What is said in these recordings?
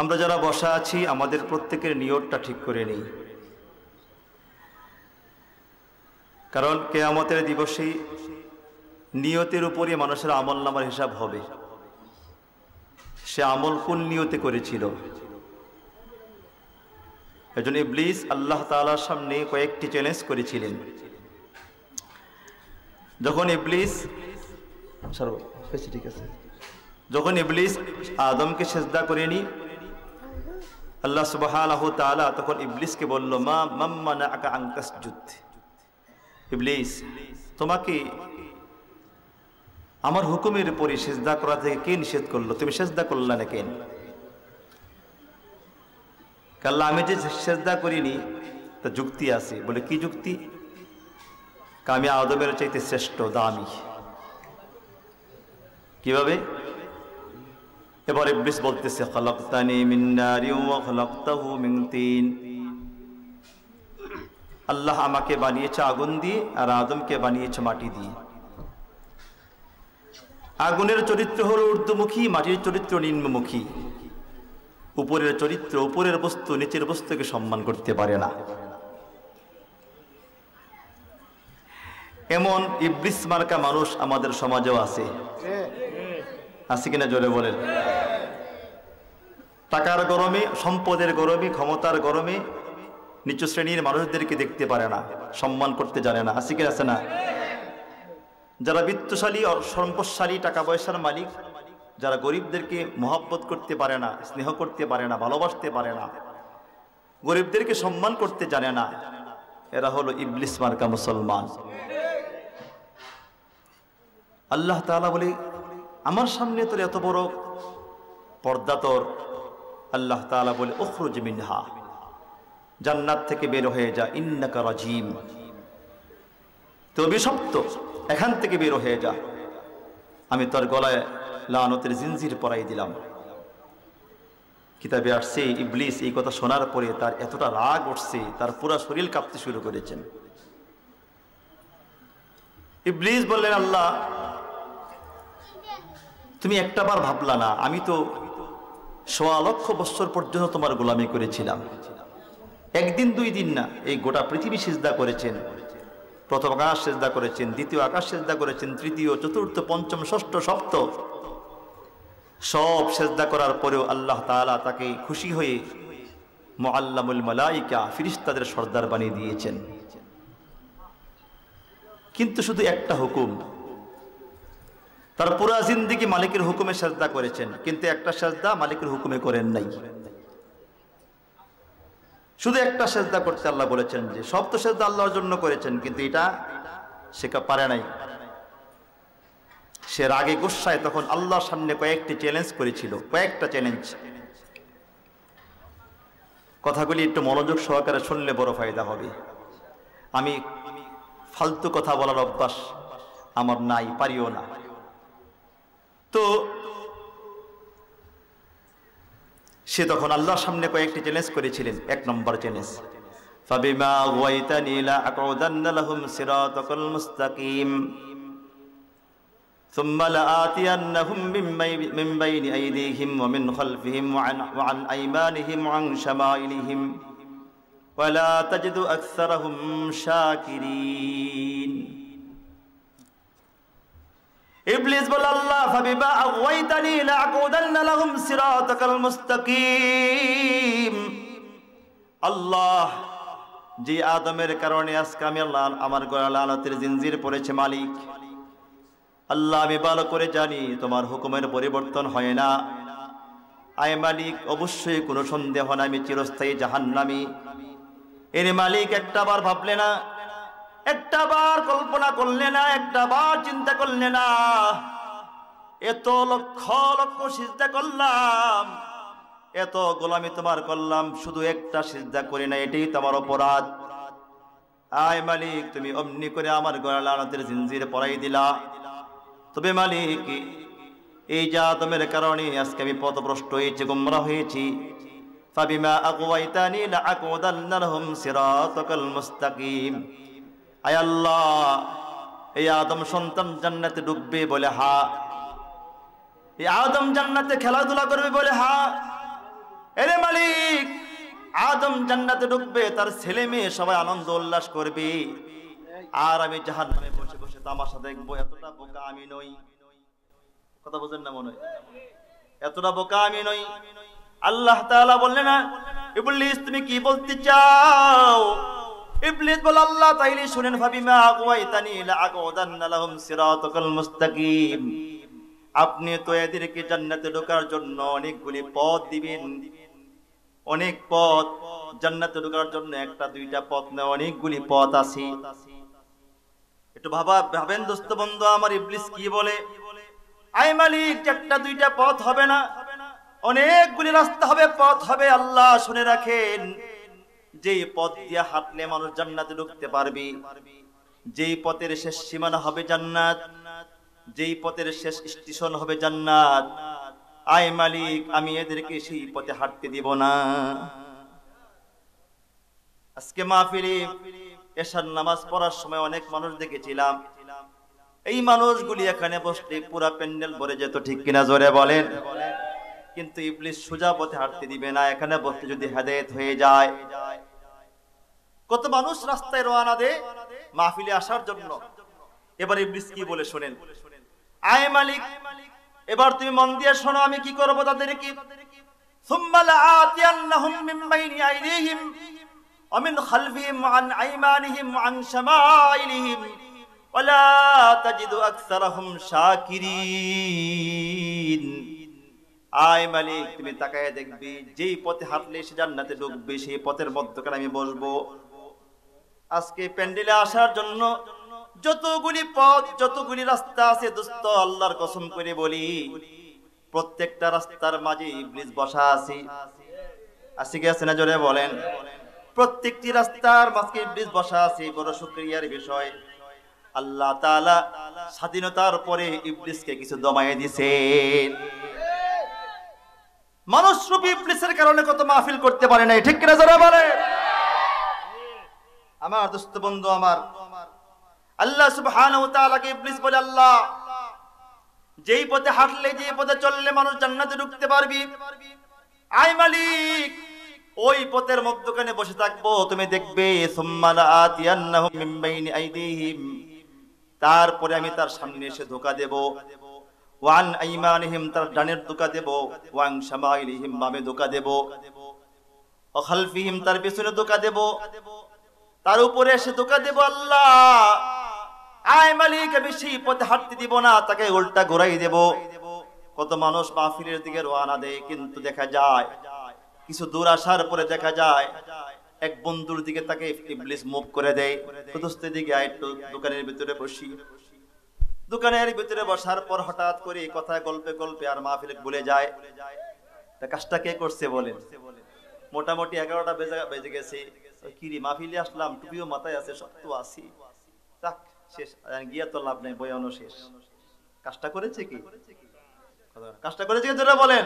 আমরা যারা বসা আছি আমাদের প্রত্যেকের নিয়তটা ঠিক করে নেই, কারণ কিয়ামতের দিবসে নিয়তের উপরে মানুষের আমলনামার হিসাব হবে। সে আমল কোন নিয়তে করেছিল। এজন্য ইবলিস আল্লাহ তাআলার সামনে কয়েকটি চ্যালেঞ্জ করেছিলেন। যখন ইবলিস আদমকে সিজদা করেনি, আল্লাহ সুবহানাহু ওয়া তাআলা তখন ইবলিসকে বলল, মা মান্নাআকা আন তাসজুদ। ইবলিস, তোমাকে আমার হুকুমের উপরে সিজদা করা থেকে কে নিষেধ করলো? তুমি সিজদা করলা না কেন? কাল্লা, আমি যে সিজদা করিনি তা যুক্তি আছে। বলে, কি যুক্তি? আমি আদমের চাইতে শ্রেষ্ঠ, দামি। কিভাবে? এবার ইবলিস বলতেছে, খালাকতানি মিন নারিন ওয়া খালাকতাহু মিন তিন। আল্লাহ আমাকে বানিয়েছে আগুন দিয়ে আর আদমকে বানিয়েছে মাটি দিয়ে। আগুনের চরিত্র হলো ঊর্ধ্বমুখী, মাটির চরিত্র নিম্নমুখী। উপরের চরিত্র, উপরের বস্তু নিচের বস্তুকে সম্মান করতে পারে না। এমন ইবলিস মার্কা মানুষ আমাদের সমাজেও আছে। আছে কিনা জোরে বলেন। টাকার গরমে, সম্পদের গরমে, ক্ষমতার গরমে নিচু শ্রেণীর মানুষদেরকে দেখতে পারে না, সম্মান করতে জানে না। আছে কি আছে না? যারা বিত্তশালী, সম্পদশালী, টাকা পয়সার মালিক, যারা গরিবদেরকে মহব্বত করতে পারে না, স্নেহ করতে পারে না, ভালোবাসতে পারে না, গরিবদেরকে সম্মান করতে জানে না, এরা হলো ইবলিস মার্কা মুসলমান। আল্লাহ তাআলা বলে, আমার সামনে তোর এত বড় পর্দা তোর। আল্লাহ তাআলা বলে, উখরুজ মিনহা, জান্নাত থেকে বের হয়ে যা, ইন্নাকা রাজিম, তুই অভিশপ্ত, এখান থেকে বের হয়ে যা, আমি তোর গলায় লানতের জিনজির পরাই দিলাম। কিতাবে আসছে, ইবলিস এই কথা শোনার পরে তার এতটা রাগ উঠছে, তার পুরো শরীর কাঁপতে শুরু করেছেন। ইবলিস বললেন, আল্লাহ তুমি একটাবার ভাবলা না, আমি তো ১০০ লক্ষ বছর পর্যন্ত তোমার গোলামি করেছিলাম। একদিন দুই দিন না, এই গোটা পৃথিবী সিজদা করেছেন। প্রথম আকাশ সিজদা করেছেন, দ্বিতীয় আকাশ সিজদা করেছেন, তৃতীয়, চতুর্থ, পঞ্চম, ষষ্ঠ, সপ্তম, সব সিজদা করার পরেও আল্লাহ তাআলা তাকে খুশি হয়ে মুআল্লামুল মালাইকা, ফেরেশতাদের সর্দার বানিয়ে দিয়েছেন। কিন্তু শুধু একটা হুকুম, তার পুরা জিন্দেগি মালিকের হুকুমে সিজদা করেছেন, কিন্তু একটা সিজদা মালিকের হুকুমে করেন নাই। শুধু একটা সিজদা করতে আল্লাহ বলেছেন, যে সব তো সিজদা আল্লাহর জন্য করেছেন, কিন্তু এটা সে পারে নাই। সে রাগে গুসায় তখন আল্লাহর সামনে কয়েকটি চ্যালেঞ্জ করেছিল, কয়েকটা চ্যালেঞ্জ। কথাগুলি একটু মনোযোগ সহকারে শুনলে বড় ফায়দা হবে। আমি ফালতু কথা বলার অভ্যাস আমার নাই, পারিও না। তো সে তখন আল্লাহর সামনে কয়েকটি চ্যালেঞ্জ করেছিলেন। এক নম্বর চ্যালেঞ্জ, ফাবিমা আগাওয়াইতানি লা আকুদান্না লাহুম সিরাতাকাল মুস্তাকিম সুম্মা লাআতিয়ান্নাহুম মিন বাইনি আইদিহিম ওয়া মিন খালফিহিম ওয়া আন আইমানিহিম ওয়া আন শামাইলিহিম ওয়া লা তাজিদু আকসারাহুম শাকিরিন। ইবলিস বলে, আল্লাহ ফাবিমা আগাওয়াইতানি লা আকুদান্না লাহুম সিরাতাকাল মুস্তাকিম। আল্লাহ, যে আদমের কারণে আজকে আমি আল্লাহ আমার গলায় লানতের জিনজির পড়েছে মালিক, আল্লাহ আমি ভালো করে জানি তোমার হুকুমের পরিবর্তন হয় না। আয় মালিক, অবশ্যই কোনো সন্দেহ না আমি চিরস্থায়ী জাহান্নামী। এর মালিক একটাবার ভাবলে না, একটাবার কল্পনা করলে না, একটাবার চিন্তা করলে না। এত লক্ষ লক্ষ সিজদা করলাম, এত গোলামি তোমার করলাম, শুধু একটা সিজদা করি না, এটাই তোমার অপরাধ। আয় মালিক, তুমি অমনি করে আমার গলায় লানতের জিনজির পরাই দিলা। তবে মালিক, এই যে আদমের কারণে আজকে আমি পথভ্রষ্ট হয়েছি, গোমরা হয়েছি। ফাবিমা আগাওয়াইতানি লা আকুদান্না লাহুম সিরাতাকাল মুস্তাকিম। আয় আল্লাহ, এই আদম সন্তান জান্নাতে ঢুকবে বলে হা, এই আদম জান্নাতে খেলাধুলা করবে বলে হা, এরে মালিক, আদম জান্নাতে ঢুকবে, তার ছেলে মেয়ে সবাই আনন্দ উল্লাস করবে, আর আমি জাহান্নামে বসে বসে তামাশা দেখবো। এতটা বোকা আমি নই। কথা বুঝেন না মনে হয়? এতটা বোকা আমি নই। আল্লাহ তাআলা বললেন না, ইবলিস তুমি কি বলতে চাও? ইবলিস বলে, আল্লাহ তাইলে শুনেন, ফাবিমা আগওয়াইতানি লাআকুদান্না লাহুম সিরাতাকাল মুস্তাকিম। আপনি তো এদেরকে জান্নাতে ঢোকার জন্য অনেকগুলি পথ দিবেন, অনেক পথ। জান্নাতে ঢোকার জন্য একটা দুইটা পথ না, অনেকগুলি পথ আছে। একটু ভাবেন দোস্ত বন্ধু আমার, ইবলিস কি বলে? আয় মালিক, একটা দুইটা পথ হবে না, অনেকগুলি রাস্তা হবে, পথ হবে। আল্লাহ শুনে রাখেন, যেই পথ দিয়ে হাঁটলে মানুষ জান্নাতে ঢুকতে পারবে, যেই পথের শেষ সীমানা হবে জান্নাত, যেই পথের শেষ স্টেশন হবে জান্নাত, আয় মালিক আমি এদেরকে সেই পথে হাঁটতে দিব না। আজকে মাহফিলে এশার নামাজ পড়ার সময় অনেক মানুষ দেখেছিলাম, এই মানুষগুলি এখানে বসলে পুরা প্যান্ডেল ভরে যেত, ঠিক কিনা জোরে বলেন? কিন্তু ইবলিস সোজা পথে হাঁটতে দিবে না, এখানে বসলে যদি হেদায়েত হয়ে যায়। কত মানুষ রাস্তায় রওনা দেয় মাহফিলে আসার জন্য। এবার ইবলিস কি বলে শোনেন। আয় মালিক, এবার তুমি মন দিয়ে শোনো, আমি কি করব তাদেরকে। সুম্মা লাআতিয়ান্নাহুম মিন বাইনি আইদিহিম ওয়া মিন খালফিহিম ওয়া আন আইমানিহিম ওয়া আন শামাইলিহিম ওয়া লা তাজিদু আকসারাহুম শাকিরিন। আয় মালিক, তুমি তাকায় দেখবি, যেই পথে হাঁটলে সে জান্নাতে ঢুকবে, সেই পথের মধ্যখানে আমি বসবো। আজকে প্যান্ডেলে আসার জন্য যতগুলি পথ, যতগুলি রাস্তা আছে দোস্ত, আল্লাহর কসম করে বলি, প্রত্যেকটা রাস্তার মাঝে ইবলিস বসা আছে। আছে কি আছে না জোরে বলেন? প্রত্যেকটি রাস্তার মাঝে ইবলিস বসা আছে। বড় শুকরিয়ার বিষয়, আল্লাহ তাআলা স্বাধীনতার পরে ইবলিসকে কিছু দমায়ে দিয়েছেন। মানুষ রূপী ইবলিসের কারণে কত মাহফিল করতে পারে নাই, ঠিক কিনা জোরে বলেন? আমার দোস্ত বন্ধু আমার, আল্লাহ সুবহানাহু ওয়া তাআলাকে ইবলিস বলে, আল্লাহ যেই পথে হাঁটলে, যেই পথে চললে মানুষ জান্নাতে ঢুকতে পারবি, আয় মালিক ওই পথের মধ্যখানে বসে থাকবো। তুমি দেখবে, সুম্মা লাআতিয়ান্নাহুম মিন বাইনি আইদিহিম, তারপরে আমি তার সামনে এসে ধোঁকা দেব, ওয়া আন আইমানিহিম, তার ডানের ধোঁকা দেব, ওয়া আন শামাইলিহিম, বামে ধোঁকা দেব, ওয়া খালফিহিম, তার পিছনে ধোঁকা দেব, তার উপরে এসে ধোঁকা দেব। আল্লাহ আয় মালিক, আমি সেই পথে হাঁটতে দিব না, তাকে উল্টা ঘোরাই দেব। কত মানুষ মাহফিলের দিকে রওনা দেয়, কিন্তু দেখা যায় কিছু দূর আসার পরে দেখা যায় এক বন্ধুর দিকে তাকে ইবলিস মুভ করে দেয়, দোস্তের দিকে আয় একটু দোকানের ভিতরে বসি। দোকানের ভিতরে বসার পর হঠাৎ করে কথা গল্পে গল্পে আর মাহফিলে ভুলে যায়। তা কাজটা কে করছে বলেন? মোটামুটি 11টা বেজে গেছে। কি রে, মাহফিলে আসলাম, টুপিও মাথায় আছে, সব তো আছি, যাক শেষ, গিয়া তো লাভ নেই, বয়ানও শেষ। কাজটা করেছে কি? কাজটা করেছে কি যারা বলেন?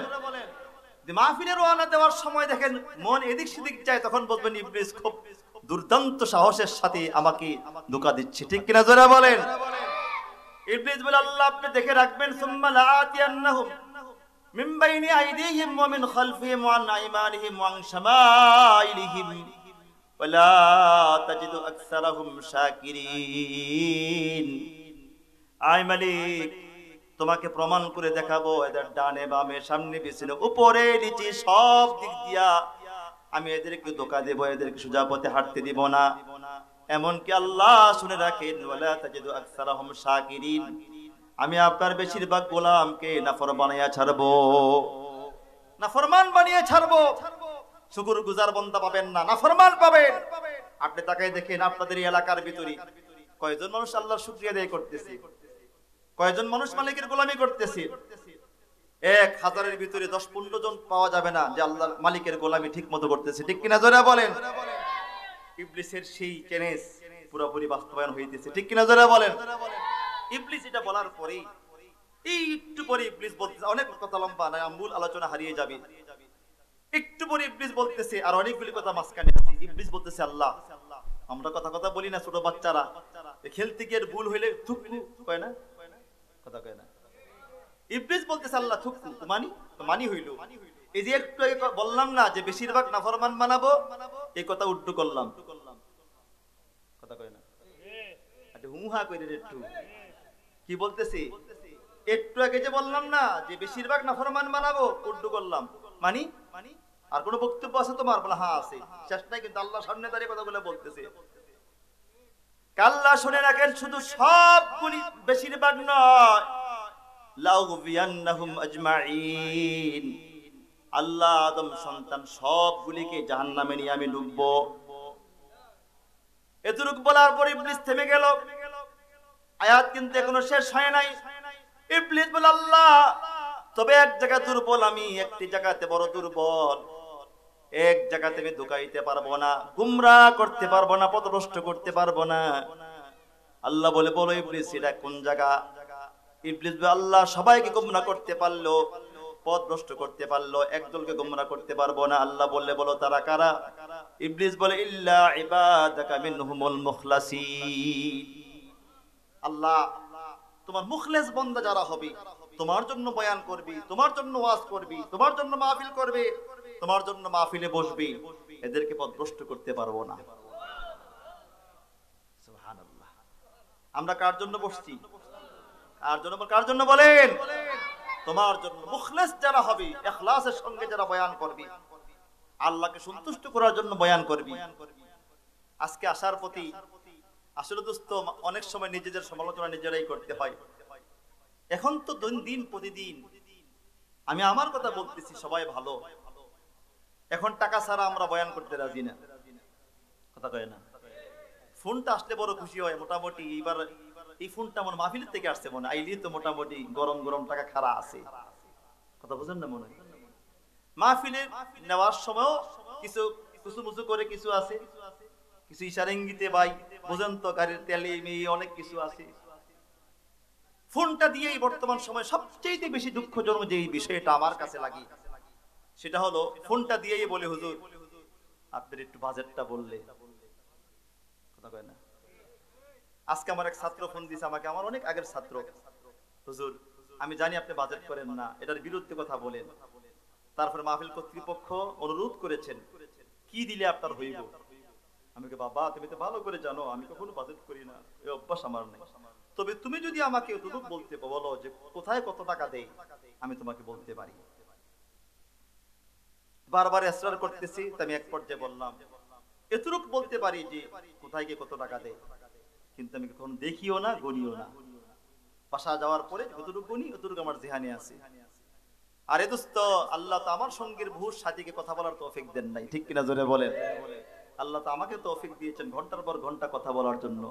মাহফিলে রওনা দেওয়ার সময় দেখেন মন এদিক সেদিক যায়, তখন বলবেন ইবলিস খুব দুর্দান্ত সাহসের সাথে আমাকে ধোঁকা দিচ্ছে, ঠিক কিনা যারা বলেন? ইবলিস বলে, আল্লাহ আপনি দেখে রাখবেন, সুম্মা লাআতিয়ান্নাহুম মিন বাইনি আইদিহিম ওয়া মিন খালফিহিম ওয়া আন আইমানিহিম ওয়া আন শামাইলিহিম ওয়া লা তাজিদু আকসারাহুম শাকিরিন। আয় মালিক, তোমাকে প্রমাণ করে দেখাবো, এদের ডানে বামে সামনে পিছনে উপরে নিচে সব দিক দিয়া আমি এদেরকে ধোঁকা দেব, এদেরকে সোজা পথে হাঁটতে দিব না। এমনকি আল্লাহ শুনে রাখেন, ওয়ালা তাজিদু আকসারাহুম শাকিরিন, আমি আপনার বেশিরভাগ গোলামকে নাফরমান বানিয়ে ছাড়বো, নাফরমান বানিয়ে ছাড়বো। শুকরগুজার বান্দা পাবেন না, নাফরমান পাবেন। আপনি তাকাই দেখেন আপনাদের এলাকার ভিতরে কয়জন মানুষ আল্লাহর শুকরিয়া আদায় করতেছে, কয়জন মানুষ মালিকের গোলামি করতেছে। 1000-এর ভিতরে 10-15 জন পাওয়া যাবে না যে আল্লাহর মালিকের গোলামি ঠিক মতো করতেছে, ঠিক কিনা যারা বলেন? ইবলিসের সেই চ্যালেঞ্জ পুরোপুরি বাস্তবায়ন হইতেছে, ঠিক কিনা যারা বলেন? ইবলিস এটা বলার পরে এই একটু পরে ইবলিস বলতেছে, অনেক কথা লম্বা না, মূল আলোচনা হারিয়ে যাবে। একটু পরে ইবলিস বলতেছে, আর অনেকগুলি কথা মাঝখানে আছে। ইবলিস বলতেছে, আল্লাহ আমরা কথা বলি না, ছোট বাচ্চারা খেলতে গিয়ে ভুল হইলে থুকু কয় না, কথা কয় না। ইবলিস বলতেছে, আল্লাহ থুকু মানি হইল, এই যে একটু আগে বললাম না যে বেশিরভাগ নাফরমান বানাবো, এই কথা উল্টো করলাম, কথা কয় না, একটু হুহা করে একটু কি বলতেছি, একটু আগে যে বললাম না যে বেশিরভাগ নাফরমান বানাবো, উল্টো করলাম। মানি আর কোনো বক্তব্য আছে তোমার? বলে হ্যাঁ আছে, চেষ্টায় কিন্তু আল্লাহর সামনে দাঁড়িয়ে কথাগুলো বলতেছে। কাল্লা শুনে রাখেন, শুধু সবগুলি বেশিরভাগ নয়, লাউযিয়ান্নাহুম আজমাইন, আল্লাহ আদম সন্তান সবগুলিকে জাহান্নামে নিয়ে আমি ডুববো। এতটুকু বলার পর ইবলিস থেমে গেল। আয়াত কিন্তু এখনো শেষ হয় নাই। ইবলিস বলে, আল্লাহ তবে এক জায়গা দুর্বল আমি, একটি জায়গাতে বড় দুর্বল, এক জায়গাতে আমি ঢুকাইতে পারবো না, গুমরাহ করতে পারবো না, পথভ্রষ্ট করতে পারবো না। আল্লাহ বলে, বলো ইবলিস এটা কোন জায়গা? ইবলিস বলে, আল্লাহ সবাইকে গুমরাহ করতে পারলো, পথভ্রষ্ট করতে পারলো, একদলকে গুমরাহ করতে পারবো না। আল্লাহ বললে, বলো তারা কারা? ইবলিস বলে, ইল্লা ইবাদাকা মিনহুমুল মুখলাসিন, আল্লাহ তোমার মুখলেস বান্দা যারা হবে, তোমার জন্য বয়ান করবি, তোমার জন্য ওয়াজ করবি, তোমার জন্য মাহফিল করবে, তোমার জন্য মাহফিলে বসবি, এদেরকে পথভ্রষ্ট করতে পারবো না। সুবহানাল্লাহ। আমরা কার জন্য বসছি? কার জন্য বলেন? তোমার জন্য। মুখলেস যারা হবে, ইখলাসের সঙ্গে যারা বয়ান করবি, আল্লাহকে সন্তুষ্ট করার জন্য বয়ান করবি। আজকে আসার প্রতি আসলে দোস্ত অনেক সময় নিজেদের সমালোচনা নিজেরাই করতে হয়। এখন তো দিন প্রতিদিন আমি আমার কথা বলতেছি, সবাই ভালো, এখন টাকা ছাড়া আমরা বয়ান করতে রাজি না, কথা কয় না। ফোনটা আসলে বড় খুশি হয়, মোটামুটি এবার এই ফোনটা আমার মাহফিলের থেকে আসছে মনে আইলি তো মোটামুটি গরম গরম টাকা খাড়া আছে, কথা বুঝেন না? মনে মাহফিলে নেওয়ার সময়ও কিছু কুসুমুসু করে কিছু আছে, কিছু ইশারা ইঙ্গিতে ভাই বুঝেন তো, গাড়ির তেলে অনেক কিছু আছে। ফোনটা দিয়েই বর্তমান সময় সবচেয়ে বেশি দুঃখজনক যে বিষয়টা আমার কাছে লাগে, সেটা হলো ফোনটা দিয়েই বলে, হুজুর আপনার একটু বাজেটটা বললে, কথা কয় না। আজকে আমার এক ছাত্র ফোন দিয়েছে আমাকে, আমার অনেক আগের ছাত্র, হুজুর আমি জানি আপনি বাজেট করেন না, এটার বিরুদ্ধে কথা বলেন। তারপরে মাহফিল কর্তৃপক্ষ অনুরোধ করেছেন, কি দিলে আপনার হইব? আমি কে, বাবা তুমি তো ভালো করে জানো আমি কখনো বাজেট করি না, এই অভ্যাস আমার নেই, তবে তুমি যদি আমাকে এতটুকু বলতে বলো যে কোথায় কত টাকা দেই, আমি তোমাকে বলতে পারি। বারবার এসরার করতেছি, আমি এক পর্যায়ে বললাম এতটুকু বলতে পারি যে কোথায় গিয়ে কত টাকা দেয়, কিন্তু আমি কখনো দেখিও না, গনিও না। বাসা যাওয়ার পরে যতটুকু গুনি অতটুকু আমার জিহানে আছে। আরে দোস্ত, আল্লাহ তো আমার সঙ্গের বহু সাথীকে কথা বলার তৌফিক দেন নাই, ঠিক কিনা জোরে বলেন? আল্লাহ তো আমাকে তৌফিক দিয়েছেন ঘন্টার পর ঘন্টা কথা বলার জন্য।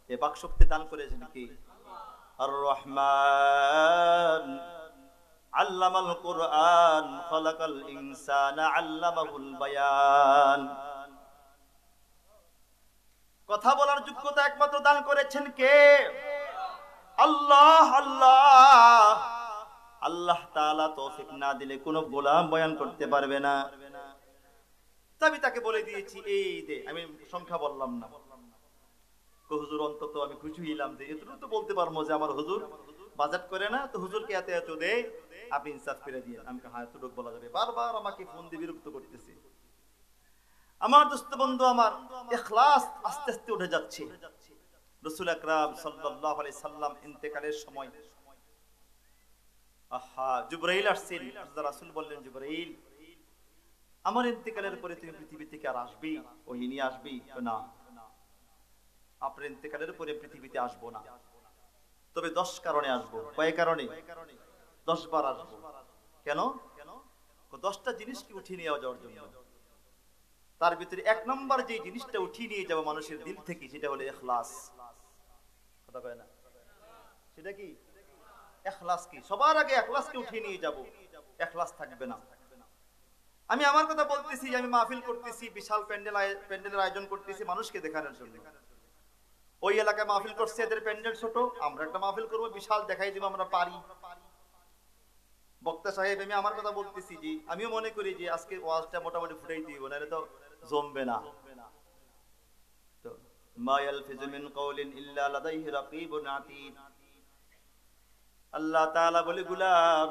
এ বাকশক্তি দান করেছেন কি? আর রহমান আল্লামাল কুরআন খালাকাল ইনসানা আল্লামাহুল বায়ান। কথা বলার যোগ্যতা একমাত্র দান করেছেন কে? আল্লাহ। আল্লাহ আল্লাহ তাআলা তৌফিক না দিলে কোনো গোলাম বয়ান করতে পারবে না। আমি তাকে বলে দিয়েছি এই দে, আমি সংখ্যা বললাম না। হুজুর অন্তত আমি খুশি হইলাম যে এতটুকু তো বলতে পারবো যে আমার হুজুর বাজেট করে না, তো হুজুরকে এত এত দে, আপনি ইনসাফ করে দিয়ে। আমি হ্যাঁ এতটুকু বলা যাবে। বারবার আমাকে ফোন দিয়ে বিরক্ত করতেছে। আমার দোস্ত বন্ধু আমার, ইখলাস আস্তে আস্তে উঠে যাচ্ছে। রাসূল আকরাম সাল্লাল্লাহু আলাইহি সাল্লাম ইন্তেকালের সময় জিবরাইল আসছেন। রাসূল বললেন, জিবরাইল আমার ইন্তেকালের পরে তুমি পৃথিবী থেকে আর আসবি, ওহী নিয়ে আসবি? না, আপনার ইন্তেকালের পরে পৃথিবীতে আসবো না, তবে 10 কারণে আসবো। কয় কারণে? 10 বার আসবো। কেন? 10টা জিনিসকে উঠিয়ে নিয়ে যাওয়ার জন্য। তার ভিতরে 1 নম্বর যে জিনিসটা উঠিয়ে নিয়ে যাবে মানুষের দিল থেকে, সেটা হলো ইখলাস। কথা কয় না? সেটা কি? ইখলাস কি? সবার আগে ইখলাসকে উঠিয়ে নিয়ে যাব, ইখলাস থাকবে না। আমি আমার কথা বলতেছি, আমি মাহফিল করতেছি, বিশাল প্যান্ডেলের আয়োজন করতেছি মানুষকে দেখানোর জন্য। ওই এলাকায় মাহফিল করছে, এদের প্যান্ডেল ছোট, আমরা একটা মাহফিল করবো বিশাল, দেখাই দিব আমরা পারি। বক্তা সাহেব, আমি আমার কথা বলতেছি যে আমিও মনে করি যে আজকে ওয়াজটা মোটামুটি ফুটাই দিব, নাহলে তো জমবে না। তো মা ইয়ালফিজু মিন কাওলিন ইল্লা লাদাইহি রাকীবুন আতীদ। আল্লাহ তাআলা বলে, গোলাম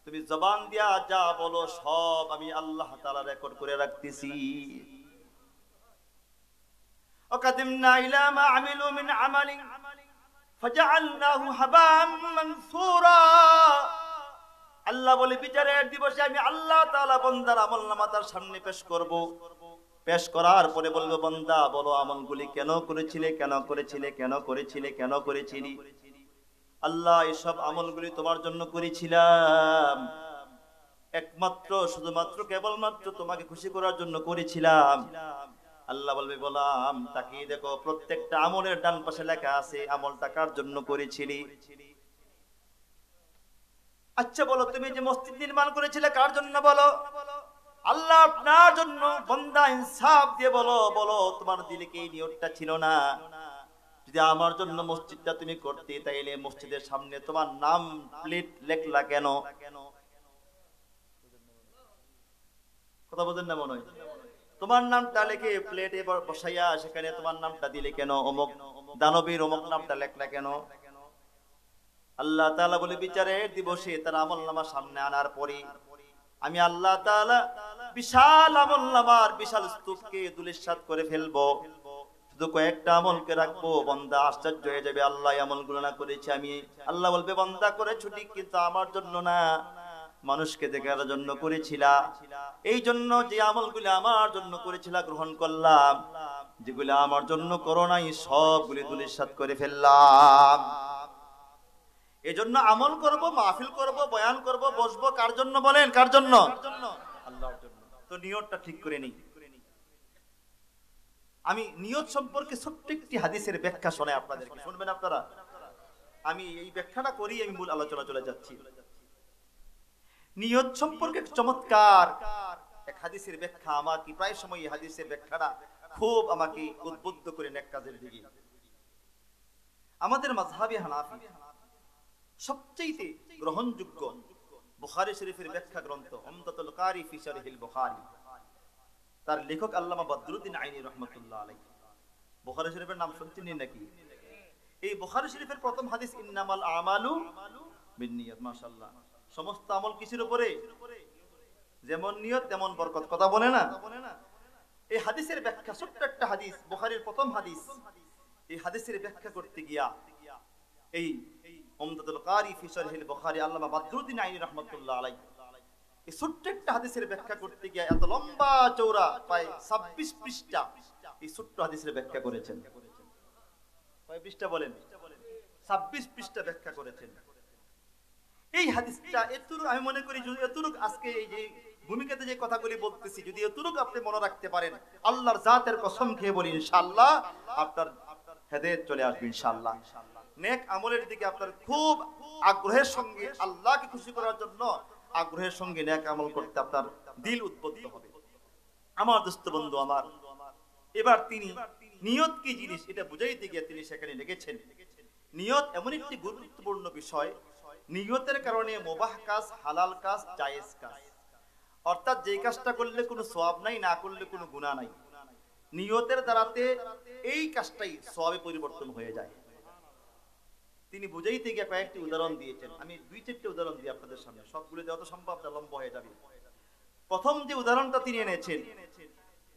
তুমি জবান দিয়া যা বলো সব আমি আল্লাহ তাআলা রেকর্ড করে রাখতেছি। وقدمنا إلى ما عملوا من عمل فجعلناه هباء منثورا। আল্লাহ বলে বিচারের দিবসে আমি আল্লাহ তাআলা বান্দার আমলনামা তার সামনে পেশ করব। পেশ করার পরে বলবো, বান্দা বলো আমলগুলি কেন করেছিলে, কেন করেছিলে, কেন করেছিলে, কেন করেছিলি? আল্লাহ এসব আমলগুলি তোমার জন্য করেছিলাম, একমাত্র শুধুমাত্র কেবলমাত্র তোমাকে খুশি করার জন্য করেছিলাম। আল্লাহ বলবে, বললাম তাকিয়ে দেখো প্রত্যেকটা আমলের ডান পাশে লেখা আছে আমলটা কার জন্য করেছিলি। আচ্ছা বলো, তুমি যে মসজিদ নির্মাণ করেছিলে কার জন্য বলো? আল্লাহ আপনার জন্য। বান্দা ইনসাফ দিয়ে বলো, বলো তোমার দিলে কি এই নিয়তটা ছিল না? যদি আমার জন্য মসজিদটা তুমি করতে, তাইলে মসজিদের সামনে তোমার নাম প্লেট লেখলা কেন? কথা বলেন না মনে হয়? তোমার নামটা লিখে প্লেটে বসাইয়া সেখানে তোমার নামটা দিলে কেন? অমুক দানবীর অমুক নামটা লেখলা কেন? আল্লাহ তাআলা বলে বিচারের দিবসে তার আমলনামা সামনে আনার পরে আমি আল্লাহ তাআলা বিশাল আমলনামার বিশাল স্তূপকে ধূলিসাৎ করে ফেলবো, শুধু কয়েকটা আমলকে রাখবো। বান্দা আশ্চর্য হয়ে যাবে, আল্লাহ আমলগুলো না করেছি আমি। আল্লাহ বলবে, বান্দা করেছো ঠিক, কিন্তু আমার জন্য না, মানুষকে দেখার জন্য করেছিলা। এই জন্য যে আমলগুলো আমার জন্য করেছিলা গ্রহণ করলাম, যেগুলো আমার জন্য করো নাই সবগুলি ধূলিসাৎ করে ফেললাম। এজন্য আমল করব, মাহফিল করব, বয়ান করব, বসবো কার জন্য বলেন? কার জন্য? আল্লাহর জন্য। তো নিয়তটা ঠিক করে নিই। আমি নিয়ত সম্পর্কে ছোট্ট একটি হাদিসের ব্যাখ্যা শোনাই আপনাদেরকে, শুনবেন আপনারা? আমি এই ব্যাখ্যাটা করি, আমি মূল আলোচনা চলে যাচ্ছি। নিয়ত সম্পর্কে চমৎকার এক হাদিসের ব্যাখ্যা আমাকে প্রায় সময় এই হাদিসের ব্যাখ্যাটা খুব আমাকে উদ্বুদ্ধ করে নেক কাজের দিকে। আমাদের মাযহাবে হানাফি সবচেয়ে গ্রহণযোগ্য বুখারী শরীফের ব্যাখ্যা গ্রন্থ উমদাতুল কারি ফি শারহিল বুখারী, তার লেখক আল্লামা বদরুদ্দিন আইনি রাহমাতুল্লাহ আলাইহি। বুখারী শরীফের নাম শুনছেন নাকি? এই বুখারী শরীফের প্রথম হাদিস ইন্নামাল আমালু বিন্নিয়াত। মাশাআল্লাহ, সমস্ত আমল কিসের উপরে? যেমন নিয়ত তেমন বরকত, কথা বলে না? এই হাদিসের ব্যাখ্যা ছোট্ট একটা হাদিস, বুখারীর প্রথম হাদিস। এই হাদিসের ব্যাখ্যা করতে গিয়া এই উমদাতুল কারি ফি শারহিল বুখারী আল্লামা বদরুদ্দিন আইনি রাহমাতুল্লাহ আলাইহি এই ছোট্ট একটা হাদিসের ব্যাখ্যা করতে গিয়া এত লম্বা চওড়া প্রায় 26 পৃষ্ঠা এই ছোট্ট হাদিসের ব্যাখ্যা করেছেন। কয় পৃষ্ঠা বলেন? 26 পৃষ্ঠা ব্যাখ্যা করেছেন। এই হাদিসটা এতটুকু আমি মনে করি, যদি এতটুকু আজকে এই যে ভূমিকাতে যে কথাগুলি বলতেছি, যদি এতটুকু আপনি মনে রাখতে পারেন, আল্লাহর জাতের কসম খেয়ে বলি ইনশাআল্লাহ আপনার হেদায়েত চলে আসবে ইনশাআল্লাহ। নেক আমলের দিকে আপনার খুব আগ্রহের সঙ্গে, আল্লাহকে খুশি করার জন্য আগ্রহের সঙ্গে নেক আমল করতে আপনার দিল উদ্বুদ্ধ হবে। আমার দোস্ত বন্ধু আমার, এবার তিনি নিয়ত কি জিনিস এটা বুঝাইতে গিয়ে তিনি সেখানে লিখেছেন, নিয়ত এমন একটি গুরুত্বপূর্ণ বিষয়, নিয়তের কারণে মুবাহ কাজ, হালাল কাজ, জায়েজ কাজ, অর্থাৎ যেই কাজটা করলে কোনো সওয়াব নাই, না করলে কোনো গুনাহ নাই, নিয়তের দ্বারাতে এই কাজটাই সওয়াবে পরিবর্তন হয়ে যায়। তিনি বুঝাইতে গিয়ে কয়েকটি উদাহরণ দিয়েছেন। আমি 2-4টি উদাহরণ দিই আপনাদের সামনে, সবগুলো দেওয়া তো সম্ভব না, লম্বা হয়ে যাবে। প্রথম যে উদাহরণটা তিনি এনেছেন,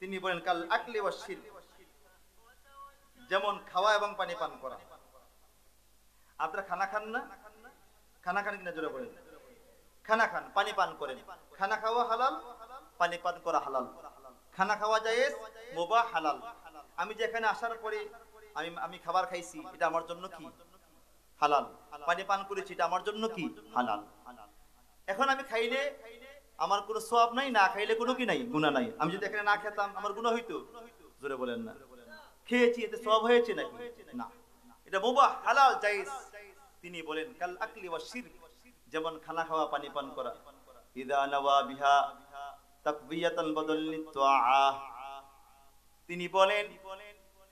তিনি বলেন কাল আকলি ওয়াশ শিরব, যেমন খাওয়া এবং পানি পান করা। আপনারা খানা খান না? খানা খান কিনা জোরে বলেন? খানা খান, পানি পান করেন। খানা খাওয়া হালাল, পানি পান করা হালাল। খানা খাওয়া জায়েজ, মুবাহ হালাল। আমি যে এখানে আসার পরে আমি খাবার খাইছি, এটা আমার জন্য কি? হালাল। পানি পান করেছি, এটা আমার জন্য কি? হালাল। এখন আমি খাইলে আমার কোনো সওয়াব নাই, না খাইলে কোনো কি নাই? গুনাহ নাই। আমি যদি এখানে না খেতাম আমার গুনাহ হইতো? জোরে বলেন না। খেয়েছি, এতে সওয়াব হয়েছে নাকি? না, এটা মুবাহ হালাল জায়েজ। তিনি বলেন কাল আকলি ওয়াশ শিরব, যেমন খানা খাওয়া, পানি পান করা। ইদা নাওয়া বিহা তাকবিয়াতান বাদাল্লিত তুআ, তিনি বলেন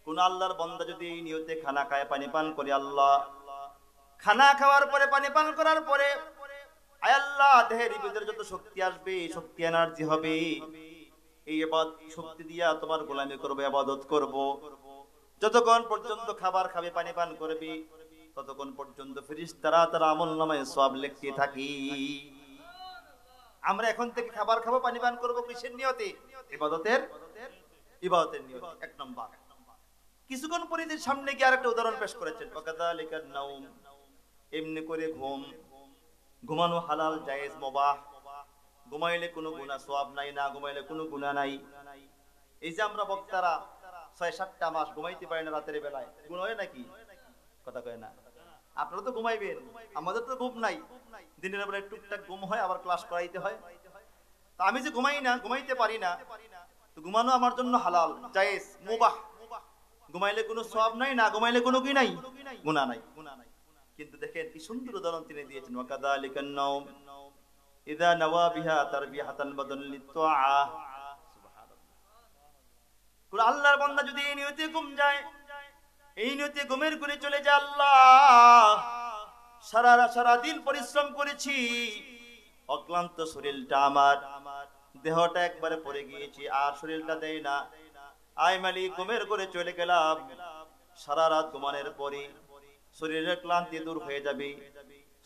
কোন আল্লাহর বান্দা যদি এই নিয়তে খানা খায়, পানি পান করে, আল্লাহ খানা খাওয়ার পরে, পানি পান করার পরে, আয় আল্লাহ দেহের ভিতরে যত শক্তি আসবে, শক্তি এনার্জি হবে, এই শক্তি দিয়া তোমার গোলামি করবো, ইবাদত করব। যতক্ষণ পর্যন্ত খাবার খাবে, পানি পান করবে, ততক্ষণ পর্যন্ত ফেরেশতারা তার আমলনামায় সওয়াব লিখতে থাকি। আমরা এখন থেকে খাবার খাবো, পানি পান করবো কিসের নিয়তে? ইবাদতের নিয়তে। এক নম্বর। কিছুক্ষণ পরে সামনে গিয়ে আরেকটা উদাহরণ পেশ করেছেন, ওয়াকাযালিকান নাওম, এমনি করে ঘুম। ঘুমানো হালাল, জায়েজ, মুবাহ। ঘুমাইলে কোনো গুনাহ সওয়াব নাই, না ঘুমাইলে কোনো গুনাহ নাই। এই যে আমরা বক্তারা ৬-৭টা মাস ঘুমাইতে পারি না রাতের বেলায়, গুনাহ হয় নাকি? কথা কয় না। আপনারা তো ঘুমাইবেন, আমাদের তো ঘুম নাই। দিনের বেলায় টুকটাক ঘুম হয়, আবার ক্লাস করাইতে হয়। তা আমি যে ঘুমাই না, ঘুমাইতে পারি না, তো ঘুমানো আমার জন্য হালাল, জায়েজ, মুবাহ। ঘুমাইলে কোনো সওয়াব নাই, না ঘুমাইলে কোনো কি নাই, গুনাহ নাই। কিন্তু দেখেন কি সুন্দর উদাহরণ তিনি দিয়েছেন, ওয়াকাযালিকান নাওম ইযা নাওয়া বিহা তারবিহাতান বাদাল লিত্তাআ। সুবহানাল্লাহ। কোন আল্লাহর বান্দা যদি এই নিয়তে ঘুম যায়, এই নিয়তে ঘুমের করে চলে যায়, আল্লাহ সারা দিন পরিশ্রম করেছি, অক্লান্ত শরীরটা আমার, দেহটা একবারে পড়ে গিয়েছি, আর শরীরটা দেয় না। আয় মালিক, ঘুমের করে চলে গেলাম, সারা রাত ঘুমানোর পরে শরীরের ক্লান্তি দূর হয়ে যাবে,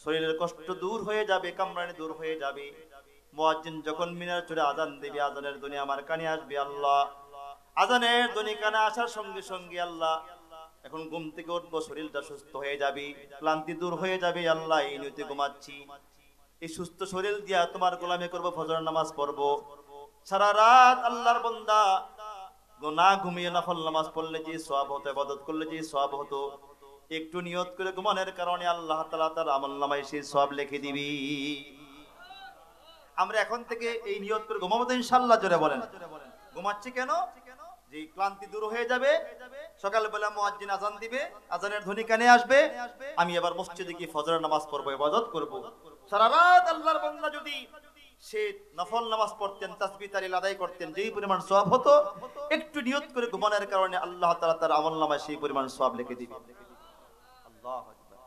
শরীরের কষ্ট দূর হয়ে যাবে, কামড়ানি দূর হয়ে যাবে। মুয়াজ্জিন যখন মিনার চূড়ে আযান দেবে, আযানের ধ্বনি আমার কানে আসবে। আল্লাহ, আযানের ধ্বনি কানে আসার সঙ্গে সঙ্গে আল্লাহ এখন ঘুম থেকে উঠবো, শরীরটা সুস্থ হয়ে যাবে, ক্লান্তি দূর হয়ে যাবে। আল্লাহ, এই নিয়তে ঘুমাচ্ছি, এই সুস্থ শরীর দিয়া তোমার গোলামি করব, ফজর নামাজ পড়বো। সারা রাত আল্লাহর বান্দা না ঘুমিয়ে নফল নামাজ পড়লে যে সওয়াব হতো, ইবাদত করলে যে সওয়াব হতো, একটু নিয়ত করে ঘুমানোর কারণে আল্লাহ তাআলা তার আমলনামায় সেই সওয়াব লিখে দিবি। আমরা এখন থেকে এই নিয়ত করে ঘুমাবো তো ইনশাআল্লাহ। জোরে বলেন। ঘুমাচ্ছি কেন? যে ক্লান্তি দূর হয়ে যাবে, সকালবেলা মুয়াজ্জিন আযান দিবে, আযানের ধ্বনি কানে আসবে, আমি এবার মসজিদে গিয়ে ফজরের নামাজ পড়বো, ইবাদত করব। সারা রাত আল্লাহর বান্দা যদি সে নফল নামাজ পড়তেন, তাসবিহ তাহলিল আদায় করতেন, যেই পরিমাণ সওয়াব হতো, একটু নিয়ত করে ঘুমানোর কারণে আল্লাহ তাআলা তার আমলনামায় সেই পরিমাণ সওয়াব লিখে দিবেন। আল্লাহু আকবার।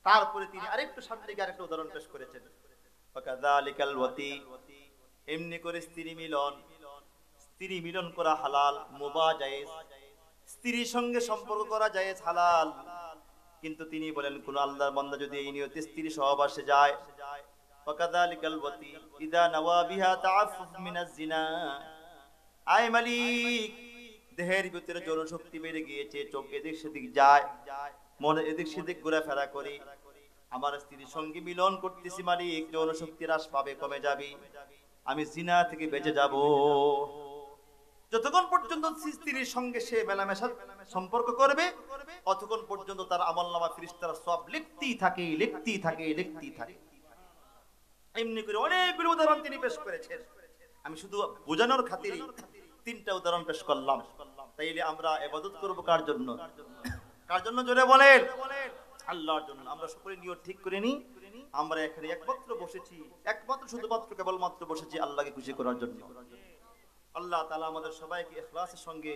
তারপরে তিনি আরেকটু সামনে গিয়ে আরেকটা উদাহরণ পেশ করেছেন, ওয়াকাযালিকাল ওয়াতি, এমনি করে স্ত্রী মিলন করা হালাল, মুবাহ জায়েজ, স্ত্রীর সঙ্গে সম্পর্ক করা জায়েজ, হালাল। কিন্তু তিনি বলেন, কোন আল্লাহর বান্দা যদি এই নিয়তে স্ত্রী সহবাসে যায়, ওয়াকাযালিকাল ওয়াতি ইযা নাওয়া বিহা তাআফফুফ মিনাজ জিনা। আয় মালিক, দেহের ভিতরে জনশক্তি বেড়ে গিয়েছে, চোখ এদিক সেদিক যায়, মন এদিক সেদিক ঘোরাফেরা করে, আমার স্ত্রীর সঙ্গে মিলন করতেছি মালিক, জনশক্তি হ্রাস পাবে, কমে যাবে, আমি জিনা থেকে বেঁচে যাব। যতক্ষণ পর্যন্ত স্ত্রীর সঙ্গে সে মেলামেশা সম্পর্ক করবে, ততক্ষণ পর্যন্ত তার আমলনামা ফেরেশতারা সব লিখতেই থাকে। এমনি করে অনেকগুলো উদাহরণ তিনি পেশ করেছেন। আমি শুধু বোঝানোর খাতিরে 3টা উদাহরণ পেশ করলাম। তাইলে আমরা ইবাদত করব কার জন্য? জোরে বলেন। আল্লাহর জন্য। আমরা সকলে নিয়ত ঠিক করে নিই, আমরা এখানে একমাত্র বসেছি, শুধুমাত্র কেবলমাত্র বসেছি আল্লাহকে খুশি করার জন্য। আল্লাহ তাআলা আমাদের সবাইকে ইখলাসের সঙ্গে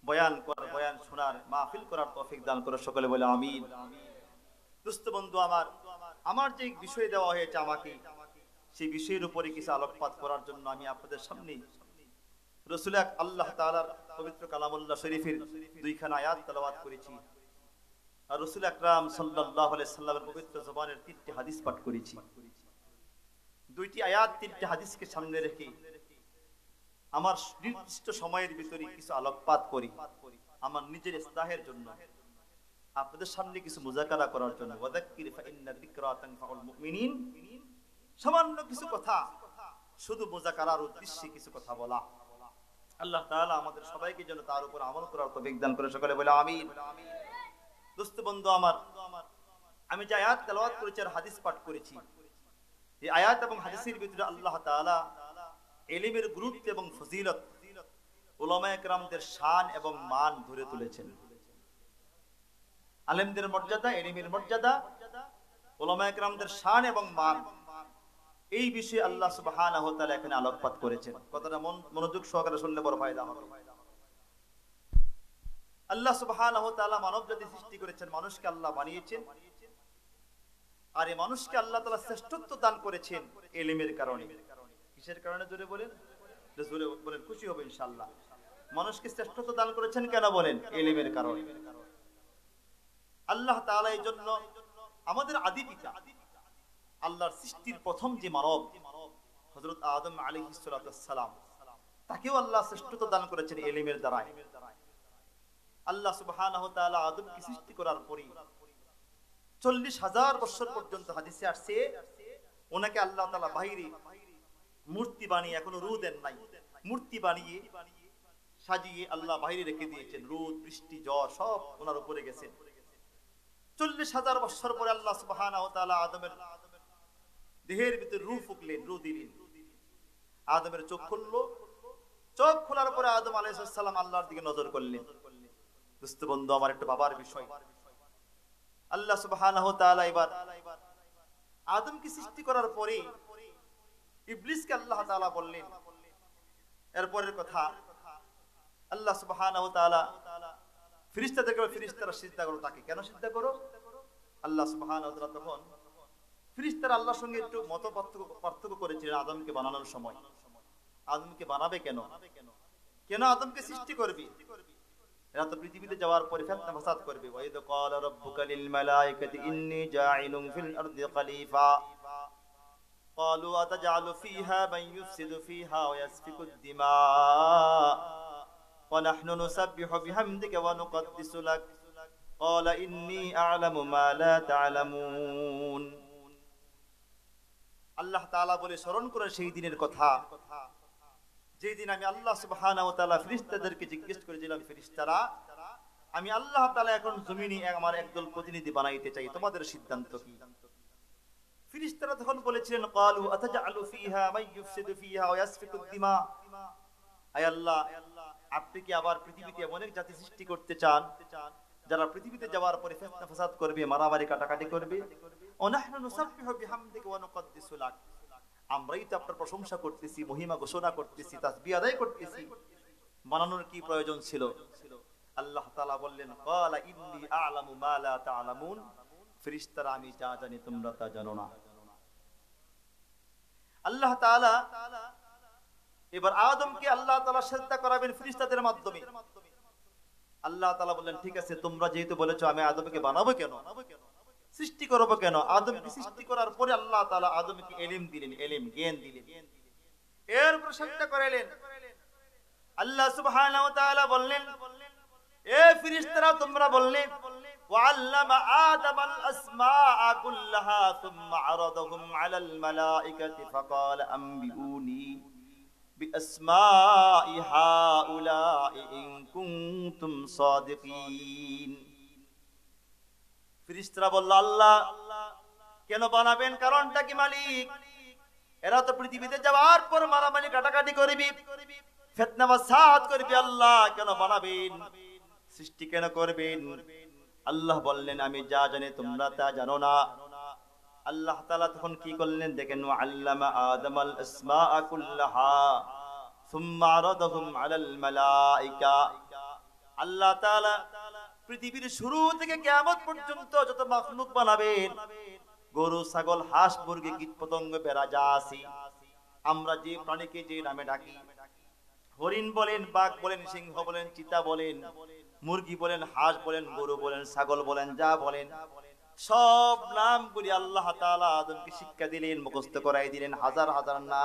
বয়ান শোনার, মাহফিল করার তৌফিক দান করে, সকলে বলে আমিন। দোস্ত বন্ধু আমার যে বিষয় দেওয়া হয়েছে আমাকে, সেই বিষয়ের উপরে কিছু আলোকপাত করার জন্য আমি আপনাদের সামনে রাসূল আল্লাহ তাআলার পবিত্র কালামুল্লাহ শরীফের 2খানা আয়াত তেলাওয়াত করেছি, আর রাসূল আকরাম সাল্লাল্লাহু আলাইহি সাল্লামের পবিত্র জবানের 3টি হাদিস পাঠ করেছি। 2টি আয়াত 3টি হাদিসকে সামনে রেখে আমার নির্দিষ্ট সময়ের ভিতরে কিছু আলোকপাত করি, আমার নিজের ইসলাহের জন্য, আপনাদের সামনে কিছু মুযাকারা করার জন্য। ওয়াযাক্কির ফাইন্না যিকরা তানফাউল মুমিনিন। সামান্য কিছু কথা, শুধু মুযাকারার উদ্দেশ্যে কিছু কথা বলা। আল্লাহ তাআলা আমাদের সবাইকে যেন তার উপর আমল করার তৌফিক দান করে, সকলে বলে আমিন। দোস্ত বন্ধু আমি যে আয়াত তেলাওয়াত করেছি আর হাদিস পাঠ করেছি, এই আয়াত এবং হাদিসের ভিতরে আল্লাহ তাআলা ইলমের গুরুত্ব এবং ফজিলত, উলামায়ে কেরামদের শান এবং মান ধরে তুলেছেন। আলেমদের মর্যাদা, ইলমের মর্যাদা, উলামায়ে কেরামদের শান এবং মান, এই বিষয়ে আল্লাহ সুবহানাহু ওয়া তাআলা এখানে আলোকপাত করেছেন। কথাটা মনোযোগ সহকারে শুনলে বড় ফায়দা হবে। আল্লাহ সুবহানাহু ওয়া তাআলা মানব জাতি সৃষ্টি করেছেন, মানুষকে আল্লাহ বানিয়েছেন, আর এই মানুষকে আল্লাহ তাআলা শ্রেষ্ঠত্ব দান করেছেন ইলমের কারণে। কিসের কারণে? জোরে বলেন, খুশি হবে ইনশাআল্লাহ। মানুষকে শ্রেষ্ঠত্ব দান করেছেন কেন বলেন? ইলমের কারণে। আল্লাহ তাআলা এই জন্য আমাদের আদি পিতা, আল্লাহর সৃষ্টির প্রথম যে মানব, হযরত আদম আলাইহিস সালাম, তাকেও আল্লাহ শ্রেষ্ঠত্ব দান করেছেন ইলমের দ্বারা। আল্লাহ সুবহানাহু ওয়া তাআলা আদমকে সৃষ্টি করার পরে 40,000 বছর পর্যন্ত হাদিসে আসছে ওনাকে আল্লাহ তাআলা বাইরে মূর্তি বানিয়ে, এখনো রূহ দেন নাই, মূর্তি বানিয়ে সাজিয়ে আল্লাহ বাইরে রেখে দিয়েছেন। রোদ বৃষ্টি ঝড় সব ওনার উপরে গেছে। 40,000 বছর পরে আল্লাহ সুবহানাহু ওয়া তাআলা আদমের দেহের ভিতরে রূহ ফুঁকলেন, রূহ দিলেন। আদমের চোখ খুললো, চোখ খোলার পরে আদম আলাইহিস সালাম আল্লাহর দিকে নজর করলেন। দোস্ত বন্ধু আমার একটু বাবার বিষয়, আল্লাহ সুবহানাহু ওয়া তাআলা এবার আদমকে সৃষ্টি করার পরে ইবলিসকে আল্লাহ তাআলা বললেন, এরপরের কথা আল্লাহ সুবহানাহু ওয়া তাআলা ফেরেশতাদেরকে, ফেরেশতারা সিজদা করো তাকে। কেন সিজদা করো? আল্লাহ সুবহানাহু ওয়া তাআলা তখন ফেরেশতারা আল্লাহর সঙ্গে একটু মত পার্থক্য করেছিলেন আদমকে বানানোর সময়। আদমকে বানাবে কেন, কেন আদমকে সৃষ্টি করবে? এরা তো পৃথিবীতে যাওয়ার পরে ফিতনা ফাসাদ করবে। ওয়াইদ ক্বালা রাব্বুকা লিল মালাইকাতি ইন্নী জাইলুন ফিল আরদি খলিফা ক্বালু আতাজআলু ফীহা মান ইউফসিদু ফীহা ওয়া ইয়াসফিকু আদ-দিমা ওয়া নাহনু নুসাব্বিহু বিহামদিকা ওয়া নুকদ্দিসু লাক ক্বালা ইন্নী আ'লামু মা লা তা'লামুন। আল্লাহ তাআলা বলে স্মরণ করে সেই দিনের কথা, যেই দিন আমি আল্লাহ সুবহানাহু ওয়া তাআলা ফেরেশতাদেরকে জিজ্ঞেস করেছিলাম, ফেরেশতারা আমি আল্লাহ তাআলা এখন জমিনে আমার একদল প্রতিনিধি বানাইতে চাই, তোমাদের সিদ্ধান্ত কি? ফেরেশতারা তখন বলেছিলেন, ক্বালু আতাজআলু ফীহা মান ইউফসিদু ফীহা ওয়া ইয়াসফিকু আদ-দিমা, আয় আল্লাহ আপনি কি আবার পৃথিবীতে এমন এক জাতি সৃষ্টি করতে চান যারা পৃথিবীতে যাওয়ার পরে ফিতনা ফাসাদ করবে, মারামারি কাটাকাটি করবে? ওয়া নাহনু নুসাব্বিহু বিহামদিকা ওয়া নুকদ্দিসু লাক, আমরাই তো আপনার প্রশংসা করতেছি, মহিমা ঘোষণা করতেছি, তাসবিহ আদায় করতেছি, বানানোর কি প্রয়োজন ছিল? আল্লাহ তাআলা বললেন, ক্বালা ইন্নী আ'লামু মা লা তা'লামুন, ফেরেশতারা আমি যা জানি তোমরা তা জানো না। আল্লাহ তাআলা এবার আদমকে আল্লাহ তাআলা সিজদা করাবেন ফেরেশতাদের মাধ্যমে। আল্লাহ তাআলা বললেন, ঠিক আছে, তোমরা যেহেতু বলেছো আমি আদমকে বানাবো কেন, সৃষ্টি করবো কেন? আদমকে সৃষ্টি করার পরে আল্লাহ তাআলা আদমকে ইলম দিলেন, ইলম জ্ঞান দিলেন, এরপর সিজদা করালেন। আল্লাহ সুবহানাহু ওয়া তাআলা বললেন, এ ফেরেশতারা তোমরা বললে ওয়াল্লামা আদামাল আসমাআ কুল্লাহা সুম্মা আরাদাহুম আলাল মালাইকাতি ফাকালা আনবিউনি বিআসমাই হাউলাই ইন কুনতুম সাদিকিন। ফেরেশতারা বলল, আল্লাহ কেন বানাবেন, কারণটা কি মালিক? এরা তো পৃথিবীতে যাওয়ার পর মারামারি কাটাকাটি করবে, ফিতনা ফাসাদ করবে, আল্লাহ কেন বানাবেন, সৃষ্টি কেন করবেন? আল্লাহ বললেন, আমি যা জানি তোমরা তা জানো না। আল্লাহ তাআলা তখন কি করলেন দেখেন, আল্লামা আদামাল আসমাআ কুল্লাহা সুম্মা আরাদাহুম আলাল মালাইকা। আল্লাহ তাআলা পৃথিবীর শুরু থেকে কিয়ামত পর্যন্ত যত মাখলুক বানাবেন, গরু ছাগল হাঁস মুরগি কীট পতঙ্গ বেড়া যা আছে, আমরা যে প্রাণীকে যে নামে ডাকি, হরিণ বলেন, বাঘ বলেন, সিংহ বলেন, চিতা বলেন, মুরগি বলেন, হাঁস বলেন, গরু বলেন, ছাগল বলেন, যা বলেন, সব নামগুলি আল্লাহ তাআলা আদমকে শিক্ষা দিলেন, মুখস্থ করাই দিলেন। হাজার হাজার না,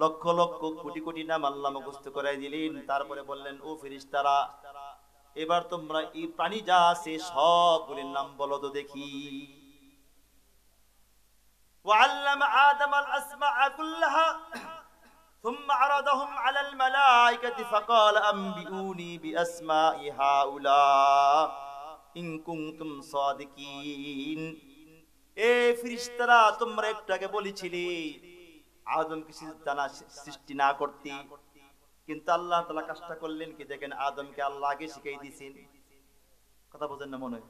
লক্ষ লক্ষ কোটি কোটি নাম আল্লাহ মুখস্থ করাই দিলেন। তারপরে বললেন, ও ফেরেশতারা এবার তোমরা এই প্রাণী যা আছে সবগুলির নাম বলো তো দেখি। وعلم آدم الأسماء كلها ثم عرضهم على الملائكة فقال أنبئوني بأسماء هؤلاء إن كنتم صادقين। এ ফেরেশতারা তোমরা একটু আগে বলেছিলে আদমকে সৃষ্টি না করতে, কিন্তু আল্লাহ তাআলা কাজটা করলেন কি দেখেন, আদমকে আল্লাহ আগে শিখিয়ে দিয়েছেন। কথা বোঝেন না মনে হয়?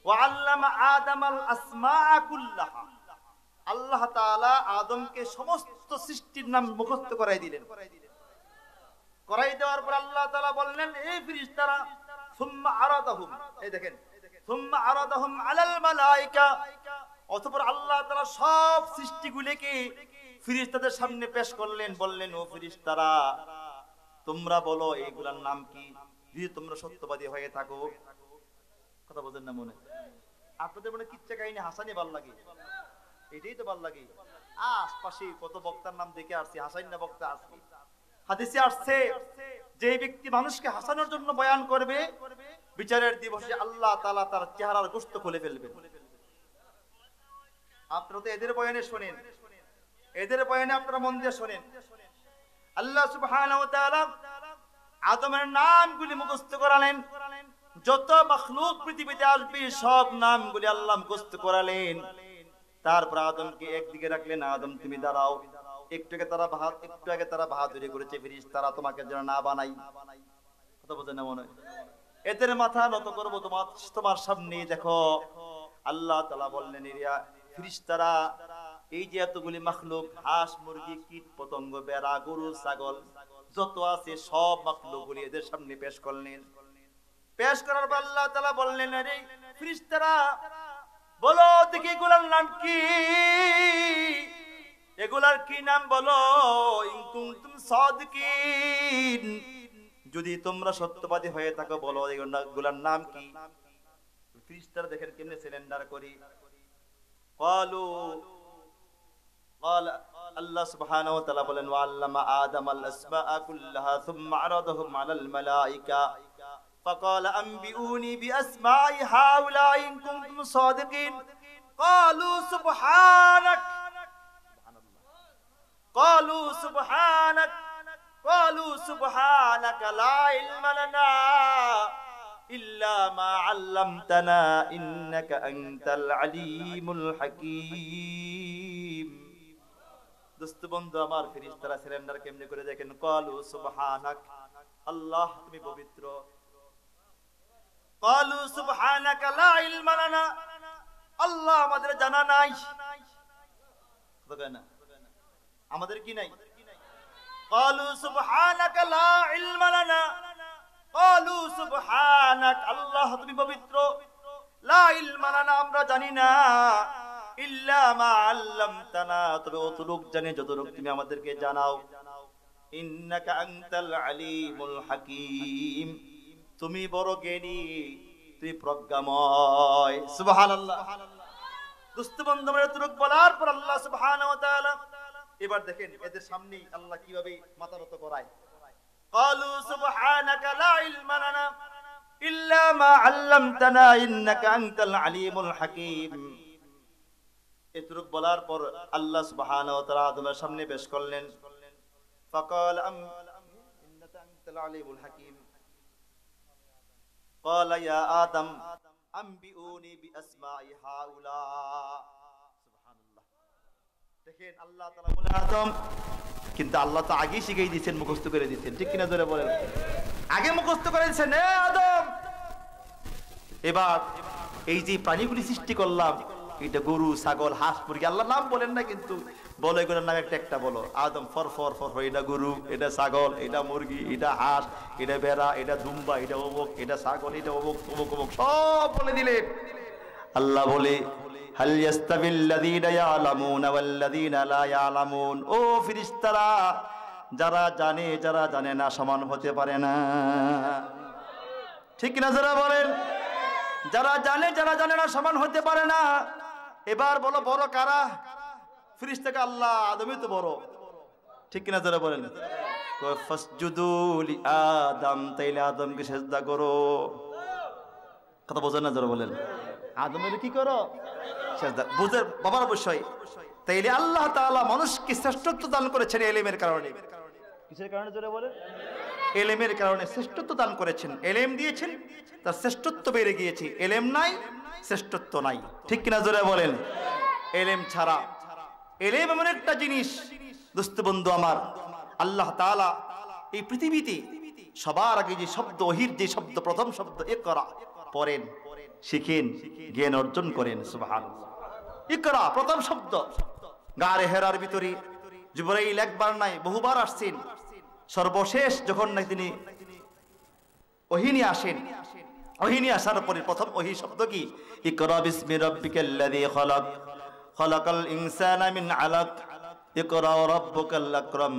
وعلم آدم الأسماء كلها, আল্লাহ তাআলা আদমকে সমস্ত সৃষ্টির নাম মুখস্থ করাই দিলেন। করাই দেওয়ার পর আল্লাহ তাআলা বললেন, এই ফেরেশতারা সুম্মা আরাদাহুম, এই দেখেন সুম্মা আরাদাহুম আলাল মালাইকা, অতঃপর আল্লাহ তাআলা সব সৃষ্টিগুলোকে ফেরেশতাদের সামনে পেশ করলেন, বললেন, ও ফেরেশতারা তোমরা বলো এইগুলার নাম কি, যদি তোমরা সত্যবাদী হয়ে থাকো। কথা বোঝেন না মনে? আপনাদের মনে কিচ্ছা কাহিনী হাসানি ভাল লাগে, এটাই তো ভাল লাগে। আশপাশে কত বক্তার নাম দেখে আসছি, হাসাইন না বক্তা আসছি। হাদিসে আসছে যে ব্যক্তি মানুষকে হাসানোর জন্য বয়ান করবে, বিচারের দিবসে আল্লাহ তাআলা তার চেহারার গোশত খুলে ফেলবেন। আপনারা তো এদের বয়ানে শোনেন, এদের বয়ানে আপনারা মন দিয়ে শোনেন। আল্লাহ সুবহানাহু ওয়া তাআলা আদমের নামগুলি মুখস্থ করালেন। যত মাখলুক পৃথিবীতে আসবে সব নামগুলি আল্লাহ মুখস্থ করালেন। তারপর আদমকে একদিকে রাখলেন, আদম তুমি দাঁড়াও। একটু আগে তারা বাহাদুরি করেছে, ফেরেশতারা তোমাকে যেন না বানাই। কথা বোঝেন না মনে হয়? এদের মাথা নত করবো তোমার সামনে। দেখো আল্লাহ তাআলা বললেন, ফেরেশতারা এই যে এতগুলি মাখলুক, হাঁস মুরগি কীট পতঙ্গ বেড়া গরু ছাগল যত আছে সব মাখলুকগুলি এদের সামনে পেশ করলেন। পেশ করার পর আল্লাহ তাআলা বললেন, আরে ফেরেশতারা বলো দেখি এগুলার নাম কি, এগুলার কি নাম বলো, ইন কুনতুম সাদিকিন, যদি তোমরা সত্যবাদী হয়ে থাকো বলো এগুলার নাম কি। ফেরেশতারা দেখেন কেমনে সিলিন্ডার করি। আল্লাহ সুবহানাহু ওয়া তাআলা বলেন, ওয়া আল্লামা আদামাল আসমাআ কুল্লাহা সুম্মা আরাদাহুম আলাল মালাইকা فقال أنبئوني بأسماء هؤلاء إن كنتم صادقين قالوا سبحانك لا علم لنا إلا ما علمتنا إنك أنت العليم الحكيم। দোস্ত বন্ধু আমার, ফেরেশতারা সিলিন্ডার কেমনে করে দেখেন। ক্বালু সুবহানাক, আল্লাহ তুমি পবিত্র। ক্বালু সুবহানাকা লা ইলমা লানা, আল্লাহ আমাদের জানা নাই। বুঝেন না আমাদের কি নাই? ক্বালু সুবহানাকা লা ইলমা লানা, ক্বালু সুবহানাক, আল্লাহ তুমি পবিত্র। লা ইলমা লানা, আমরা জানি না। ইল্লা মা আল্লামতানা, তবে অতটুক জানি যতটুক তুমি আমাদেরকে জানাও। ইন্নাকা আনতাল আলিমুল হাকিম, তুমি বড় জ্ঞানী, তুমি প্রজ্ঞাময়। সুবহানাল্লাহ। দোস্ত বন্ধু আমরা এতটুক বলার পর আল্লাহ সুবহানাহু ওয়া তাআলা এবার দেখেন এদের সামনে আল্লাহ কিভাবে মাথা নত করায়। ক্বালু সুবহানাকা লা ইলমা লানা ইল্লা মা আল্লামতানা ইন্নাকা আনতাল আলিমুল হাকিম। এতটুক বলার পর আল্লাহ সুবহানাহু ওয়া তাআলা আদমের সামনে পেশ করলেন। ফাকাল ইন্নাকা আনতাল আলিমুল হাকিম। ক্বালা ইয়া আদম আনবিউনি বিআসমাই হাউলা। সুবহানাল্লাহ। দেখেন আল্লাহ তাআলা বলেন আদম, কিন্তু আল্লাহ তো আগেই শিখিয়ে দিয়েছেন, মুখস্থ করে দিয়েছেন, ঠিক কিনা জোরে বলেন? আগে মুখস্থ করে দিয়েছেন, এ আদম এবার এই যে প্রাণীগুলি সৃষ্টি করলাম, এটা গরু ছাগল হাঁস মুরগি, আল্লাহ নাম বলেন না, কিন্তু বলো এগুলোর নাম একটা একটা বলো। আদম ফর ফর ফর, এটা গরু, এটা ছাগল, এটা মুরগি, এটা হাঁস, এটা বেড়া, এটা দুম্বা, এটা অমুক, এটা ছাগল, এটা অমুক অমুক অমুক সব বলে দিলেন। আল্লাহ বলে, হাল ইয়াস্তাবিল্লাযীনা ইয়ালামুনা ওয়াল্লাযীনা লা ইয়ালামুন, ও ফেরেশতারা যারা জানে যারা জানে না সমান হতে পারে না, ঠিক না? যারা বলেন যারা জানে যারা জানে না সমান হতে পারে না। এবার বলো বড় কারা? ফেরেশতাকে আল্লাহ, আদমই তো বড়, ঠিক কিনা? যারা বলেন ফাসজুদু লি আদম, তাইলে আদমকে সিজদা করো। কথা বোঝেন না? যারা বলেন আদমের কি করো? সিজদা। বুঝের বাবার অবশ্যই। তাইলে আল্লাহ তাআলা মানুষকে শ্রেষ্ঠত্ব দান করেছেন ইলমের কারণে। কিসের কারণে? যারা বলেন ইলমের কারণে শ্রেষ্ঠত্ব দান করেছেন, ইলম দিয়েছেন, তার শ্রেষ্ঠত্ব বেড়ে গিয়েছে। ইলম নাই, শ্রেষ্ঠত্ব নাই, ঠিক কিনা? জোরে বলেন। ইলম ছাড়া, ইলম এমন একটা জিনিস দোস্ত বন্ধু আমার, আল্লাহ তাআলা এই পৃথিবীতে সবার আগে যে শব্দ, ওহীর যে শব্দ, প্রথম শব্দ ইকরা, পড়েন, শিখেন, জ্ঞান অর্জন করেন। সুবহানাল্লাহ। ইকরা প্রথম শব্দ। গারে হেরার ভিতরে জিবরাইল একবার নাই বহুবার আসছেন। সর্বশেষ যখন না তিনি ওহী নিয়ে আসেন, ওহী নিয়ে আসার পরে প্রথম ওহী শব্দ কি? ইকরা বিসমি রাব্বিকাল্লাযী খালাক, খালাকাল ইনসানা মিন আলাক, ইকরা রাব্বুকাল আকরাম,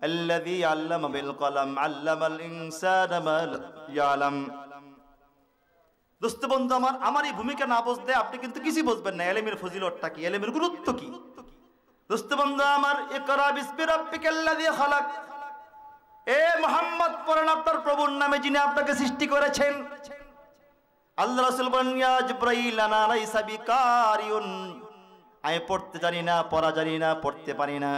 আল্লাযী আল্লামা বিল কলম, আল্লামাল ইনসানা মা লাম ইয়ালাম। দোস্ত বন্ধু আমার এই ভূমিকা না বুঝলে আপনি কিন্তু কিছু বুঝবেন না। ইলমের ফজিলতটা কি, ইলমের গুরুত্ব কি। দোস্ত বন্ধু আমার, ইকরা বিসমি রাব্বিকাল্লাযী খালাক, এ মুহাম্মদ পড়েন আপনার প্রভুর নামে যিনি আপনাকে সৃষ্টি করেছেন। আল্লাহ রাসূল বলেন, ইয়া জিবরাইল আনা লাইসা বিকারিউন, আমি পড়তে জানি না, পড়া জানি না, পড়তে পারি না।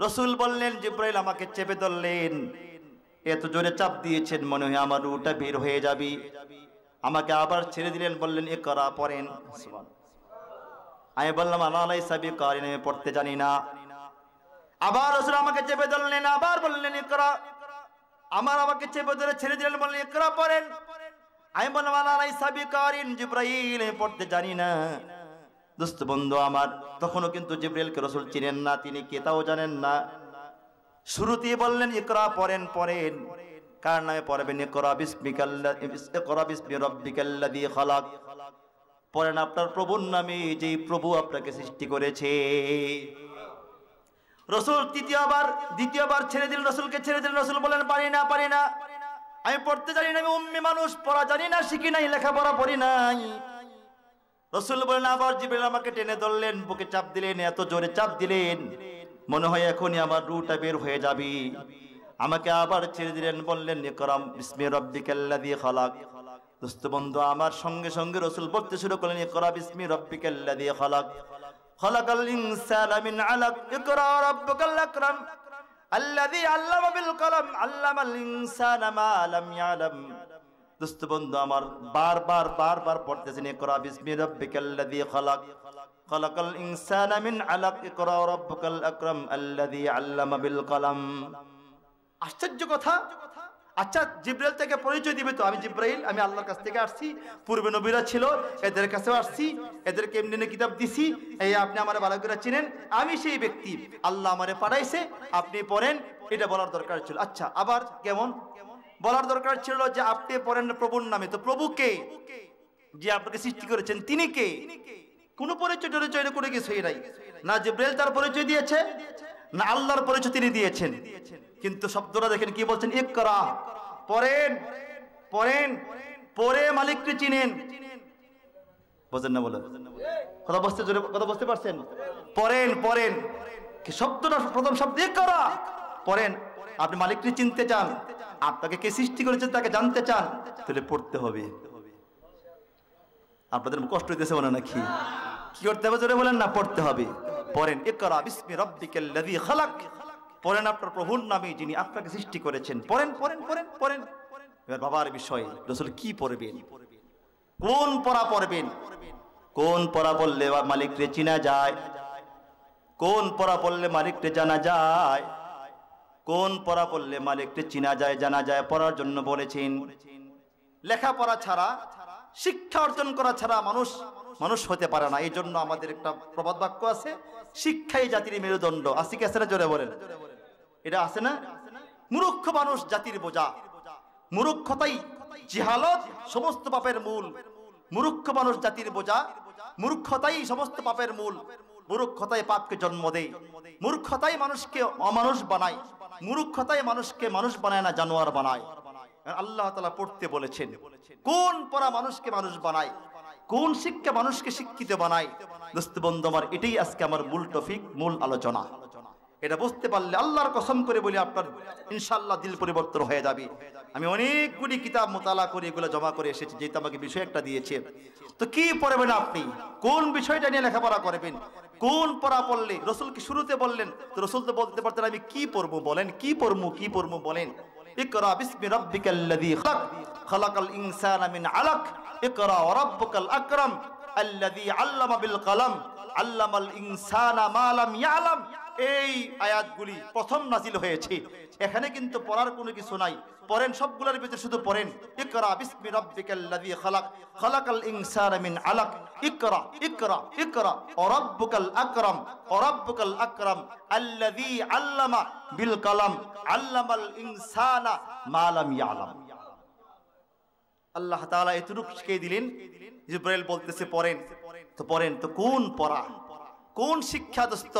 রাসূল বললেন, জিবরাইল আমাকে চেপে ধরলেন, এত জোরে চাপ দিয়েছেন মনে হয় আমার রূহটা বের হয়ে যাবে। আমাকে আবার ছেড়ে দিলেন, বললেন ইকরা পড়েন। আমি বললাম আনা লাইসা বিকারিন, আমি পড়তে জানি না। আবার রাসূল আমাকে চেপে ধরলেন, আবার বললেন ইকরা। আমাকে চেপে ধরে ছেড়ে দিলেন, বললেন ইকরা পড়েন। আমি বললাম আনা লাইসা বিকারিন, জিবরাইল আমি পড়তে জানি না। দোস্ত বন্ধু আমার, তখনও কিন্তু জিবরাইলকে রাসূল চিনেন না, তিনি কে তাও জানেন না। শুরুতেই বললেন ইকরা পড়েন, পড়েন। কার নামে পড়বেন? ইকরা বিসমি রাব্বিকাল্লাযী খালাক, পড়েন আপনার প্রভুর নামে যেই প্রভু আপনাকে সৃষ্টি করেছে। রাসূল দ্বিতীয়বার ছেড়ে দিলেন, রাসূলকে ছেড়ে দিলেন। রাসূল বলেন পারি না, পারি না, আমি পড়তে জানি না, আমি উম্মি মানুষ, পড়া জানি না, শিখি নাই, লেখাপড়া পড়ি নাই। রাসূল বলেন, আবার জিবরাইল আমাকে টেনে ধরলেন, বুকে চাপ দিলেন, এত জোরে চাপ দিলেন মনে হয় এখনই আমার রূহটা বের হয়ে যাবে। আমাকে আবার ছেড়ে দিলেন, বললেন ইকরা বিসমি রাব্বিকাল্লাযী খালাক। দোস্ত বন্ধু আমার, সঙ্গে সঙ্গে রাসূল বলতে শুরু করলেন ইকরা বিসমি রাব্বিকাল্লাযী খালাক, খালাকাল ইনসানা মিন আলাক, ইকরা রাব্বুকাল আকরাম আল্লাযী আল্লামা বিল কলম আল্লামাল ইনসানা মা লাম ইয়ালাম। দোস্ত বন্ধু আমার, বারবার পড়তেছেন ইকরা বিসমি রাব্বিকাল্লাযী খালাক, খালাকাল ইনসানা মিন আলাক, ইকরা রাব্বুকাল আকরাম আল্লাযী আল্লামা বিল কলম। আশ্চর্য কথা। আচ্ছা, জিবরাইল থেকে পরিচয় দিবে তো, আমি জিবরাইল, আমি আল্লাহর কাছ থেকে আসছি, পূর্বে নবীরা ছিল, এদের কাছেও আসছি, এদেরকে এমনি কিতাব দিছি, এই আপনি আমার ভালো করে চিনেন, আমি সেই ব্যক্তি, আল্লাহ আমারে পাঠাইছে, আপনি পড়েন, এটা বলার দরকার ছিল। আচ্ছা, আবার কেমন বলার দরকার ছিল যে আপনি পড়েন প্রভুর নামে, তো প্রভু কে? যে আপনাকে সৃষ্টি করেছেন তিনি কে? কোন পরিচয় করে কিছুই নাই। না জিবরাইল তার পরিচয় দিয়েছে, না আল্লাহর পরিচয় তিনি দিয়েছেন। কিন্তু শব্দটা দেখেন কি বলছেন, ইকরা, পড়েন, পড়েন, পড়ে মালিককে চিনেন। বুঝেন না? বলে কথা বুঝতে পারছেন? পড়েন, পড়েন, কি শব্দটা? প্রথম শব্দ ইকরা, পড়েন। আপনি মালিককে চিনতে চান, আপনাকে কে সৃষ্টি করেছেন তাকে জানতে চান, তাহলে পড়তে হবে। আপনাদের কষ্ট হইতেছে মনে নাকি? কি করতে হবে জোরে বলেন না? পড়তে হবে। পড়েন ইকরা বিসমি রাব্বিকাল্লাযী খালাক, পড়েন আপনার প্রভুর নামে যিনি আপনাকে সৃষ্টি করেছেন। পড়েন, পড়েন, পড়েন, পড়েন। এবার বাবার বিষয়, রাসূল কি পড়বেন, কোন পড়া পড়বেন, কোন পড়া পড়লে মালিককে চিনা যায়, কোন পড়া পড়লে মালিককে জানা যায়, কোন পড়া পড়লে মালিককে চিনা যায়, জানা যায়, পড়ার জন্য বলেছেন। লেখাপড়া ছাড়া, শিক্ষা অর্জন করা ছাড়া মানুষ হতে পারে না। এই জন্য আমাদের একটা প্রবাদ বাক্য আছে, শিক্ষাই জাতির মেরুদণ্ড। আছে কি আছে না? জোরে বলেন। এটা আছে না? মূর্খ মানুষ জাতির বোঝা, মূর্খতাই জিহালত সমস্ত পাপের মূল। মূর্খ মানুষ জাতির বোঝা, মূর্খতাই সমস্ত পাপের মূল। মূর্খতাই পাপকে জন্ম দেয়, মূর্খতাই মানুষকে অমানুষ বানায়, মূর্খতাই মানুষকে মানুষ বানায় না, জানোয়ার বানায়। আল্লাহ তাআলা পড়তে বলেছেন। কোন পড়া মানুষকে মানুষ বানায়, কোন শিক্ষা মানুষকে শিক্ষিত বানায়? দোস্ত বন্ধু আমার, এটাই আজকে আমার মূল টপিক, মূল আলোচনা। এটা বুঝতে পারলে আল্লাহর কসম করে বলি আপনার ইনশাআল্লাহ দিল পরিবর্তন হয়ে যাবে। আমি অনেকগুলি কিতাব মোতালা করে এগুলো জমা করে এসেছি, যেহেতু আমাকে বিষয় একটা দিয়েছে। তো কি পড়বেন আপনি, কোন বিষয়টা নিয়ে লেখাপড়া করবেন, কোন পড়া পড়লে? রাসূলকে শুরুতে বললেন, তো রাসূল তো বলতে পারতেন আমি কি পড়বো, বলেন কি পড়বো বলেন। ইকরা বিসমি রাব্বিকাল্লাযী খালাক, খালাকাল ইনসানা মিন আলাক, ইকরা ওয়া রাব্বুকাল আকরাম আল্লাযী আল্লামা বিল কলম আল্লামাল ইনসানা মা লাম ইয়ালাম। এই আয়াতগুলি প্রথম নাজিল হয়েছে, এখানে কিন্তু পড়ার কোনো কিছু নাই। পড়েন, সবগুলোর ভিতরে শুধু পড়েন ইকরা বিসমি রাব্বিকাল্লাযী খালাক, খালাকাল ইনসানা মিন আলাক, ইকরা ইকরা ইকরা ওয়া রাব্বুকাল আকরাম ওয়া রাব্বুকাল আকরাম আল্লাযী আল্লামা বিল কলম আল্লামাল ইনসানা মা লাম ইয়ালাম। আল্লাহ তাআলা এতটুকু শিখিয়ে দিলেন। জিবরাইল বলতেছে পড়েন, তো পড়েন। তো কোন পড়া, কোন শিক্ষা দোস্ত,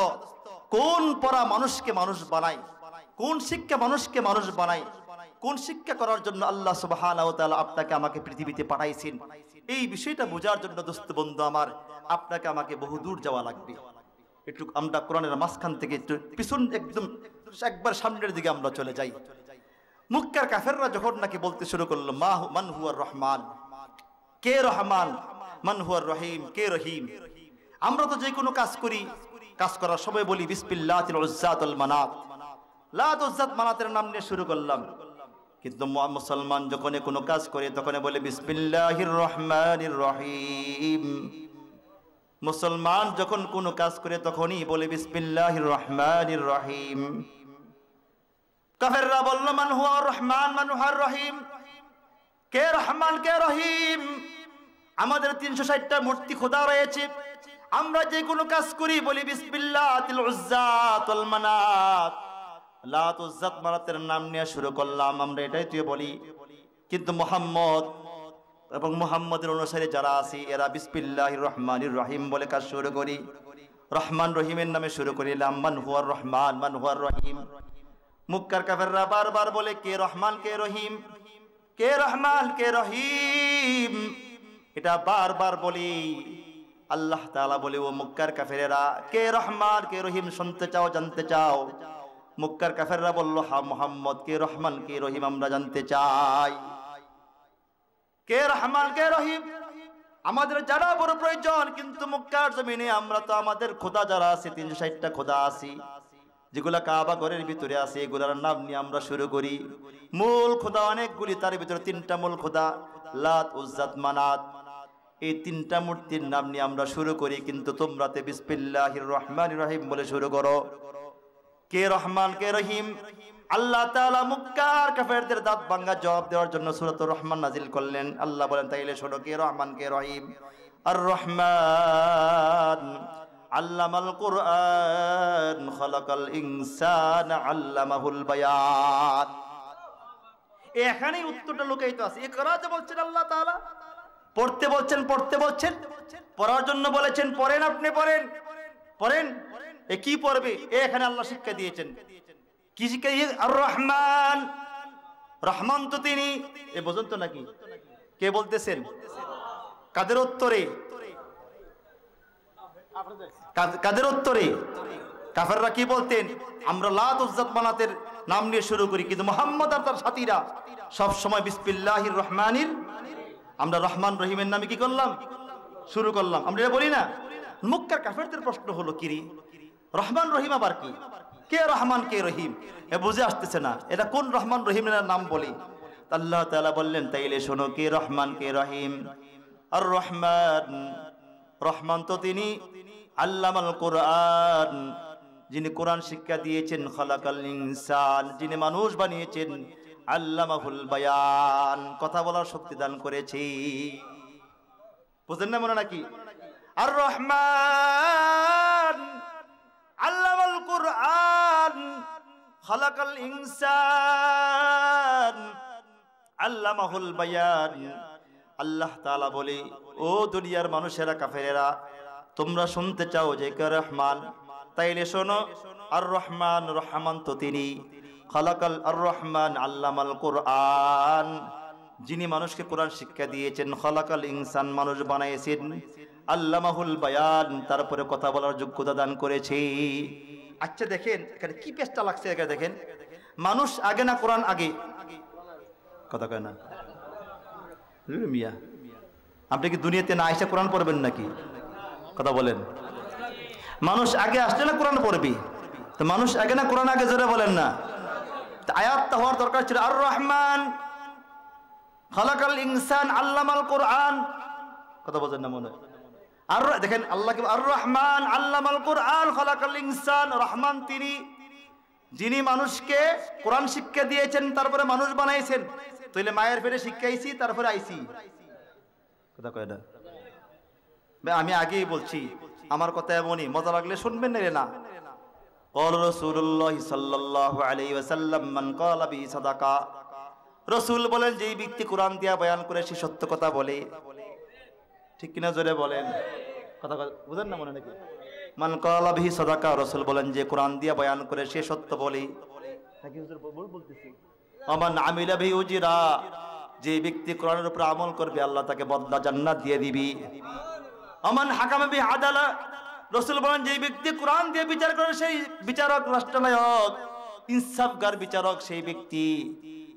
কোন পড়া মানুষকে মানুষ বানায়, কোন শিক্ষা মানুষকে মানুষ বানায়, কোন শিক্ষা করার জন্য আল্লাহ সুবহানাহু ওয়া তাআলা আপনাকে আমাকে পৃথিবীতে পাঠাইছেন, এই বিষয়টা বোঝার জন্য দোস্ত বন্ধু আমার, আপনাকে আমাকে বহু দূর যাওয়া লাগবে। একটু আমরা কোরআনের মাঝখান থেকে একটু পিছন একদম একবার সামনের দিকে আমরা চলে যাই। মক্কার কাফেররা যখন নাকি বলতে শুরু করলো মান হুয়ার রহমান, কে রহমান, মান হুয়ার রহিম, কে রহিম। আমরা তো যে কোনো কাজ করি, কাজ করার সময় বলি বিসমিল্লাহিল উজ্জাতুল মানাত, লাত উজ্জাত মানাতের নাম নিয়ে শুরু করলাম। কিন্তু মুসলমান যখন কোনো কাজ করে তখন বলে বিসমিল্লাহির রহমানির রহিম। মুসলমান যখন কোনো কাজ করে তখনই বলে বিসমিল্লাহির রহমানির রহিম। কাফেররা বলল মান হুয়ার রহমান, মান হুয়ার রহিম, কে রহমান, কে রহিম। আমাদের 360টা মূর্তি খোদা রয়েছে, আমরা যে কোনো কাজ করি বলি বিসমিল্লাহিল উজ্জাতুল মানাত, লাত উজ্জাত মানাতের নাম নিয়ে শুরু করলাম, আমরা এটাই তুই বলি। কিন্তু মুহাম্মদ এবং মুহাম্মদের অনুসারী যারা আছে এরা বিসমিল্লাহির রহমানির রহিম বলে কাজ শুরু করি, রহমান রহিমের নামে শুরু করিলাম, মান হুয়ার রহমান, মান হুয়ার রহিম। মক্কার কাফেররা বারবার বলে কে রহমান, কে রহিম, কে রহমান, কে রহিম, এটা বারবার বলি। আল্লাহ তাআলা বলে ও মক্কার কাফেরেরা কে রহমান, কে রহিম শুনতে চাও, জানতে চাও? মক্কার কাফেররা বলল হা মুহাম্মদ, কে রহমান, কে রহিম আমরা জানতে চাই। কে রহমান, কে রহিম আমাদের জানা বড় প্রয়োজন। কিন্তু মক্কার জমিনে আমরা তো আমাদের খোদা যারা আছে 360টা খোদা আছে, যেগুলা কাবা ঘরের ভিতরে আছে, এগুলার নাম নিয়ে আমরা শুরু করি। মূল খোদা অনেকগুলি, তার ভিতরে 3টা মূল খোদা, লাত উজ্জাত মানাত। এই 3টা মূর্তির নাম নিয়ে আমরা শুরু করি, কিন্তু তোমরাতে বিসমিল্লাহির রহমানির রহিম বলে শুরু করো। কে রহমান, কে রহিম। আল্লাহ তাআলা মক্কার কাফেরদের দাঁত ভাঙা জবাব দেওয়ার জন্য সূরাতুর রহমান নাজিল করলেন। আল্লাহ বলেন তাইলে শোনো, কে রহমান, কে রহিম। আর রহমান আল্লামাল কুরআন, খালাকাল ইনসান, আল্লামাহুল বায়ান। এখানেই উত্তরটা লুকায়িত আছে। ইকরা যে বলছেন আল্লাহ তাআলা, পড়তে বলছেন, পড়তে বলছেন, পড়ার জন্য বলেছেন, পড়েন, আপনি পড়েন, পড়েন। এ কি পড়বে? এখানে আল্লাহ শিক্ষা দিয়েছেন। কি শিক্ষা দিয়ে? আর রহমান, রহমান তো তিনি। এ বোঝেন তো নাকি? কে বলতেছেন? কাদের উত্তরে? কাদের উত্তরে? কাফেররা কি বলতেন? আমরা লাত উজ্জাত মানাতের নাম নিয়ে শুরু করি, কিন্তু মুহাম্মদ আর তার সাথীরা সব সময় বিসমিল্লাহির রহমানির, আমরা রহমান রহিমের নামে কি করলাম? শুরু করলাম। আমরা এটা বলি না? মক্কার কাফেরদের প্রশ্ন হলো কিরি রহমান রহিম আবার কি? কে রহমান, কে রহিম? এ বুঝে আসতেছে না, এটা কোন রহমান রহিমের নাম বলি। আল্লাহ তাআলা বললেন তাইলে শোনো, কে রহমান, কে রহিম। আর রহমান, রহমান তো তিনি, আল্লামাল কুরআন, যিনি কোরআন শিক্ষা দিয়েছেন, খালাকাল ইনসান, যিনি মানুষ বানিয়েছেন, আল্লামাহুল বায়ান, কথা বলার শক্তি দান করেছি। বুঝেন না মনে নাকি? আর রহমান আল্লামাল কুরআন, খালাকাল ইনসান, আল্লামাহুল বায়ান। আল্লাহ তাআলা বলে ও দুনিয়ার মানুষেরা, কাফেরেরা, তোমরা শুনতে চাও যে কে রহমান, তাইলে শোনো, আর রহমান, রহমান তো তিনি, খালাকাল, আর রহমান আল্লামাল কুরআন, যিনি মানুষকে কোরআন শিক্ষা দিয়েছেন, খালাকাল ইনসান, মানুষ বানাইছেন, আল্লামাহুল বায়ান, তারপরে কথা বলার যোগ্যতা দান করেছে। আচ্ছা দেখেন এখানে কি পেশটা লাগছে, এখানে দেখেন, মানুষ আগে না কোরআন আগে? কথা কয় না মিয়া, আপনি কি দুনিয়াতে না এসে কোরআন পড়বেন নাকি? কথা বলেন। মানুষ আগে আসলে না কোরআন পড়বি? তো মানুষ আগে না কোরআন আগে? জোরে বলেন না। আয়াতটা হওয়ার দরকার ছিল আর রহমান খালাকাল ইনসান আল্লামাল কুরআন। কথা বলেন না মনে? আর দেখেন আল্লাহ কি আর রহমান আল্লামাল কুরআন খালাকাল ইনসান, রহমান তিনি, যিনি মানুষকে কোরআন শিক্ষা দিয়েছেন, তারপরে মানুষ বানাইছেন। তাইলে মায়ের পেটে শিক্ষাইছি, তারপরে আইছি। কথা কয় না? আমি আগেই বলছি, আমার কথা এমনই, মজা লাগলে শুনবেন না রে না। قال رسول الله صلى الله عليه وسلم من قال به صدقه, রাসূল বলেন যেই ব্যক্তি কোরআন দিয়া বয়ান করে সে সত্য কথা বলে। ঠিক কিনা জোরে বলেন? কথা বুঝেন না মনে নাকি? মান ক্বালা বিহি সাদাকা, রাসূল বলেন যে কোরআন দিয়া বয়ান করে সে সত্য বলে। নাকি হুজুর বলতেছি? আমান আমিলা বিহি উজরা, যে ব্যক্তি কোরআনের উপর আমল করবে আল্লাহ তাকে বদলা জান্নাত দিয়ে দিবি। আমান হাকামা বিহি আদালা, রাসূল বলেন যে ব্যক্তি কোরআন দিয়ে বিচার করে সেই বিচারক রাষ্ট্রনায়ক ইনসাফগার বিচারক সেই ব্যক্তি।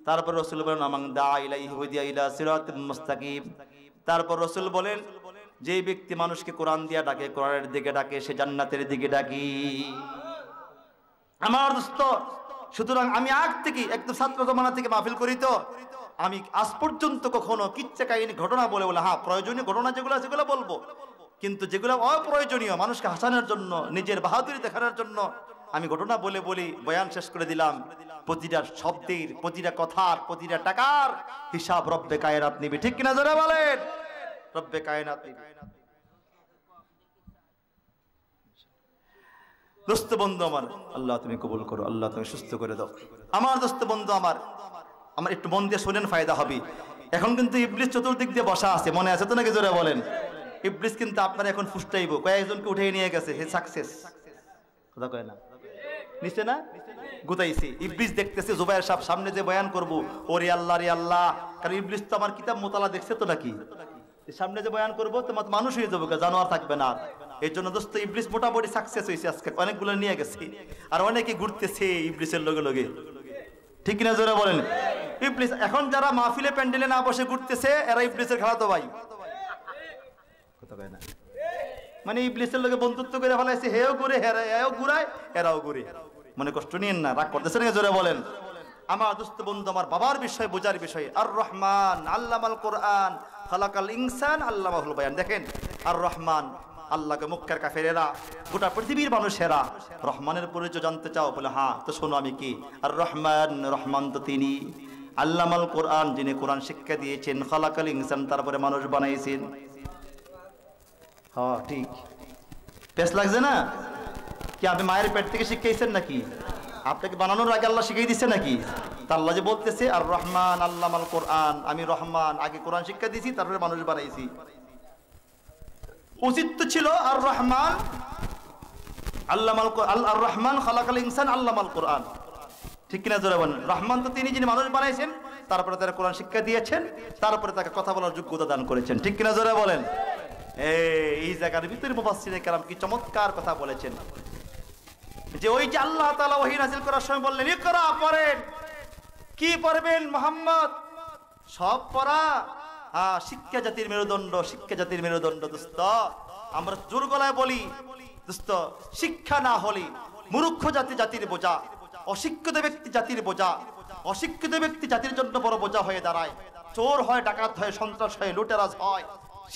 তারপর রাসূল বলেন আমান দা ইলাইহি হুদিয়া ইলা সিরাতিম মুস্তাকিম। তারপর রাসূল বলেন যে ব্যক্তি মানুষকে কোরআন দিয়ে ডাকে, কোরআনের দিকে ডাকে, সে জান্নাতের দিকে ডাকি। আমার দোস্ত, সুতরাং আমি আগ থেকে একদম ছাত্র জমানা থেকে মাহফিল করি, তো আমি আজ পর্যন্ত কখনো কিচ্ছা কাহিনী ঘটনা বলে হ্যাঁ প্রয়োজনীয় ঘটনা যেগুলো সেগুলো বলবো, কিন্তু যেগুলো অপ্রয়োজনীয় মানুষকে হাসানোর জন্য, নিজের বাহাদুরি দেখানোর জন্য আমি ঘটনা বলে বয়ান শেষ করে দিলাম। প্রতিটা শব্দের, প্রতিটা কথার, প্রতিটা টাকার হিসাব রব্বে কায়নাত নিবে। ঠিক কিনা জোরে বলেন? রব্বে কায়নাত নিবে। দোস্ত বন্ধু আমার, আল্লাহ তুমি কবুল করো, আল্লাহ তুমি সুস্থ করে দাও। আমার দোস্ত বন্ধু আমার একটু মন দিয়ে শোনেন, ফায়দা হবে। এখন কিন্তু ইবলিস চতুর্দিক দিয়ে বসা আছে, মনে আছে তো নাকি? জোরে বলেন। ইবলিস কিন্তু আপনারা এখন ফুসটাইব, কয়েকজনকে উঠে নিয়ে গেছে, হে সাকসেস কথা কয় না, নিচে না গুতাইছি। ইবলিস দেখতেছে জুবায়ের সাহেব সামনে যে বয়ান করব, ওরে আল্লাহ রে আল্লাহ, কারণ ইবলিস তো আমার কিতাব মোতালা দেখছে তো নাকি, সামনে যে বয়ান করবো তো মানুষ হয়ে যাবো, জানোয়ার থাকবে না। এই জন্য দোস্ত ইবলিস মোটামুটি সাকসেস হয়েছে, আজকে অনেকগুলো নিয়ে গেছে, আর অনেকে ঘুরতেছে ইবলিসের লগে লগে। ঠিক কিনা জোরে বলেন? ইবলিস এখন যারা মাহফিলে প্যান্ডেলে না বসে ঘুরতেছে, এরা ইবলিসের খালাতো ভাই। কথা কয় না, মানে ইবলিসের লগে বন্ধুত্ব করে ফেলাইছে, হেও ঘুরে, হেও ঘুরায়, এরাও ঘুরে। মনে কষ্ট নিয়েন না, রাগ করতেছে নাকি? জোরে বলেন। আমার দোস্ত বন্ধু আমার, বাবার বিষয়, বোঝার বিষয়। আর রহমান আল্লামাল কোরআন খালাকাল ইনসান আল্লামাহুল বায়ান। দেখেন, আর রহমান আল্লাহকে মুক্কার কাফেরেরা, গোটা পৃথিবীর মানুষেরা রহমানের পরিচয় জানতে চাও বলে, হ্যাঁ তো শোনো আমি কি। আর রহমান, রহমান তো তিনি। আল্লামাল কোরআন, যিনি কোরআন শিক্ষা দিয়েছেন। খালাকাল ইনসান, তারপরে মানুষ বানাইছেন। হ্যাঁ ঠিক, পেশ লাগছে না? কি আপনি মায়ের পেট থেকে শিখাইছেন নাকি? আপনাকে বানানোর আগে আল্লাহ শিখিয়ে দিচ্ছে নাকি? তা আল্লাহ যে বলতেছে আর রহমান আল্লামাল কোরআন, আমি রহমান আগে কোরআন শিক্ষা দিয়েছি, তারপরে মানুষ বানাইছি। উচিত তো ছিল আর রহমান আল্লামাল আর রহমান খালাকাল ইনসান আল্লামাল কোরআন। ঠিক কিনা জোরে বলেন? রহমান তো তিনি, যিনি মানুষ বানাইছেন, তারপরে তারা কোরআন শিক্ষা দিয়েছেন, তারপরে তাকে কথা বলার যোগ্যতা দান করেছেন। ঠিক কিনা জোরে বলেন? এই জায়গার ভিতরে মুফাসসিরে কেরাম কি চমৎকার কথা বলেছেন, যে ওই যে আল্লাহ তাআলা ওহী নাযিল করার সময় বললেন ইকরা, পড়েন। কি পড়বেন মুহাম্মদ? সব পড়া। শিক্ষা জাতির মেরুদণ্ড, শিক্ষা জাতির মেরুদণ্ড। দোস্ত আমরা জোর গলায় বলি, দোস্ত শিক্ষা না হলে মূর্খ জাতি জাতির বোঝা, অশিক্ষিত ব্যক্তি জাতির বোঝা, অশিক্ষিত ব্যক্তি জাতির জন্য বড় বোঝা হয়ে দাঁড়ায়। চোর হয়, ডাকাত হয়, সন্ত্রাস হয়, লুটেরাজ হয়।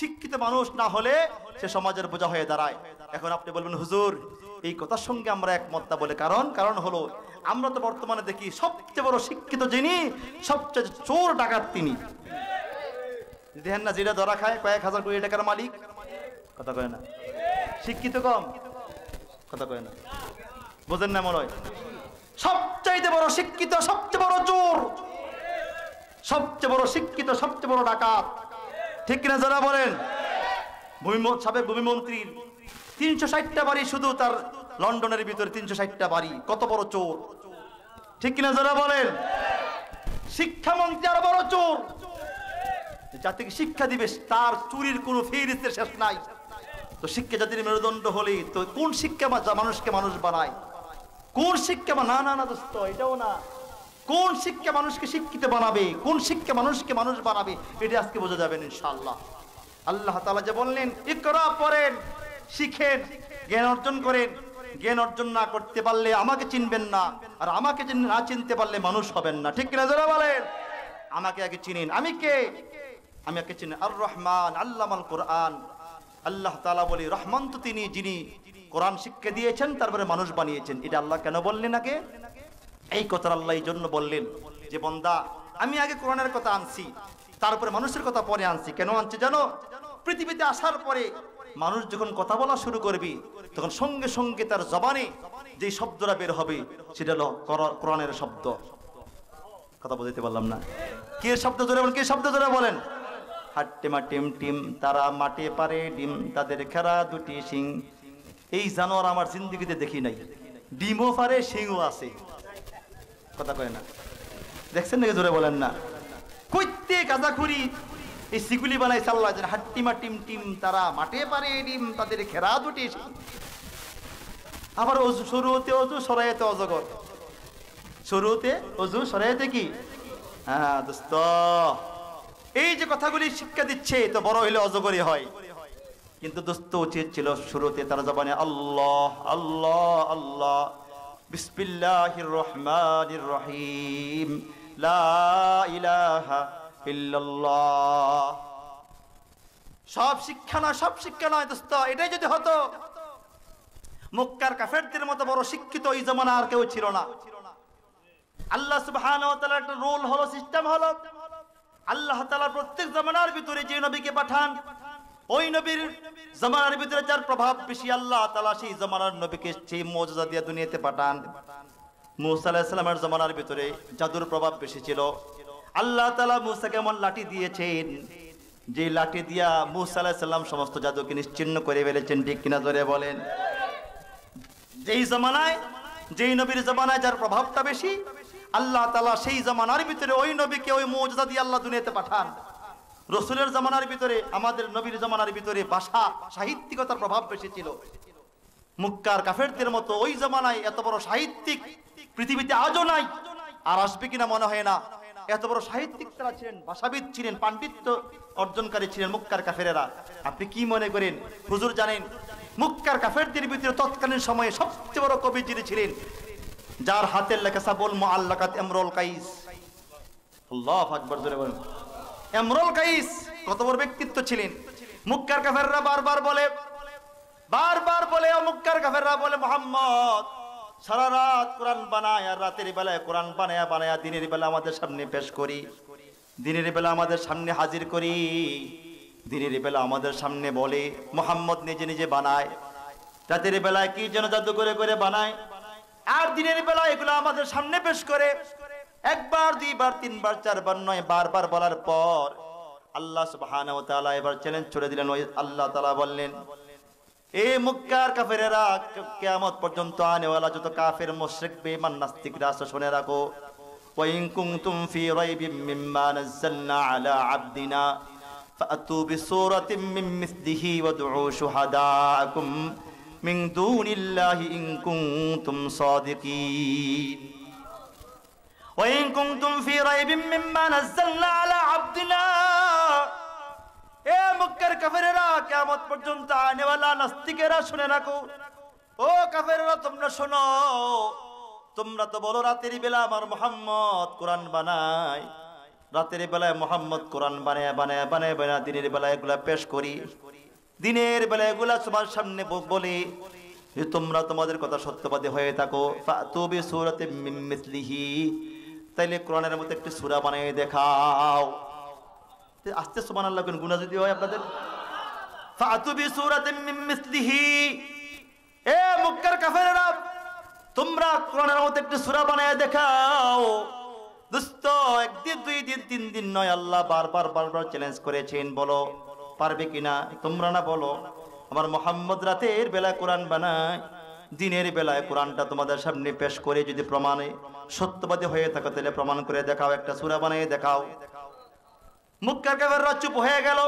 শিক্ষিত মানুষ না হলে সে সমাজের বোঝা হয়ে দাঁড়ায়। এখন আপনি বলবেন হুজুর এই কথার সঙ্গে আমরা একমত না বলে, কারণ হলো আমরা তো বর্তমানে দেখি সবচেয়ে বড় শিক্ষিত যিনি, সবচেয়ে চোর ডাকাত তিনি। দেখেন না, যেটা ধরা খায় কয়েক হাজার কোটি টাকার মালিক। কথা কয় না? শিক্ষিত কম, কথা কয় না, বোঝেন না মনে হয়? সবচাইতে বড় শিক্ষিত, সবচেয়ে বড় চোর, সবচেয়ে বড় শিক্ষিত, সবচেয়ে বড় ডাকাত। ঠিক কিনা যারা বলেন? সাবেক ভূমিমন্ত্রীর 360টা বাড়ি, শুধু তার লন্ডনের ভিতরে 360টা বাড়ি। কত বড় চোর! ঠিক কিনা যারা বলেন? শিক্ষামন্ত্রী আর বড় চোর। জাতিকে শিক্ষা দিবে, তার চুরির কোনো ফেরিস্তের শেষ নাই। তো শিক্ষা জাতির মেরুদণ্ড হলে তো কোন শিক্ষা মানুষকে মানুষ বানায়? কোন শিক্ষা না না না দোস্ত, এটাও না। কোন শিক্ষা মানুষকে শিক্ষিত বানাবে, কোন শিক্ষা মানুষকে মানুষ বানাবে, এটা আজকে বোঝা যাবেন ইনশাআল্লাহ। আল্লাহ তাআলা যে বললেন ইকরা, পড়েন, শিখেন, জ্ঞান অর্জন করেন। জ্ঞান অর্জন না করতে পারলে আমাকে চিনবেন না, আর আমাকে না চিনতে পারলে মানুষ হবেন না। ঠিক কিনা যারা বলেন? আমাকে আগে চিনেন। আমি কে? আমি আগে চিনি আর রহমান আল্লামাল কোরআন। আল্লাহ তাআলা বলি রহমান তো তিনি, যিনি কোরআন শিক্ষা দিয়েছেন, তারপরে মানুষ বানিয়েছেন। এটা আল্লাহ কেন বললেন আগে? এই কথা আল্লাহ এই জন্য বললেন যে বান্দা আমি আগে কোরআনের কথা আনছি, তারপরে মানুষের কথা পরে আনছি। কেন আনছি জানো? পৃথিবীতে আসার পরে মানুষ যখন কথা বলা শুরু করবে, তখন সঙ্গে সঙ্গে তার জবানে যে শব্দটা বের হবে সেটা হলো কোরআনের শব্দ। কথা বুঝতে পারলাম না? কে শব্দ জোরে বলেন? কে শব্দ জোরে বলেন? হাট্টেমা টিম টিম, তারা মাঠে পারে ডিম, তাদের খেরা দুটি শিং। এই জানোয়ার আমার জিন্দগিতে দেখি নাই। ডিমও পারে, শিংও আছে। কথা কয় না? দেখছেন নাকি? জোরে বলেন না? কইতে গাঁজাখুরি এই সিগুলি বানাইছে আল্লাহ। হাট্টিমা টিম টিম, তারা মাঠে পারে ডিম, তাদের খেরা দুটি শিং। আবার শুরুতে অজু, সরাইতে অজগর। শুরুতে অজু, সরাইতে কি? হ্যাঁ দোস্ত, এই যে কথাগুলি শিক্ষা দিচ্ছে, তো বড় হইলে অজগরই হয়। কিন্তু দোস্ত উচিত ছিল শুরুতে তার জবানে আল্লাহ আল্লাহ আল্লাহ, বিসমিল্লাহির রহমানির রহিম, লা ইলাহা ইল্লাল্লাহ। সব শিক্ষা নয়, সব শিক্ষা নয় দোস্ত। এটাই যদি হতো, মক্কার কাফেরদের মতো বড় শিক্ষিত এই জামানা আর কেউ ছিল না। আল্লাহ সুবহানাহু ওয়া তাআলার একটা রুল হলো, সিস্টেম হলো, আল্লাহ তাআলা প্রত্যেক জামানার ভিতরে যে নবীকে পাঠান, ওই নবীর জামানার ভিতরে যার প্রভাব বেশি, আল্লাহ তাআলা সেই জামানার নবীকে সেই মুজিজা দিয়ে দুনিয়াতে পাঠান। মূসা আলাইহিস সালামের জামানার ভিতরে জাদুর প্রভাব বেশি ছিল। আল্লাহ তাআলা মূসাকে এমন লাঠি দিয়েছেন, যে লাঠি দিয়া মূসা আলাইহিস সালাম সমস্ত জাদুকে নিশ্চিহ্ন করে ফেলেছেন। ঠিক কিনা জোরে বলেন? যেই জামানায়, যেই নবীর জামানায় যার প্রভাবটা বেশি, আল্লাহ তাআলা সেই জামানার ভিতরে ওই নবীকে ওই মুজিজা দিয়ে আল্লাহ দুনিয়াতে পাঠান। রাসূলের জামানার ভিতরে, আমাদের নবীর জামানার ভিতরে ভাষা সাহিত্যিকতার প্রভাব বেশি ছিল। মক্কার কাফেরদের মতো ওই জামানায় এত বড় সাহিত্যিক পৃথিবীতে আজও নাই, আর আসবে কিনা মনে হয় না। এত বড় সাহিত্যিক তারা ছিলেন, ভাষাবিদ ছিলেন, পাণ্ডিত্য অর্জনকারী ছিলেন মক্কার কাফেরেরা। আপনি কি মনে করেন হুজুর জানেন মক্কার কাফেরদের ভিতরে তৎকালীন সময়ে সবচেয়ে বড় কবি যিনি ছিলেন, যার হাতের লেখা সাবুল মুআল্লাকাত ইমরুল কাইস? আল্লাহু আকবার, জোরে বলেন। ইমরুল কাইস কত বড় ব্যক্তিত্ব ছিলেন। মক্কার কাফেররা বারবার বলে, ও মক্কার কাফেররা বলে, মুহাম্মদ সারা রাত কোরআন বানায়, আর রাতের বেলায় কোরআন বানায়া দিনের বেলা আমাদের সামনে পেশ করি, দিনের বেলা আমাদের সামনে হাজির করি, দিনের বেলা আমাদের সামনে বলে। মুহাম্মদ নিজে নিজে বানায়, রাতের বেলায় কি যেন জাদু করে করে বানায়, আর দিনের বেলা এগুলো আমাদের সামনে পেশ করে। একবার, দুইবার, তিনবার, চারবার নয়, বারবার বলার পর আল্লাহ সুবহানাহু ওয়া তাআলা এবার চ্যালেঞ্জ ছুড়ে দিলেন। ওই আল্লাহ তাআলা বললেন, এ মক্কার কাফেরেরা, কিয়ামত পর্যন্ত আনেওয়ালা যত কাফের, মুশরিক, বেঈমান, নাস্তিকরা আছে, শুনে রাখো, ওয়া ইন কুনতুম ফি রাইবিম মিম্মা নাযালনা আলা আবদিনা ফাতু বিসূরাতিন মিন মিসলিহি ওয়াদউ শুহাদাআকুম মিন দুনিল্লাহি ইন কুনতুম সাদিকিন। ওয়া ইন কুনতুম ফি রাইবিম মিম্মা নাযালনা আলা আবদিনা, এ মক্কার কাফেরেরা, কিয়ামত পর্যন্ত আনেওয়ালা নাস্তিকেরা, শুনে রাখো। ও কাফেরেরা, তোমরা শোনো, তোমরা তো বলো রাতের বেলা আমার মুহাম্মদ কোরআন বানায়, রাতের বেলায় মুহাম্মদ কোরআন বানায় দিনের বেলায় এগুলা পেশ করি, দিনের বেলায় এগুলা তোমার সামনে বলি যে তোমরা তোমাদের কথা সত্যবাদী হয়ে থাকো। ফাতু বিসূরাতিন মিন মিসলিহি, তাইলে কোরআনের মতো একটি সূরা বানিয়ে দেখাও। আস্তে সুবহানাল্লাহ কোন গুনাহ যদি হয় আপনাদের। ফাতু বিসূরাতিন মিন মিসলিহি, এ মক্কার কাফেররা, তোমরা কোরআনের মতো একটি সূরা বানিয়ে দেখাও। দোস্ত, একদিন, দুই দিন, তিন দিন নয়, আল্লাহ বারবার চ্যালেঞ্জ করেছেন, বলো পারবে কিনা? তোমরা না বলো আমার মুহাম্মদ রাতের বেলায় কোরআন বানায়, দিনের বেলায় কোরআনটা তোমাদের সামনে পেশ করে যদি প্রমাণে সত্যবাদী হয়ে থাকো, তাহলে প্রমাণ করে দেখাও, একটা সূরা বানিয়ে দেখাও। মক্কার কাফেররা চুপ হয়ে গেল।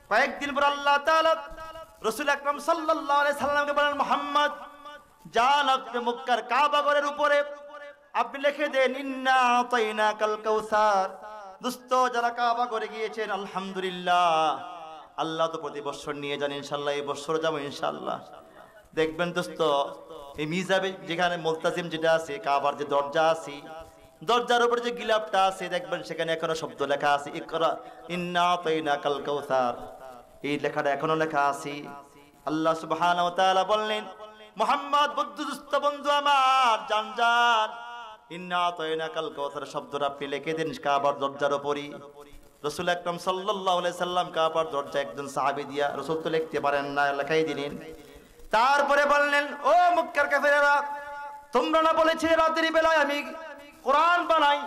কয়েকদিন পর আল্লাহ তাআলা রাসূল আকরাম সাল্লাল্লাহু আলাইহি সাল্লামকে বলেন, মুহাম্মদ যান, আপনি মক্কার কাবা ঘরের উপরে আপনি লিখে দেন, ইন্না আতাইনাকাল কাউসার। দোস্ত, যারা কাবা ঘরে গিয়েছেন, আলহামদুলিল্লাহ, আল্লাহ তো প্রতি বছর নিয়ে যান, ইনশাআল্লাহ এই বছর যাবো ইনশাআল্লাহ। দেখবেন দোস্ত, এই মিজাবে যেখানে মুলতাজিম যেটা আছে, কাবার যে দরজা আছে, দরজার উপরে যে গিলাফটা আছে, দেখবেন সেখানে এখনো শব্দ লেখা আছে, ইকরা ইন্না আতাইনাকাল কাউসার। এই লেখাটা এখনো লেখা আছে। আল্লাহ সুবহানাহু ওয়া তাআলা বললেন, মুহাম্মদ বন্ধু আমার, জান, ইন্না আতাইনাকাল কাউসার শব্দটা আপনি লিখে দেন কাবার দরজার উপরই। রাসূল আকরাম সাল্লাল্লাহু আলাইহি সাল্লাম কাবার দরজা একজন সাহাবী দিয়া, রাসূল তো লিখতে পারেন না, লেখাই দিলেন। তারপরে বললেন, ও মক্কার কাফেরেরা, তোমরা না বলেছিলে রাতের বেলায় আমি কোরআন বানাই,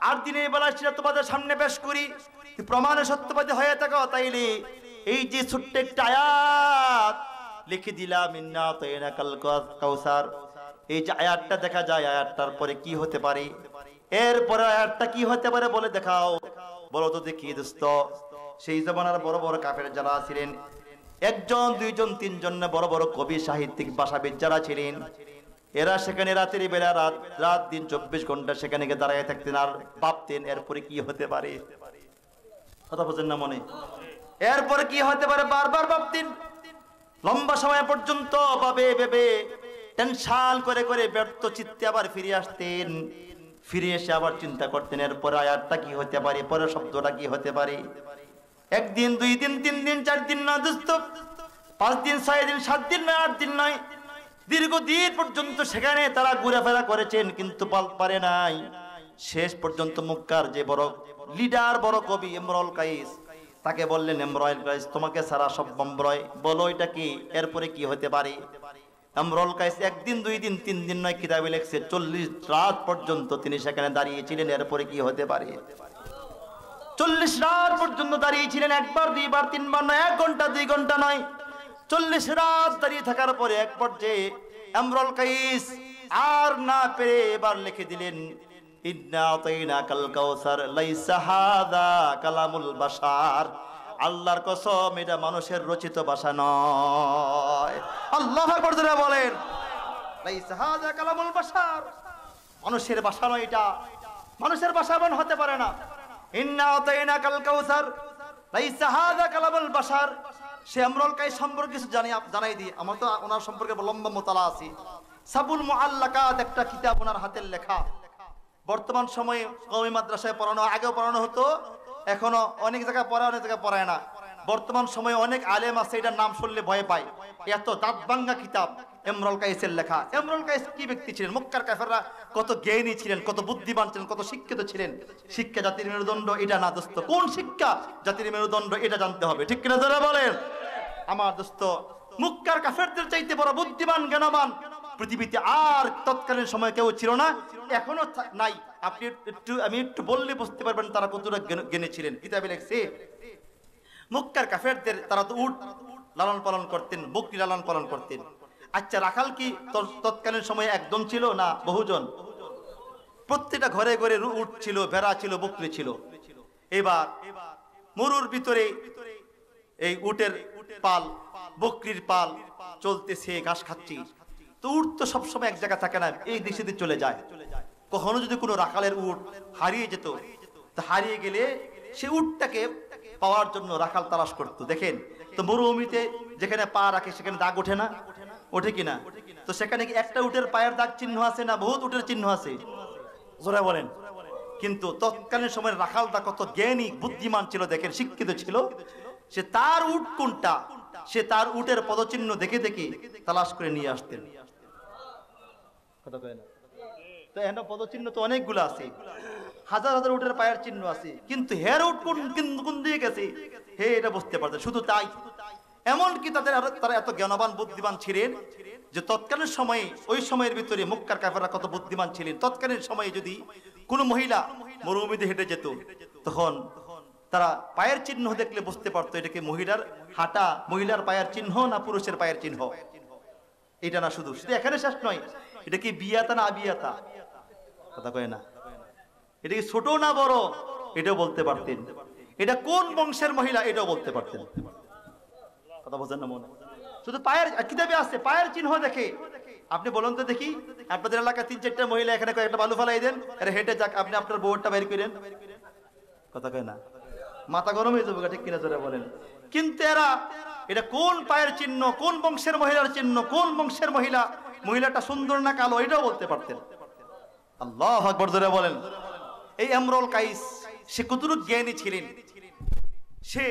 আর দিনের বেলায় সেটা তোমাদের সামনে পেশ করি, প্রমাণে সত্যবাদী হয়ে থাকো, তাইলে এই যে ছোট্ট একটা আয়াত লিখে দিলাম, ইন্না আতাইনাকাল কাউসার, এই যে আয়াতটা দেখা যায়, আয়াতটার পরে কি হতে পারে, এরপরে আয়াতটা কি হতে পারে বলে দেখাও, বলো তো দেখি। দোস্ত, সেই জামানার বড় বড় কাফের যারা ছিলেন, একজন, দুইজন, তিনজন না, বড় বড় কবি, সাহিত্যিক, ভাষাবিদ যারা ছিলেন, এরা সেখানে রাতের বেলা রাত দিন 24 ঘন্টা সেখানে গিয়ে দাঁড়ায় থাকতেন আর ভাবতেন এরপরে কি হতে পারে। কথা বোঝেন না মনে? এরপরে কি হতে পারে বারবার ভাবতেন। লম্বা সময় পর্যন্ত ভাবে ভেবে টেনশন করে করে ব্যর্থ চিত্তে আবার ফিরে আসতেন। ফিরে এসে আবার চিন্তা করতেন এরপরে আয়াতটা কি হতে পারে, পরের শব্দটা কি হতে পারে। একদিন, 2 দিন, 3 দিন, 4 দিন না দোস্ত, 5 দিন, 6 দিন, 7 দিন নয়, 8 দিন নয়, দীর্ঘদিন পর্যন্ত সেখানে তারা ঘোরাফেরা করেছেন কিন্তু পারে নাই। শেষ পর্যন্ত মক্কার যে বড় লিডার, বড় কবি ইমরুল কাইস, তাকে বললেন, ইমরুল কাইস তোমাকে সারা সব বম্বরয়, বলো এটা কি, এরপরে কি হতে পারে। ইমরুল কাইস 1 দিন, 2 দিন, 3 দিন নয়, কিতাবে লেখছে 40 রাত পর্যন্ত তিনি সেখানে দাঁড়িয়েছিলেন এরপরে কি হতে পারে। 40 রাত পর্যন্ত দাঁড়িয়েছিলেন, একবার, দুইবার, তিনবার নয়, 1 ঘন্টা, 2 ঘন্টা নয়, 40 রাত দাঁড়িয়ে থাকার পরে এক পর্যায়ে ইমরুল কাইস আর না পেরে এবার লিখে দিলেন, ইন্না আতাইনাকাল কাউসার লাইসা হাযা কালামুল বাশার। আল্লাহর কসম এটা মানুষের রচিত ভাষা নয়। আল্লাহু আকবার জোরে বলেন, লাইসা হাযা কালামুল বাশার, মানুষের ভাষা নয় এটা, মানুষের ভাষা মন হতে পারে না। ইন্না আতাইনাকাল কাউসার লাইসা হাযা কালামুল বাশার। সে ইমরুল কাইস সম্পর্কে কিছু জানাই দিই। আমার তো ওনার সম্পর্কে লম্বা মোতালা আছে। সাবুল মুআল্লাকাত একটা কিতাব ওনার হাতের লেখা। বর্তমান সময়ে কওমি মাদ্রাসায় পড়ানো, আগেও পড়ানো হতো, এখনো অনেক জায়গায় পড়ায়, অনেক জায়গায় পড়ায় না। বর্তমান সময়ে অনেক আলেম আছে এটার নাম শুনলে ভয় পায়, এত দাঁত ভাঙ্গা কিতাব ইমরুল কাইসের লেখা। ইমরুল কাইস কি ব্যক্তি ছিলেন? মক্কার কাফেররা কত জ্ঞানী ছিলেন, কত বুদ্ধিমান ছিলেন, কত শিক্ষিত ছিলেন। শিক্ষা জাতির মেরুদণ্ড এটা না দোস্ত, কোন শিক্ষা জাতির মেরুদণ্ড এটা জানতে হবে, ঠিক কিনা যারা বলেন আমার দোস্ত। মক্কার কাফেরদের চাইতে বড় বুদ্ধিমান, জ্ঞানবান পৃথিবীতে আর তৎকালীন সময় কেউ ছিল না, এখনো নাই। আপনি আমি একটু বললে বুঝতে পারবেন তারা কতটা জ্ঞানী ছিলেন। কিতাবে লেখছে মক্কার কাফেরদের তারা তো উট লালন পালন করতেন, বকরি লালন পালন করতেন। আচ্ছা, রাখাল কি তৎকালীন সময়ে একজন ছিল না বহুজন? প্রত্যেকটা ঘরে ঘরে উট ছিল, ভেড়া ছিল, বকরি ছিল। এবার মরুর ভিতরে এই উটের পাল, বকরির পাল চলতেছে, ঘাস খাচ্ছি। তো উট তো সবসময় এক জায়গায় থাকে না, এই দেশে দিয়ে চলে যায়। কখনো যদি কোনো রাখালের উট হারিয়ে যেত, তো হারিয়ে গেলে সে উটটাকে পাওয়ার জন্য রাখাল তালাশ করতো। দেখেন তো মরুভূমিতে যেখানে পা রাখে সেখানে দাগ ওঠে না, ওঠে কিনা? তো সেখানে কি একটা উটের পায়ের দাগ চিহ্ন আছে না বহুত উটের চিহ্ন আছে? জোরে বলেন। কিন্তু তৎকালীন সময়ের রাখালটা কত জ্ঞানী বুদ্ধিমান ছিল দেখেন, শিক্ষিত ছিল। সে তার উট কোনটা, সে তার উটের পদচিহ্ন দেখে দেখে তালাশ করে নিয়ে আসতেন। কথা কয় না? তো এখানে পদচিহ্ন তো অনেকগুলো আছে, হাজার হাজার উটের পায়ের চিহ্ন আছে, কিন্তু হের উট কোন দিয়ে গেছে হে এটা বুঝতে পারতেন। শুধু তাই, এমনকি তারা এত জ্ঞানবান বুদ্ধিমান ছিলেন যে তৎকালীন সময়ে, ওই সময়ের ভিতরে মক্কার কাফেররা কত বুদ্ধিমান ছিলেন। তৎকালীন সময়ে যদি কোনো মহিলা মরুভূমিতে হেঁটে যেত, তখন তারা পায়ের চিহ্ন দেখলে বুঝতে পারতো এটা কি মহিলার হাঁটা, মহিলার পায়ের চিহ্ন না পুরুষের পায়ের চিহ্ন। এটা না শুধু এখানে শেষ নয়, এটা কি বিয়াতা না আবিয়াতা? কথা কয় না? এটা কি ছোট না বড় এটাও বলতে পারতেন। এটা কোন বংশের মহিলা এটাও বলতে পারতেন। কথা বোঝেন না মনে? শুধু পায়ের কিতাবে আছে, পায়ের চিহ্ন দেখে। আপনি বলুন তো দেখি, আপনাদের এলাকায় 3-4টা মহিলা এখানে কয়েকটা বালু ফালাই দেন, আরে হেঁটে যাক, আপনি আপনার বউটা বের করেন। কথা কয় না? মাথা গরম হয়ে যাবে, ঠিক কিনা জোরে বলেন। কিন্তু এরা এটা কোন পায়ের চিহ্ন, কোন বংশের মহিলার চিহ্ন, কোন বংশের মহিলাটা সুন্দর না কালো এটাও বলতে পারতেন। আল্লাহু আকবার জোরে বলেন। এই ইমরুল কাইস সে কতটুকু জ্ঞানী ছিলেন। সে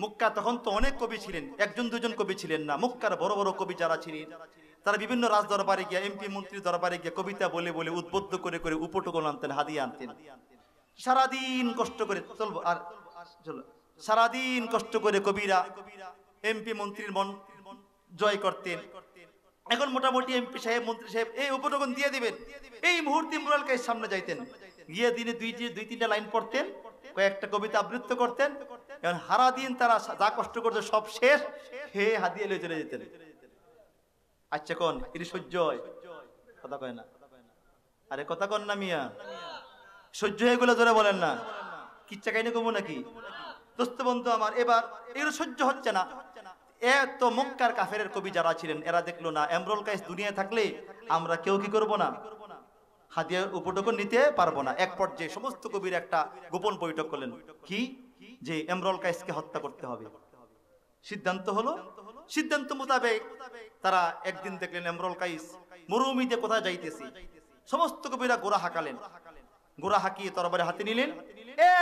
মক্কা তখন তো অনেক কবি ছিলেন, একজন দুজন কবি ছিলেন না। মক্কার বড় বড় কবি যারা ছিলেন তারা বিভিন্ন রাজ দরবারে গিয়ে, এমপি মন্ত্রীর দরবারে গিয়ে কবিতা বলে বলে উদ্বুদ্ধ করে করে উপটকন আনতেন, হাদিয়া আনতেন। সারাদিন কষ্ট করে চলবো আর চলো, সারাদিন কষ্ট করে কবিরা এমপি মন্ত্রীর মন জয় করতেন। এখন মোটামুটি এমপি সাহেব, মন্ত্রী সাহেব এই উপটকন দিয়ে দিবেন, এই মুহূর্তে ইমরুল কাইস সামনে যাইতেন, গিয়ে দিনে 2-3টা লাইন পড়তেন, কয়েকটা কবিতা আবৃত্তি করতেন। এখন সারা দিন তারা যা কষ্ট করছে সব শেষ, হে হাদিয়া লয়ে চলে যেতেন। আচ্ছা কোন এটি সহ্য হয়? কথা কয় না? আরে কথা কন না মিয়া, সহ্য হয়ে গেলে জোরে বলেন না। কিচ্ছা কাহিনী কমো নাকি দোস্ত বন্ধু আমার? এবার এগুলো সহ্য হচ্ছে না। এত মক্কার কাফেরের কবি যারা ছিলেন এরা দেখলো না ইমরুল কাইস দুনিয়ায় থাকলে আমরা কেউ কি করব না, হাদিয়ার উপটকন নিতে পারবো না। এক পর্যায়ে সমস্ত কবির একটা গোপন বৈঠক করলেন, কি যে ইমরুল কাইসকে হত্যা করতে হবে। সিদ্ধান্ত হলো, সিদ্ধান্ত মোতাবেক তারা একদিন দেখলেন ইমরুল কাইস মরুভূমিতে কোথায় যাইতেছে। সমস্ত কবিরা গোরা হাঁকালেন, গোরা হাঁকিয়ে তরবারি হাতে নিলেন,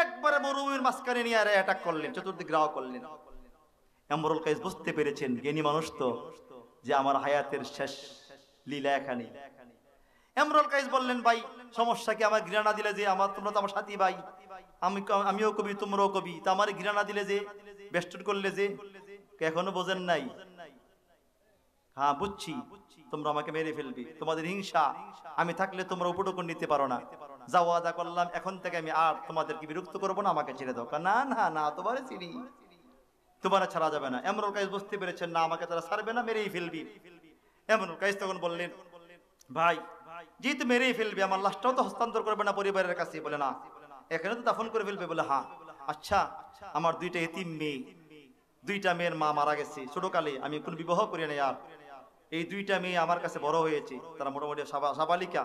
একবারে মরুভূমির মাঝখানে নিয়ে আর অ্যাটাক করলেন, চতুর্দিক ঘেরাও করলেন। ইমরুল কাইস বুঝতে পেরেছেন জ্ঞানী মানুষ তো, যে আমার হায়াতের শেষ লীলা এখানে। ইমরুল কাইস বললেন, ভাই সমস্যা কি, আমার ঘৃণা দিলে যে, আমার তোমরা তো আমার সাথী ভাই, আমিও কবি তোমরাও কবি, তা আমার ঘৃণা দিলে যে, বেষ্টন করলে যে, এখনো বোঝেন নাই? হ্যাঁ বুঝছি, তোমরা আমাকে মেরে ফেলবে, তোমাদের হিংসা, আমি থাকলে তোমরা উপটকন নিতে পারো না। যা ওয়াদা করলাম এখন থেকে আমি আর তোমাদেরকে বিরক্ত করবো না, আমাকে ছেড়ে দাও। না না না, তোমারে চিনি, তোমারা ছাড়া যাবে না। ইমরুল কাইস বুঝতে পেরেছেন না, আমাকে তারা ছাড়বে না, মেরেই ফেলবি। ইমরুল কাইস তখন বললেন, ভাই যেহেতু মেরেই ফেলবে, আমার লাশটাও তো হস্তান্তর করবে না পরিবারের কাছে? বলে না, এখানে তো দাফন করে ফেলবে। বলে হ্যাঁ, আচ্ছা আমার দুইটা এতিম মেয়ে, দুইটা মেয়ের মা মারা গেছে ছোটকালে, আমি কোনো বিবাহ করি নাই, আর এই দুইটা মেয়ে আমার কাছে বড় হয়েছে, তারা মোটামুটি সাবালিকা।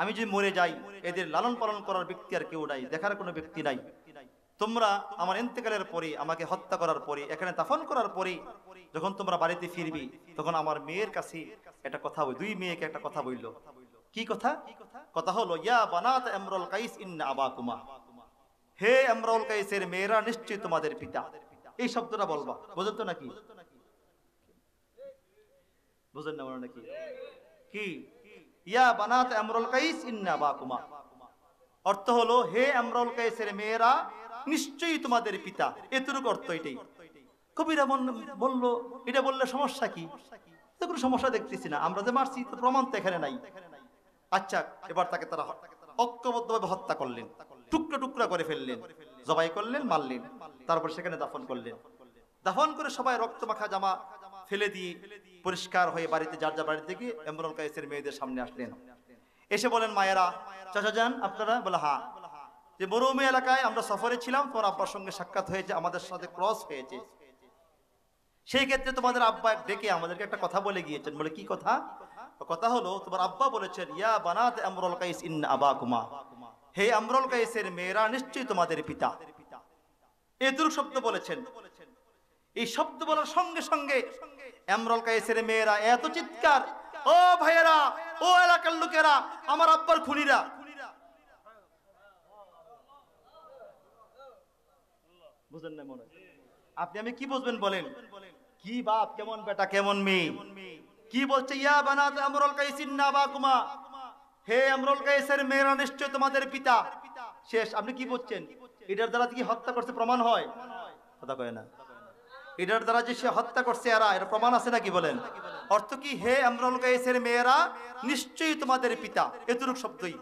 আমি যদি মরে যাই, এদের লালন পালন করার ব্যক্তি আর কেউ নাই, দেখার কোনো ব্যক্তি নাই। তোমরা আমার ইন্তেকালের পরে, আমাকে হত্যা করার পরে, এখানে দাফন করার পরে যখন তোমরা বাড়িতে ফিরবি, তখন আমার মেয়ের কাছে একটা কথা বল। দুই মেয়েকে একটা কথা বলল। কি কথা? কথা হলো, ইয়া বানাত ইমরুল কাইস ইন্না আবাকুমা, হে ইমরুল কাইসের মেয়েরা নিশ্চয়ই তোমাদের পিতা। এই শব্দটা বলবা, বুঝেন তো নাকি? বুঝেন না নাকি? কি ইয়া বানাত ইমরুল কাইস ইন্না আবাকুমা, অর্থ হলো হে ইমরুল কাইসের মেয়েরা নিশ্চয়ই তোমাদের পিতা, এতটুকু অর্থ। এটাই কবিরা বললো, এটা বললে সমস্যা কি? কোনো সমস্যা দেখতেছি না, আমরা যে মারছি তো প্রমাণ তো এখানে নাই। আচ্ছা, এবার তাকে তারা ঐক্যবদ্ধভাবে হত্যা করলেন, টুকরা টুকরা করে ফেললেন, জবাই করলেন, মারলেন, তারপর সেখানে দাফন করলেন। দাফন করে সবাই রক্ত মাখা জামা ফেলে দিয়ে পরিষ্কার হয়ে বাড়িতে, যার যার বাড়ি থেকে ইমরুল কাইসের মেয়েদের সামনে আসলেন। এসে বলেন, মায়েরা, চাচা যান আপনারা? বলে হ্যাঁ, যে মরুভূমি এলাকায় আমরা সফরে ছিলাম, তোমার আব্বার সঙ্গে সাক্ষাৎ হয়েছে, আমাদের সাথে ক্রস হয়েছে, সেই ক্ষেত্রে তোমাদের আব্বা ডেকে আমাদেরকে একটা কথা বলে গিয়েছেন। বলে কি কথা? কথা হলো, তোমার আব্বা বলেছেন, ইয়া বানাত ইমরুল কাইস ইন্না আবাকুমা, হে ইমরুল কাইসের মেয়েরা নিশ্চয়ই তোমাদের পিতা। এতটুকু শব্দ বলেছেন। এই শব্দ বলার সঙ্গে সঙ্গে ইমরুল কাইসের মেয়েরা এত চিৎকার, ও ভাইয়েরা, ও এলাকার লোকেরা, আমার আব্বার খুনিরা। বুঝেন না মনে? আপনি আমি কি বুঝবেন বলেন? কি বাপ, কেমন বেটা, কেমন মেয়ে, কি বলছে? ইয়া বানাত ইমরুল কাইস ইন্না আবাকুমা, হে ইমরুল কাইসের মেয়েরা নিশ্চয় তোমাদের পিতা। শেষ। আপনি কি বলছেন? এটার দ্বারা কি হত্যা করছে প্রমাণ হয়? কথা কয় না। এটার দ্বারা যে সে হত্যা করছে এরা, এর প্রমাণ আছে নাকি বলেন? অর্থ কি? হে ইমরুল কাইসের মেয়েরা নিশ্চয়ই তোমাদের পিতা, এতটুকু শব্দই।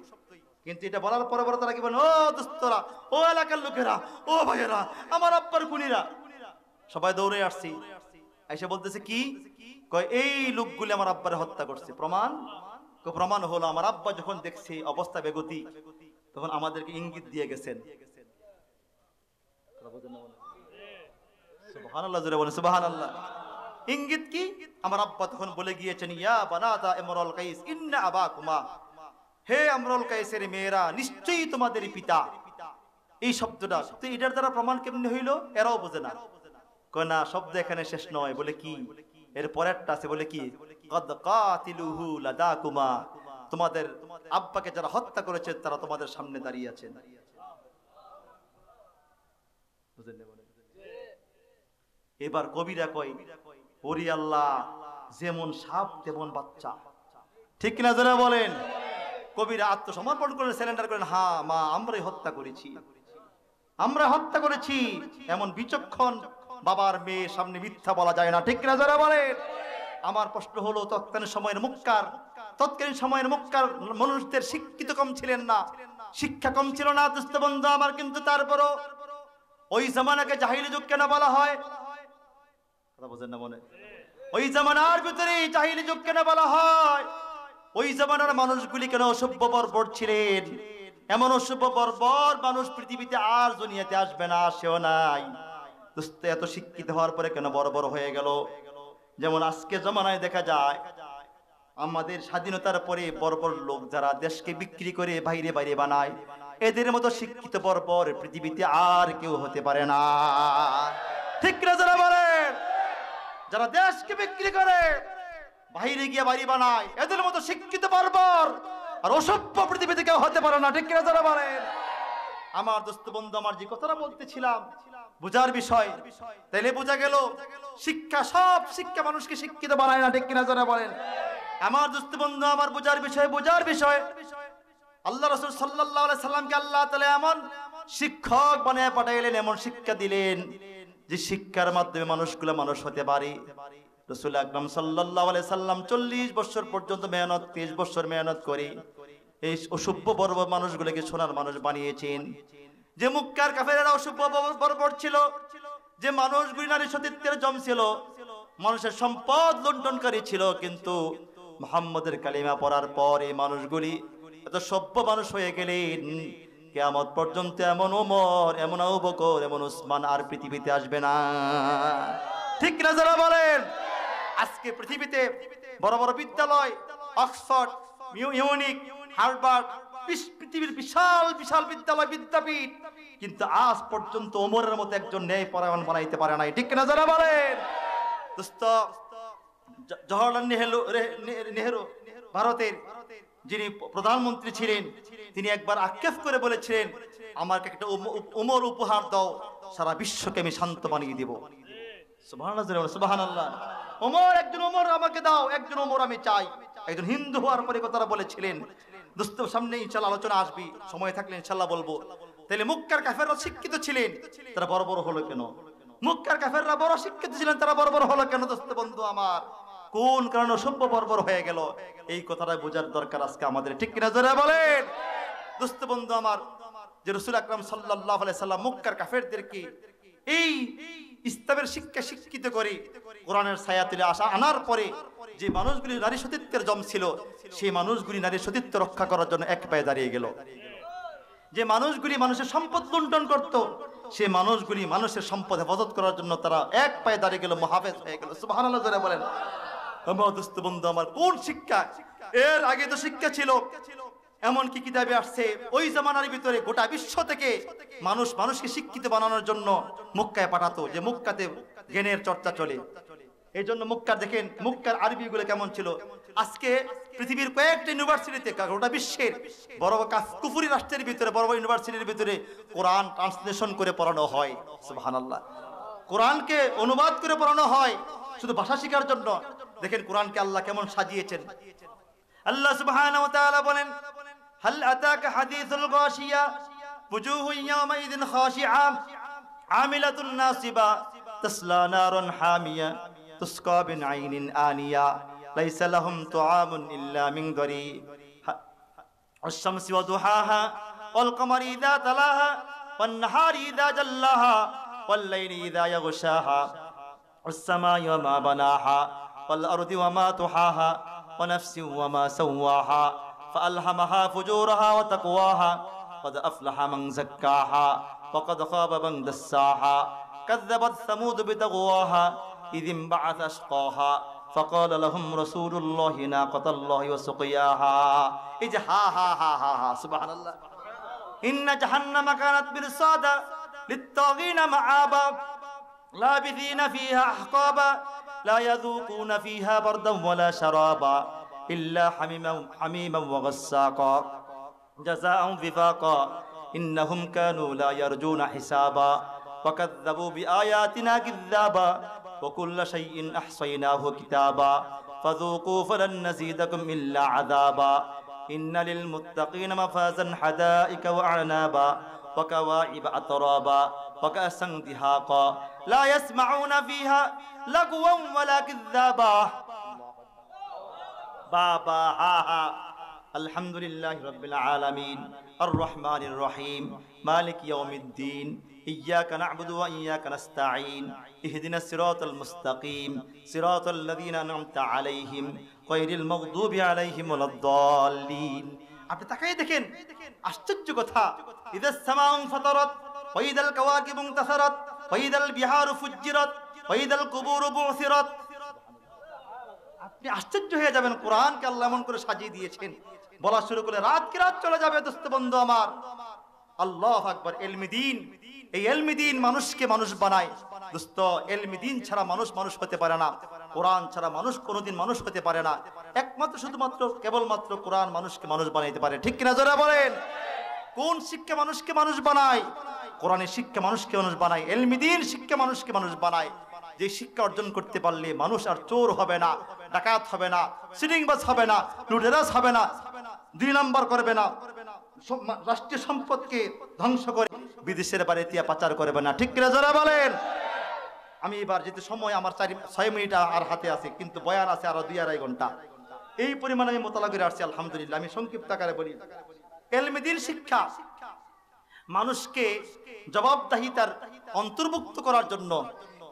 কিন্তু এটা বলার পরে পরে তারা কি বলেন? ও দোস্তরা, ও এলাকার লোকেরা, ও ভাইয়েরা, আমার আব্বার খুনিরা। সবাই দৌড়ে আসছি, এসে বলতেছে কি? কয় এই লোকগুলি আমার আব্বারে হত্যা করছে। প্রমাণ? প্রমাণ হলো, আমার আব্বা যখন দেখছে অবস্থা বেগতি, তখন আমাদেরকে ইঙ্গিত দিয়ে গেছেন। সুবহানাল্লাহ, জোরে বলেন সুবহানাল্লাহ। ইঙ্গিত কি? আমার আব্বা তখন বলে গিয়েছেন, ইয়া বানাতা ইমরুল কাইস ইন্না আবাকুমা, হে ইমরুল কাইসের মেয়েরা নিশ্চয়ই তোমাদের পিতা। এই শব্দটা তো, এটার দ্বারা প্রমাণ কেমনে হইলো? এরাও বোঝে না। কয় না, শব্দ এখানে শেষ নয়। বলে কি? এর পরেরটা আছে। বলে কি? কদ কাতিলুহু লাদাকুমা, তোমাদের আব্বাকে যারা হত্যা করেছে তারা তোমাদের সামনে দাঁড়িয়ে আছেন। বুঝেন না? এবার কবিরা কয়, ওরে আল্লাহ, যেমন সাপ তেমন বাচ্চা। ঠিক কিনা যারা বলেন? কবিরা আত্মসমর্পণ করে সিলিন্ডার করেন, হ্যাঁ মা, আমরাই হত্যা করেছি, আমরা হত্যা করেছি। এমন বিচক্ষণ বাবার মেয়ে সামনে মিথ্যা বলা যায় না। ঠিক কিনা যারা বলেন? আমার প্রশ্ন হলো, তৎকালীন সময়ের মক্কার মানুষদের শিক্ষিত কম ছিলেন না, শিক্ষা কম ছিল না দোস্ত বন্ধু আমার, কিন্তু তারপরও ওই জামানাকে জাহিলি যুগ কেন বলা হয়? কথা বোঝেন না মনে? ওই জামানার ভিতরে জাহিলি যুগ কেন বলা হয়? ওই জামানার মানুষগুলি কেন অসভ্য বর্বর ছিলেন? এমন অসভ্য বর্বর মানুষ পৃথিবীতে আর দুনিয়াতে আসবে না, সেও নাই। দোস্ত এত শিক্ষিত হওয়ার পরে কেন বড় বড় হয়ে গেল? যেমন আজকে জমানায় দেখা যায় আমাদের স্বাধীনতার পরে বড় বড় লোক যারা দেশকে বিক্রি করে বাইরে বাইরে বানায়, এদের মতো শিক্ষিত বর্বর পৃথিবীতে আর কেউ হতে পারে না। ঠিক না যারা বলেন? যারা দেশকে বিক্রি করে বাইরে গিয়ে বাড়ি বানায়, এদের মতো শিক্ষিত বর্বর আর অসভ্য পৃথিবীতে কেউ হতে পারে না। ঠিক না যারা বলেন? আমার দোস্ত বন্ধু, আমার যে কথাটা বলতেছিলাম বুঝার বিষয়, তাইলে বোঝা গেল শিক্ষা, সব শিক্ষা মানুষকে শিক্ষিত বানায় না। ঠিক কিনা যারা বলেন? আমার দোস্ত বন্ধু, আমার বোঝার বিষয় আল্লাহ রাসূল সাল্লাল্লাহু আলাইহি সাল্লামকে আল্লাহ তাআলা এমন শিক্ষক বানায় পাঠাইলেন, এমন শিক্ষা দিলেন যে শিক্ষার মাধ্যমে মানুষগুলো মানুষ হতে পারে। রাসূল আকরাম সাল্লাল্লাহু আলাইহি সাল্লাম 40 বছর পর্যন্ত মেহনত, 30 বছর মেহনত করে এই অসভ্য বর্বর মানুষগুলোকে সোনার মানুষ বানিয়েছেন। যে মক্কার কাফেরেরা অসভ্য বর্বর ছিল, যে মানুষগুলি নারী সতীত্বের জম ছিল, মানুষের সম্পদ লুণ্ঠনকারী ছিল, কিন্তু মুহাম্মদের কালিমা পড়ার পর এই মানুষগুলি এত সভ্য মানুষ হয়ে গেলেন, কিয়ামত পর্যন্ত এমন ওমর, এমন আবু বকর, এমন উসমান আর পৃথিবীতে আসবে না। ঠিক না যারা বলেন? আজকে পৃথিবীতে বড় বড় বিদ্যালয়, অক্সফোর্ড, মিউনিক, হার্ভার্ড, পৃথিবীর বিশাল বিশাল বিদ্যালয়, বিদ্যাপীঠ, কিন্তু আজ পর্যন্ত ওমরের মতো একজন ন্যায় পরায়ণ বানাইতে পারে নাই। ঠিক না যারা বলেন? দোস্ত, জওহরলাল নেহেরু ভারতের যিনি প্রধানমন্ত্রী ছিলেন, তিনি একবার আক্ষেপ করে বলেছিলেন, আমাকে একটা ওমর উপহার দাও, সারা বিশ্বকে আমি শান্ত বানিয়ে দিব। সুবহানাল্লাহ, সুবহানাল্লাহ। ওমর, একজন ওমর আমাকে দাও, একজন ওমর আমি চাই। একজন হিন্দু হওয়ার পরে কথাটা বলেছিলেন। দোস্ত, সামনে ইনশাআল্লাহ আলোচনা আসবে, সময় থাকলে ইনশাআল্লাহ বলবো। তাহলে মক্কার কাফেররা শিক্ষিত ছিলেন, তারা বড় বড় হলো কেন? মক্কার কাফেররা বড় শিক্ষিত ছিলেন, তারা বড় বড় হলো কেন? দোস্ত বন্ধু আমার, কোন কারণে সভ্য বর্বর হয়ে গেল, এই কথাটা বোঝার দরকার আজকে আমাদের। ঠিক কিনা যারা বলেন? দোস্ত বন্ধু আমার, যে রাসূল আকরাম সাল্লাল্লাহু আলাইহি সাল্লাম মক্কার কাফেরদেরকে এই ইসলামের শিক্ষা শিক্ষিত করে কোরআনের ছায়াতলে আনার পরে যে মানুষগুলি নারী সতীত্বের জম ছিল, সেই মানুষগুলি নারী সতীত্ব রক্ষা করার জন্য এক পায়ে দাঁড়িয়ে গেল। যে মানুষগুলি মানুষের সম্পদ লুণ্ঠন করত, সেই মানুষগুলি মানুষের সম্পদ হেফাজত করার জন্য তারা এক পায়ে দাঁড়িয়ে গেল, মুহাফেজ হয়ে গেল। সুবহানাল্লাহ যারা বলেন? আমার দোস্ত বন্ধু আমার, কোন শিক্ষা? এর আগে তো শিক্ষা ছিল, এমন কি কিতাবে আসছে, ওই জামানার ভিতরে গোটা বিশ্ব থেকে মানুষকে শিক্ষিত বানানোর জন্য মক্কায় পাঠাতো, যে মক্কাতে জ্ঞানের চর্চা চলে। এই জন্য মক্কার দেখেন, মক্কার আরবি গুলো কেমন ছিল। আজকে পৃথিবীর কয়েকটা ইউনিভার্সিটিতে, গোটা বিশ্বের বড় কুফরি রাষ্ট্রের ভিতরে, বড় বড় ইউনিভার্সিটির ভিতরে কোরআন ট্রান্সলেশন করে পড়ানো হয়। সুবহানাল্লাহ। কোরআনকে অনুবাদ করে পড়ানো হয় শুধু ভাষা শেখার জন্য। দেখেন কোরআনকে আল্লাহ কেমন সাজিয়েছেন। আল্লাহ সুবহানাহু ওয়া তাআলা বলেন, হাল আতাকা হাদিসুল গাশিয়া ওজুহু ইয়াওমাইযিন খাশিআ আমিলাতুন নাসিবা তাসলা নারুন হামিয়া তুসকা বিন আইনিন আনিয়া লাইসা লাহুম তুআমুন ইল্লা মিন দারি আশ-শামসি ওয়া দুহাহা ওয়াল কমারি ইযা তালাহা ওয়ান নাহারি ইযা জাল্লাহা ওয়াল লাইলি ইযা ইয়াগশাহা ওয়াস-সামাই ওয়া মা বানাহা ওয়াল আরদি ওয়া মা তুহাহা ওয়া নাফসিন ওয়া মা সাওয়াহা فألهمها فجورها وتقواها قد أفلح من زكاها وقد خاب من دساها كذبت ثمود بتقواها إذ انبعث أشقاها فقال لهم رسول الله ناقة الله وسقياها إذ ها ها ها ها ها سبحان الله إن جهنم كانت مرصادا للطاغين مآبا لابثين فيها أحقابا لا يذوقون فيها بردا ولا شرابا إلا حميما وغساقا جزاء وفاقا إنهم كانوا لا يرجون حسابا وكذبوا بآياتنا كذابا وكل شيء أحصيناه كتابا فذوقوا فلن نزيدكم إلا عذابا إن للمتقين مفازا حدائق وأعنابا وكواعب أترابا وكأسا دهاقا لا يسمعون فيها لغوا ولا كذابا بابا ها ها الحمد لله رب العالمين الرحمن الرحيم مالك يوم الدين إياك نعبد وإياك نستعين اهدنا الصراط المستقيم صراط الذين أنعمت عليهم غير المغضوب عليهم ولا الضالين আপনি তাকাই দেখেন আশ্চর্য কথা ইদাস সামাউ ফাতারাত ওয়া ইদাল কাওয়াকিবু ইনতাসারাত ওয়াইদাল বিহারু ফুজ্জিরাত ওয়াইদাল কুবুরু বুসিরাত। আপনি আশ্চর্য হয়ে যাবেন, কোরআনকে আল্লাহ এমন করে সাজিয়ে দিয়েছেন, বলা শুরু করলে রাত কি রাত চলে যাবে দোস্ত বন্ধু আমার। আল্লাহু আকবার। ইলমি দ্বীন, এই ইলমি দ্বীন মানুষকে মানুষ বানায় দোস্ত। ইলমি দ্বীন ছাড়া মানুষ মানুষ হতে পারে না, কোরআন ছাড়া মানুষ কোনোদিন মানুষ হতে পারে না। একমাত্র শুধুমাত্র কেবলমাত্র কোরআন মানুষকে মানুষ বানাইতে পারে, ঠিক কিনা জোরে বলেন? কোন শিক্ষা মানুষকে মানুষ বানায়? কোরআনের শিক্ষা মানুষকে মানুষ বানায়, ইলমি দ্বীন শিক্ষা মানুষকে মানুষ বানায়। যে শিক্ষা অর্জন করতে পারলে মানুষ আর চোর হবে না, ডাকাত হবে না, সিটিংবাজ হবে না, লুটেরাস হবে না, 2 নাম্বার করবে না, রাষ্ট্রীয় সম্পদকে ধ্বংস করে বিদেশের বাড়িতে পাচার করবে না, ঠিক কিনা যারা বলেন? আমি এবার যেহেতু সময় আমার 6 মিনিট আর হাতে আছে, কিন্তু বয়ান আছে আরো 2-2.5 ঘন্টা, এই পরিমাণে আমি মোতালা করে আসছি আলহামদুলিল্লাহ। আমি সংক্ষিপ্ত আকারে বলি, ইলমি দ্বীন শিক্ষা মানুষকে জবাবদাহিতার অন্তর্ভুক্ত করার জন্য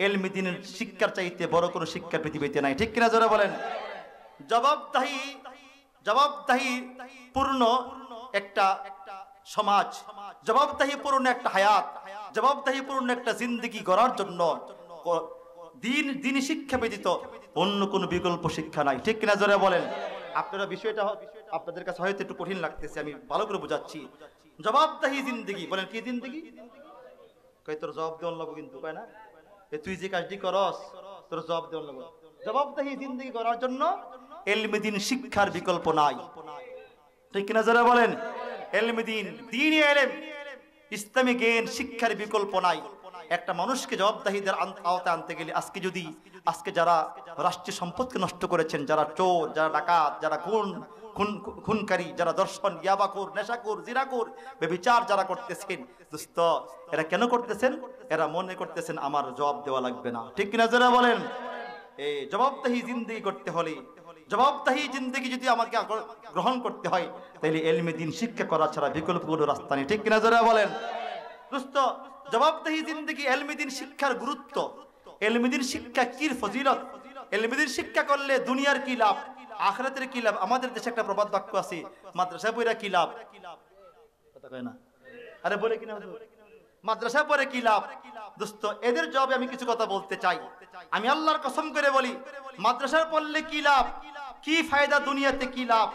ইলমি দ্বীনের শিক্ষার চাইতে বড় কোনো শিক্ষা পৃথিবীতে নাই, ঠিক কিনা যারা বলেন? জবাবদাহি পূর্ণ একটা সমাজ, জবাবদাহি পূর্ণ একটা হায়াত, জবাবদাহি পূর্ণ একটা জিন্দেগি গড়ার জন্য দ্বীনি শিক্ষা ব্যতীত অন্য কোনো বিকল্প শিক্ষা নাই, ঠিক কিনা যারা বলেন? আপনারা বিষয়টা আপনাদের কাছে হয়তো একটু কঠিন লাগতেছে, আমি ভালো করে বোঝাচ্ছি। জবাবদাহি জিন্দেগি বলেন, কি জিন্দেগি? কই তোর জবাব দেওয়ার লাগবে, কিন্তু কয় না তুই যে কাজটি করস তোর জবাব দেওয়ার লাগবে। জবাবদাহি জিন্দেগি করার জন্য ইলমি দ্বীন শিক্ষার বিকল্প নাই, ঠিক কিনা যারা বলেন? ইলমি দ্বীন, দ্বীনি ইলম, ইসলামী জ্ঞান শিক্ষার বিকল্প নাই। একটা মানুষকে জবাবদাহিদের আওতায় আনতে গেলে আজকে যারা রাষ্ট্রীয় সম্পদকে নষ্ট করেছেন, যারা চোর, যারা ডাকাত, যারা খুনকারী, যারা দর্শন, ইয়াবাখোর, নেশাখোর, জিনাখোর, ব্যভিচার যারা করতেছেন দোস্ত, এরা কেন করতেছেন? এরা মনে করতেছেন আমার জবাব দেওয়া লাগবে না, ঠিক কিনা যারা বলেন? এই জবাবদাহি জিন্দেগি করতে হলে, জবাবদাহি জিন্দেগি যদি আমাকে গ্রহণ করতে হয়, তাহলে ইলমি দ্বীন শিক্ষা করা ছাড়া বিকল্প কোনো রাস্তা নেই, ঠিক কিনা যারা বলেন? দোস্ত, জবাবদাহি জিন্দেগি, ইলমি দ্বীন শিক্ষার গুরুত্ব, ইলমি দ্বীন শিক্ষা কি ফজিলত, ইলমি দ্বীন শিক্ষা করলে দুনিয়ার কি লাভ, আখিরাতের কি লাভ। আমাদের দেশে একটা প্রবাদ বাক্য আছে, মাদ্রাসা পড়া কি লাভ, কথা কয় না, আরে বলে কিনা মাদ্রাসা পড়ে কি লাভ? দোস্ত, এদের জবাবে আমি কিছু কথা বলতে চাই। আমি আল্লাহর কসম করে বলি, মাদ্রাসা পড়লে কি লাভ, কি ফায়দা, দুনিয়াতে কি লাভ,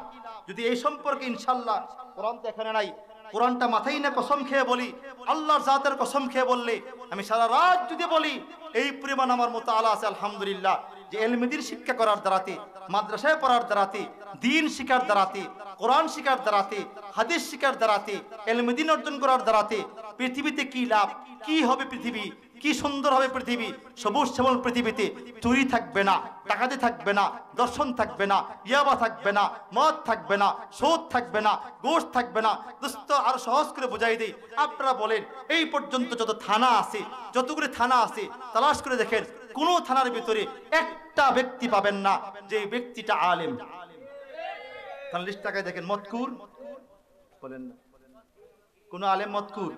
যদি এই সম্পর্কে ইনশাআল্লাহ, কোরআন তো এখানে নাই, কোরআনটা মাথায় না কসম খেয়ে বলি, আল্লাহর জাতের কসম খেয়ে বললে আমি সারা রাত যদি বলি, এই পরিমাণ আমার মুতাআলা আছে আলহামদুলিল্লাহ, যে ইলমি দ্বীন শিক্ষা করার দ্বারাতে, মাদ্রাসায় পড়ার দ্বারাতে, দ্বীন শিক্ষার দ্বারাতে, কোরআন শিক্ষার দ্বারাতে, হাদিস শিক্ষার দ্বারাতে, ইলমি দ্বীন অর্জন করার দ্বারাতে পৃথিবীতে কি লাভ, কি হবে পৃথিবী, কি সুন্দর হবে পৃথিবী। সবুজ শ্যামল পৃথিবীতে চুরি থাকবে না, ডাকাতি থাকবে না, দর্শন থাকবে না, ইয়াবা থাকবে না, মদ থাকবে না, সুদ থাকবে না, ঘুষ থাকবে না। দোস্ত, আর সহজ করে বুঝাই দেই, আপনারা বলেন এই পর্যন্ত যত থানা আছে, যতগুলি থানা আছে, তালাশ করে দেখেন, কোন থানার ভিতরে একটা ব্যক্তি পাবেন না যে ব্যক্তিটা আলেম। তাহলে লিস্টটাকে দেখেন, মতকুর বলেন না, কোন আলেম মতকুর,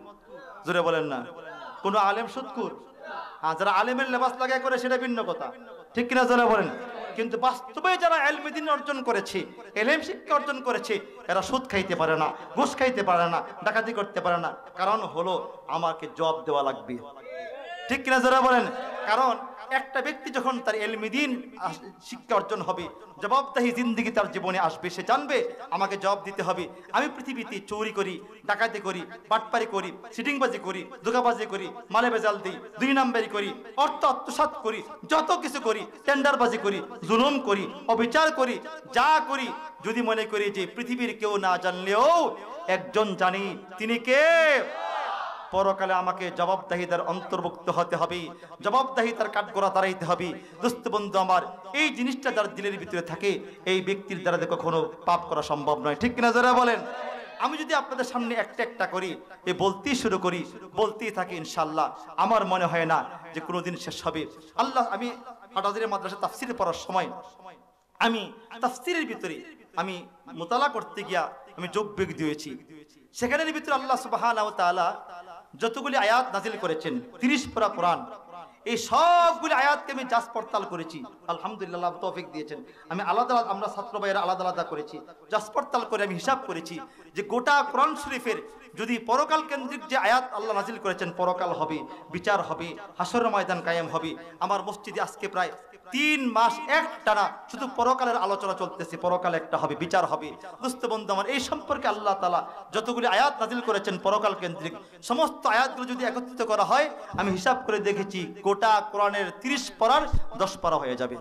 জোরে বলেন না, কোন আলেম সুদকুর। হ্যাঁ, যারা আলেমের লেবাস লাগায় করে সেটা ভিন্ন কথা, ঠিক কিনা জোরে বলেন? কিন্তু বাস্তবে যারা ইলমি দ্বীন অর্জন করেছে, ইলম শিক্ষা অর্জন করেছে, এরা সুদ খাইতে পারে না, ঘুষ খাইতে পারে না, ডাকাতি করতে পারে না। কারণ হলো আমাকে জবাব দেওয়া লাগবে, ঠিক কিনা যারা বলেন? কারণ একটা ব্যক্তি যখন তার ইলমি দ্বীন শিক্ষা অর্জন হবে, জবাবদাহি জিন্দেগি তার জীবনে আসবে, সে জানবে আমাকে জবাব দিতে হবে। আমি পৃথিবীতে চুরি করি, ডাকাতি করি, বাটপারি করি, সিটিংবাজি করি, ধোঁকাবাজি করি, মালে বেজাল দিই, 2 নাম্বারি করি, অর্থ আত্মসাৎ করি, যত কিছু করি, টেন্ডারবাজি করি, জুলুম করি, অবিচার করি, যা করি, যদি মনে করি যে পৃথিবীর কেউ না জানলেও একজন জানি, তিনি কে? পরকালে আমাকে জবাবদাহিতার অন্তর্ভুক্ত হতে হবে, জবাবদাহিতার কাঠগড়া দাঁড়াইতে হবে। দোস্ত বন্ধু আমার, এই জিনিসটা যার দিলের ভিতরে থাকে, এই ব্যক্তির দ্বারা কখনো পাপ করা সম্ভব নয়, ঠিক কিনা যারা বলেন? আমি যদি আপনাদের সামনে একটা একটা করি, বলতেই শুরু করি, বলতেই থাকি, ইনশাআল্লাহ আমার মনে হয় না যে কোনোদিন শেষ হবে। আল্লাহ, আমি হাটহাজারী মাদ্রাসা তাফসীর পড়ার সময় আমি তাফসীরের ভিতরে আমি মোতালা করতে গিয়া আমি যোগবেগ দিয়েছি। সেখানের ভিতরে আল্লাহ সুবহানাহু ওয়া তাআলা যতগুলি আয়াত নাজিল করেছেন, 30 পারা কোরআন, এই সবগুলি আয়াতকে আমি যাচ পড়তাল করেছি। আলহামদুলিল্লাহ, তৌফিক দিয়েছেন। আমি আলাদা, আমরা ছাত্র ভাইয়েরা আলাদা আলাদা করেছি, যাচ পড়তাল করে আমি হিসাব করেছি যে গোটা কোরআন শরীফের যদি পরকাল কেন্দ্রিক যে আয়াত আল্লাহ নাজিল করেছেন, পরকাল হবে, বিচার হবে, হাসরের ময়দান কায়েম হবে, আমার মসজিদে আজকে প্রায় 3 মাস একটানা শুধু পরকালের আলোচনা চলতেছে, পরকাল একটা হবে, বিচার হবে। দোস্ত বন্ধু আমার, এই সম্পর্কে আল্লাহ তাআলা যতগুলি আয়াত নাজিল করেছেন পরকাল কেন্দ্রিক, সমস্ত আয়াতগুলো যদি একত্রিত করা হয়, আমি হিসাব করে দেখেছি গোটা কোরআনের 30 পারার 10 পারা হয়ে যাবে।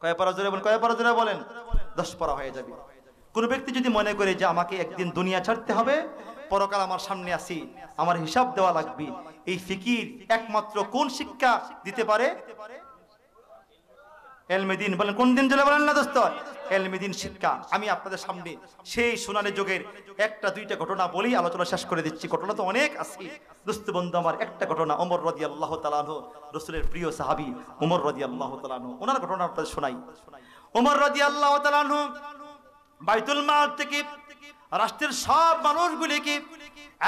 কয় পারা জোরে বলেন, কয় পারা জোরে বলেন? 10 পারা হয়ে যাবে। কোন ব্যক্তি যদি মনে করে যে আমাকে একদিন দুনিয়া ছাড়তে হবে, পরকাল আমার সামনে আসি, আমার হিসাব দেওয়া লাগবে, এই ফিকির একমাত্র কোন শিক্ষা দিতে পারে? এলমেদিন। বলেন কোন দিন চলে বলেন না দোস্ত? এলমেদিন শিক্ষা। আমি আপনাদের সামনে সেই সোনালী যুগের একটা দুইটা ঘটনা বলেই আলোচনা শেষ করে দিচ্ছি। ঘটনা তো অনেক আছে দোস্ত বন্ধু আমার। একটা ঘটনা, ওমর রাদিয়াল্লাহু তাআলা আনহু, রাসূলের প্রিয় সাহাবী ওমর রাদিয়াল্লাহু তাআলা আনহু, ওনার ঘটনা আপনাদের শোনাই। ওমর রাদিয়াল্লাহু তাআলা আনহু বাইতুল মাল থেকে রাষ্ট্রের সব মানুষগুলিকে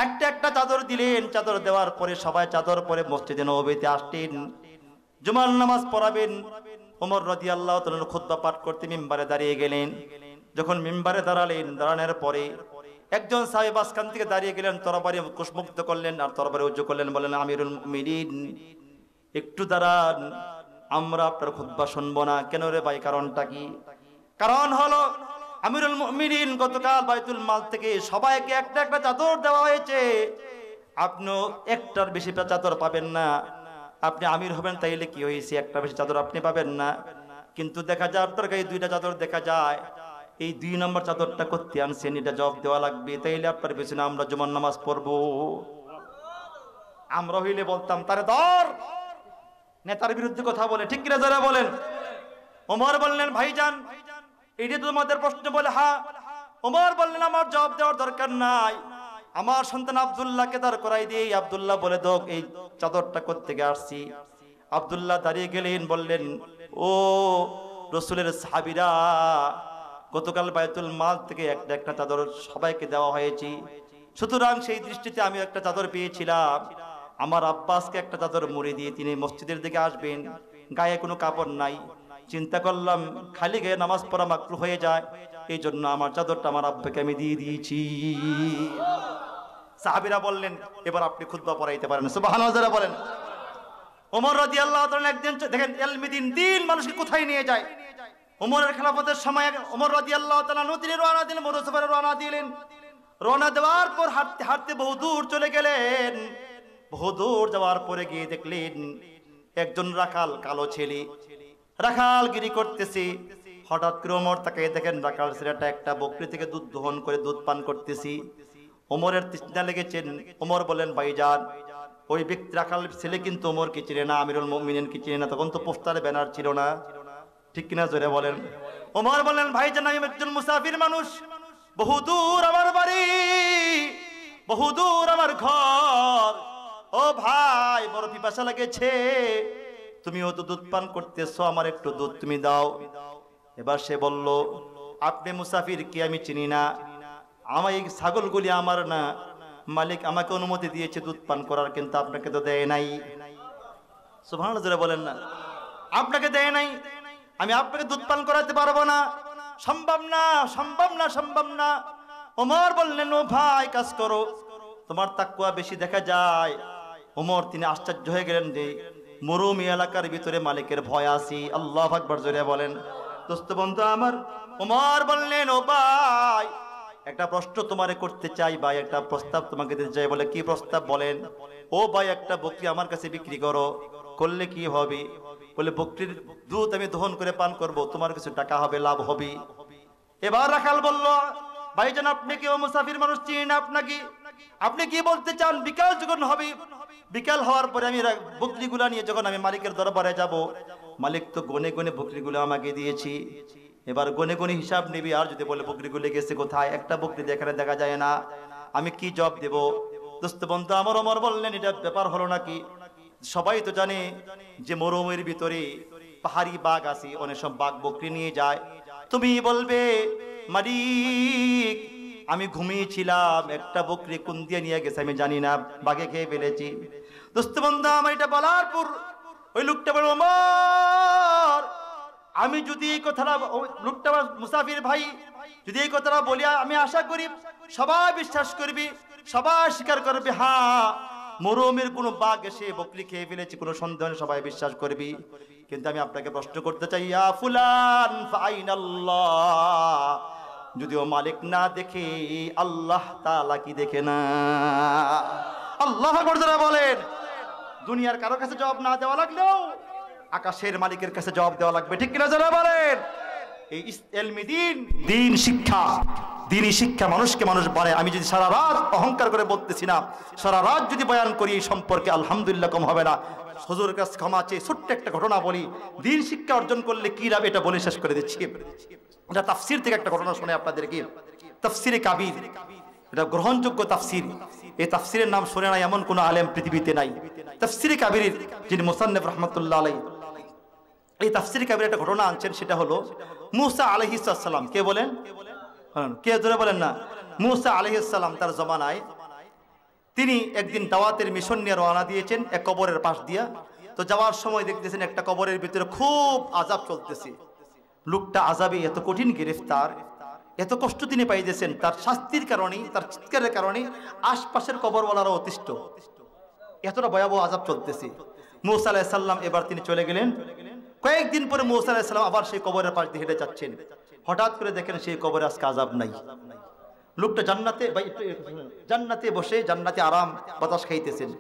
একটা একটা চাদর দিলেন। চাদর দেওয়ার পরে সবাই চাদর পরে মসজিদে নববীতে আসতেন, জুমার নামাজ পড়াবেন। ওমর রাদিয়াল্লাহু তাআলা খুতবা পাঠ করতে মিম্বারে দাঁড়িয়ে গেলেন। যখন মিম্বারে দাঁড়ালেন, দাঁড়ানোর পরে একজন সাহাবী মাঝখান থেকে দাঁড়িয়ে গেলেন, তরবারি কুশমুক্ত করলেন আর তরবারি উজ্জু করলেন, বলেন আমিরুল মুমিনিন একটু দাঁড়ান, আমরা আপনার খুতবা শুনবো না। কেন রে ভাই, কারণটা কি? কারণ হলো আমিরুল মুমিনিন গতকাল বাইতুল মাল থেকে সবাইকে একটা একটা চাদর দেওয়া হয়েছে, আপনিও একটার বেশি চাদর পাবেন না। আপনি আমির হবেন তাইলে কি হয়েছে, একটা বেশি চাদর আপনি পাবেন না। কিন্তু দেখা যায় আপনার গায়ে 2টা চাদর দেখা যায়, এই 2 নম্বর চাদরটা করতে আনছেন, এটা জবাব দেওয়া লাগবে, তাইলে আপনার পেছনে আমরা জুমার নামাজ পড়বো। আমরা হইলে বলতাম তারে ধর, নেতার বিরুদ্ধে কথা বলে, ঠিক কিনা যারা বলেন? ওমর বললেন ভাইজান এইটা তো তোমাদের প্রশ্ন, বলে হ্যাঁ। ওমর বললেন আমার জবাব দেওয়ার দরকার নাই, আমার সন্তান আব্দুল্লাহকে দাঁড় করাই দিই। আব্দুল্লাহ বলে দোক এই চাদরটা কোত্থেকে আসছি। আব্দুল্লাহ দাঁড়িয়ে গেলেন, বললেন ও রাসূলের সাহাবীরা, গতকাল বাইতুল মাল থেকে একটা একটা চাদর সবাইকে দেওয়া হয়েছে, সুতরাং সেই দৃষ্টিতে আমি একটা চাদর পেয়েছিলাম। আমার আব্বাসকে একটা চাদর মুড়ি দিয়ে তিনি মসজিদের দিকে আসবেন, গায়ে কোনো কাপড় নাই, চিন্তা করলাম খালি গায়ে নামাজ পড়া মাকরুহ হয়ে যায়, এই জন্য আমার চাদরটা আমার আব্বাকে আমি দিয়ে দিয়েছি। সাহাবীরা বললেন এবার আপনি খুতবা পড়াইতে পারেন, সুবহানাল্লাহ বলেন। ওমর রাদিয়াল্লাহু তাআলা একদিন দেখেন এলমেদিন দিন মানুষকে কোথায় নিয়ে যায়। ওমরের খেলাফতের সময় ওমর রাদিয়াল্লাহু তাআলা নদীর রওনা দিলেন, মুরসফারে রওনা দিলেন। রওনা দেওয়ার পর হাঁটতে হাঁটতে বহু দূর চলে গেলেন। বহু দূর যাওয়ার পরে গিয়ে দেখলেন একজন রাখাল, কালো ছেলে রাখালগিরি করতেছে। হঠাৎ করে ওমর তাকে দেখেন রাখাল ছেলেটা একটা বকরি থেকে দুধ দহন করে দুধ পান করতেছি। ওমরের তৃষ্ণা লেগেছেন। ওমর বলেন ভাইজান ওই ব্যক্তি রাখাল ছেলে কিন্তু ওমরকে চিনে না, আমিরুল মুমিনিনকে চিনে না। তখন তো পোস্টারে ব্যানার ছিল না, ঠিক কিনা জোরে বলেন। ওমর বলেন ভাইজান আমি একজন মুসাফির মানুষ, বহুদূর আমার বাড়ি, বহুদূর আমার ঘর, ও ভাই বড় পিপাসা লেগেছে, তুমিও তো দুধ পান করতেছো, আমার একটু দুধ তুমি দাও। এবার সে বলল আপনি মুসাফির কি আমি চিনি না, আমার এই ছাগলগুলি আমার না, মালিক আমাকে অনুমতি দিয়েছে দুধ পান করার, কিন্তু আপনাকে তো দেয় নাই। সুবহানাল্লাহ জোরে বলেন না, আপনাকে দেয় নাই, আমি আপনাকে দুধ পান করাতে পারবো না, সম্ভব না, সম্ভব না, সম্ভব না। ওমর বললেন ও ভাই কাজ করো, তোমার তাকওয়া বেশি দেখা যায়। ওমর তিনি আশ্চর্য হয়ে গেলেন যে মরুমি এলাকার ভিতরে মালিকের ভয় আসি। আল্লাহু আকবার জোরে বলেন। দোস্ত বন্ধু আমার, ওমর বললেন ও ভাই একটা প্রশ্ন তোমারে করতে চাই ভাই, একটা প্রস্তাব তোমাকে দিতে চাই। বলে কি প্রস্তাব বলেন। ও ভাই একটা বকরি আমার কাছে বিক্রি করো, করলে কি হবে? বলে বকরির দুধ আমি দহন করে পান করব, তোমার কিছু টাকা হবে, লাভ হবে। এবার রাখাল বলল ভাইজান আপনি কি ও মুসাফির মানুষ চিনেন, আপনাকে আপনি কি বলতে চান? বিকাল যখন হবে, বিকাল হওয়ার পরে আমি বকরিগুলা নিয়ে যখন আমি মালিকের দরবারে যাব, মালিক তো গনে গনে বকরিগুলো আমাকে দিয়েছি, এবার গনে গনে হিসাব নিবি। আর যদি বলে বকরিগুলো গেছে কোথায়, একটা বকরি এখানে দেখা যায় না, আমি কি জবাব দেব? দোস্ত বন্ধু আমার ওমর বললেন এটা ব্যাপার হলো নাকি? সবাই তো জানে যে মরুমের ভিতরে পাহাড়ি বাঘ আছে, অনেক সব বাঘ বকরি নিয়ে যায়। তুমি বলবে মালিক আমি ঘুমিয়েছিলাম, একটা বকরি কোন দিয়ে নিয়ে গেছে আমি জানি না, বাঘে খেয়ে ফেলেছি। দোস্ত বন্ধু আমার এটা বলার পর ওই লোকটা বলে ওমর আমি যদি এই কথাটা, লোকটা মুসাফির ভাই যদি এই কথাটা বলি, আমি আশা করি সবাই বিশ্বাস করবি, সবাই স্বীকার করবে হ্যাঁ মরুভূমির কোনো বাঘ এসে বকরি খেয়ে ফেলেছে, কোনো সন্দেহ নেই, সবাই বিশ্বাস করবি। কিন্তু আমি আপনাকে প্রশ্ন করতে চাই, ইয়া ফুলান ফাইনাল্লাহ, যদিও মালিক না দেখে আল্লাহ তাআলা কি দেখে না? আল্লাহু আকবার যারা বলেন। দুনিয়ার কারো কাছে জবাব না দেওয়া লাগলেও আকাশের মালিকের কাছে জবাব দেওয়া লাগবে, ঠিক কিনা যারা বলেন? এই ইলমি দিন, দিন শিক্ষা, দিনী শিক্ষা মানুষকে মানুষ বানায়। আমি যদি সারা রাত অহংকার করে বলতেছি না, সারা রাত যদি বয়ান করি এই সম্পর্কে আলহামদুলিল্লাহ কম হবে না। হুজুরের কাছে ক্ষমা চেয়ে ছোট্ট একটা ঘটনা বলি, দিন শিক্ষা অর্জন করলে কি লাভ এটা বলে শেষ করে দিচ্ছি। এটা তাফসির থেকে একটা ঘটনা শুনে আপনাদেরকে, তাফসিরে কাবির, এটা গ্রহণযোগ্য তাফসির। এই তাফসিরের নাম শুনে নাই এমন কোন আলেম পৃথিবীতে নাই। তাফসিরে কাবিরের যিনি মুসান্নিফ রাহমাতুল্লাহ আলাইহি এই তাফসিরে কাবির একটা ঘটনা আনছেন, সেটা হলো মুসা আলাইহিস সালাম। কে বলেন? কে জোরে বলেন না? মুসা আলাইহিস সালাম তার জমানায় তিনি একদিন দাওয়াতের মিশন নিয়ে রওনা দিয়েছেন এক কবরের পাশ দিয়া। তো যাওয়ার সময় দেখতেছেন একটা কবরের ভিতরে খুব আযাব চলতেছে। লোকটা আযাবে এত কঠিন গ্রেফতার, এত কষ্ট তিনি পাইতেছেন, তার শাস্তির কারণে, তার চিৎকারের কারণে আশপাশের কবরওয়ালারা অতিষ্ঠ, এতটা ভয়াবহ আযাব চলতেছে। মুসা আলাইহিস সালাম এবার তিনি চলে গেলেন। কয়েকদিন পরে মুসা আলাইহিস সালাম আবার সেই কবরের পাশ দিয়ে হেঁটে যাচ্ছেন। হঠাৎ করে দেখেন সেই কবরে আজকে আযাব নাই। লোকটা জান্নাতে বসে জান্নাতে আরাম বাতাস খাইতেছেন।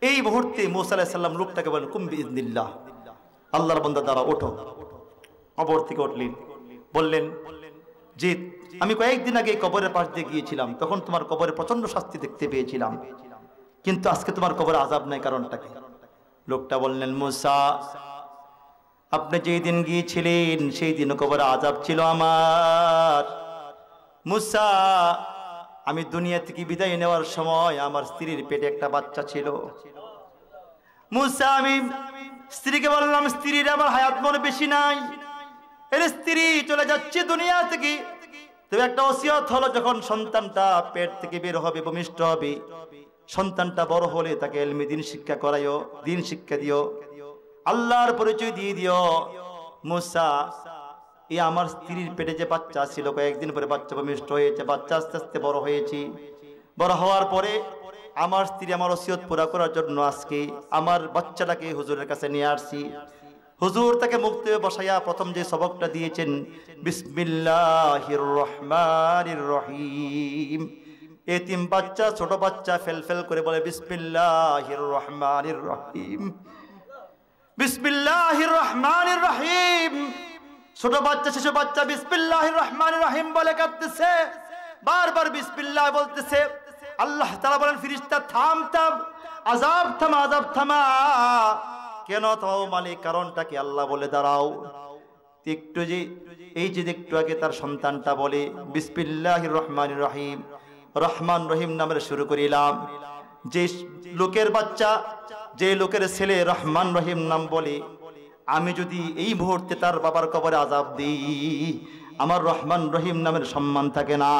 এই মুহূর্তে মুসা আলাইহিস সালাম লোকটাকে বলেন, কুম বিইذনিল্লাহ, আল্লাহর বান্দা দ্বারা ওঠো। কবর থেকে উঠলেন, বললেন যে আমি কয়েকদিন আগে কবরের পাশ দিয়ে গিয়েছিলাম, তখন তোমার কবরে প্রচন্ড শাস্তি দেখতে পেয়েছিলাম, কিন্তু আজকে তোমার কবরে আযাব নাই, কারণটা কি? লোকটা বললেন, মুসা আপনি যেই দিন গিয়েছিলেন সেই দিন কবরে আযাব ছিল আমার। মুসা আমি দুনিয়া থেকে বিদায় নেওয়ার সময় আমার স্ত্রীর পেটে একটা বাচ্চা ছিল। মুসা আমি স্ত্রীকে বললাম, স্ত্রীর আমার হায়াত মনে বেশি নাই, এর স্ত্রী চলে যাচ্ছে দুনিয়া থেকে, তবে একটা ওসিয়ত হলো যখন সন্তানটা পেট থেকে বের হবে, ভূমিষ্ঠ হবে, সন্তানটা বড় হলে তাকে ইলমি দিন শিক্ষা করাইও, দিন শিক্ষা দিও, আল্লাহর পরিচয় দিয়ে দিও। মুসা এই আমার স্ত্রীর পেটে যে বাচ্চা ছিল, কয়েকদিন পরে বাচ্চা ভূমিষ্ঠ হয়েছে, বাচ্চা আস্তে আস্তে বড় হয়েছে। বড় হওয়ার পরে আমার স্ত্রী আমার ওসিয়ত পুরা করার জন্য আজকে আমার বাচ্চাটাকে হুজুরের কাছে নিয়ে আসছি। হুজুর তাকে মুক্তি বসাইয়া প্রথম যে সবকটা দিয়েছেন, বিসমিল্লাহির রহমানির রহিম। এতিম বাচ্চা, ছোট বাচ্চা ফেল করে বলে বিসমিল্লাহির রহমানির রহিম, বিসমিল্লাহির রহমানির রহিম। ছোট বাচ্চা, শিশু বাচ্চা বিসমিল্লাহির রহমানির রহিম বলে কাঁদতেছে, বারবার বিসমিল্লাহ বলতেছে। আল্লাহ তাআলা বলেন, ফেরেশতা থাম থাম, আযাব থামা, আযাব থামা। কেন থামাও মালিক, কারণটা কি? আল্লাহ বলে দাঁড়াও একটু, যে এই যে একটু আগে তার সন্তানটা বলে বিসমিল্লাহির রহমানির রহিম, রহমান রহিম নামের শুরু করিলাম, যে লোকের বাচ্চা, যে লোকের ছেলে রহমান রহিম নাম বলে, আমি যদি এই মুহূর্তে তার বাবার কবরে আযাব দিই, আমার রহমান রহিম নামের সম্মান থাকে না।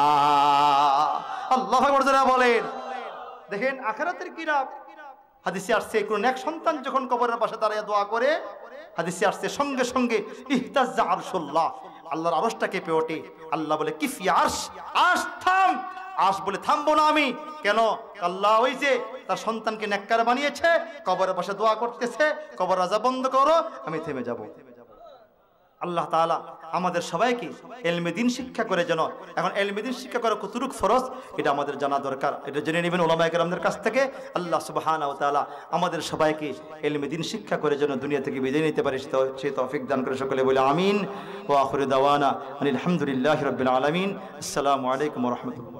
আল্লাহু আকবার যারা বলেন। দেখেন আখিরাতের কি লাভ। হাদিসে আসছে কোন এক সন্তান যখন কবরের পাশে দাঁড়িয়ে দোয়া করে, হাদিসে আসছে সঙ্গে সঙ্গে ইহতাজ্জা আরশুল্লাহ, আল্লাহর আরশটা কেঁপে ওঠে। আল্লাহ বলে, কিফি আরশ, আরশ থাম। আরশ বলে, থামবো না আমি। কেন? আল্লাহ ওই যে তার সন্তানকে নেককার বানিয়েছে, কবরের পাশে দোয়া করতেছে, কবর আযাব বন্ধ করো, আমি থেমে যাব। আল্লাহ তাআলা আমাদের সবাইকে ইলমে দ্বীন শিক্ষা করে যেন, এখন ইলমে দ্বীন শিক্ষা করা কতটুকু ফরজ এটা আমাদের জানা দরকার, এটা জেনে নেবেন উলামায়ে কেরামদের কাছ থেকে। আল্লাহ সুবহানাহু ওয়া তাআলা আমাদের সবাইকে ইলমে দ্বীন শিক্ষা করে যেন দুনিয়া থেকে বিদায় নিতে পারে সেই তৌফিক দান করে। সকলে বলে আমিন। ওয়া আখিরু দাওয়ানা আলহামদুলিল্লাহি রাব্বিল আলামিন। আসসালামু আলাইকুম ওয়া রাহমাতুল্লাহ।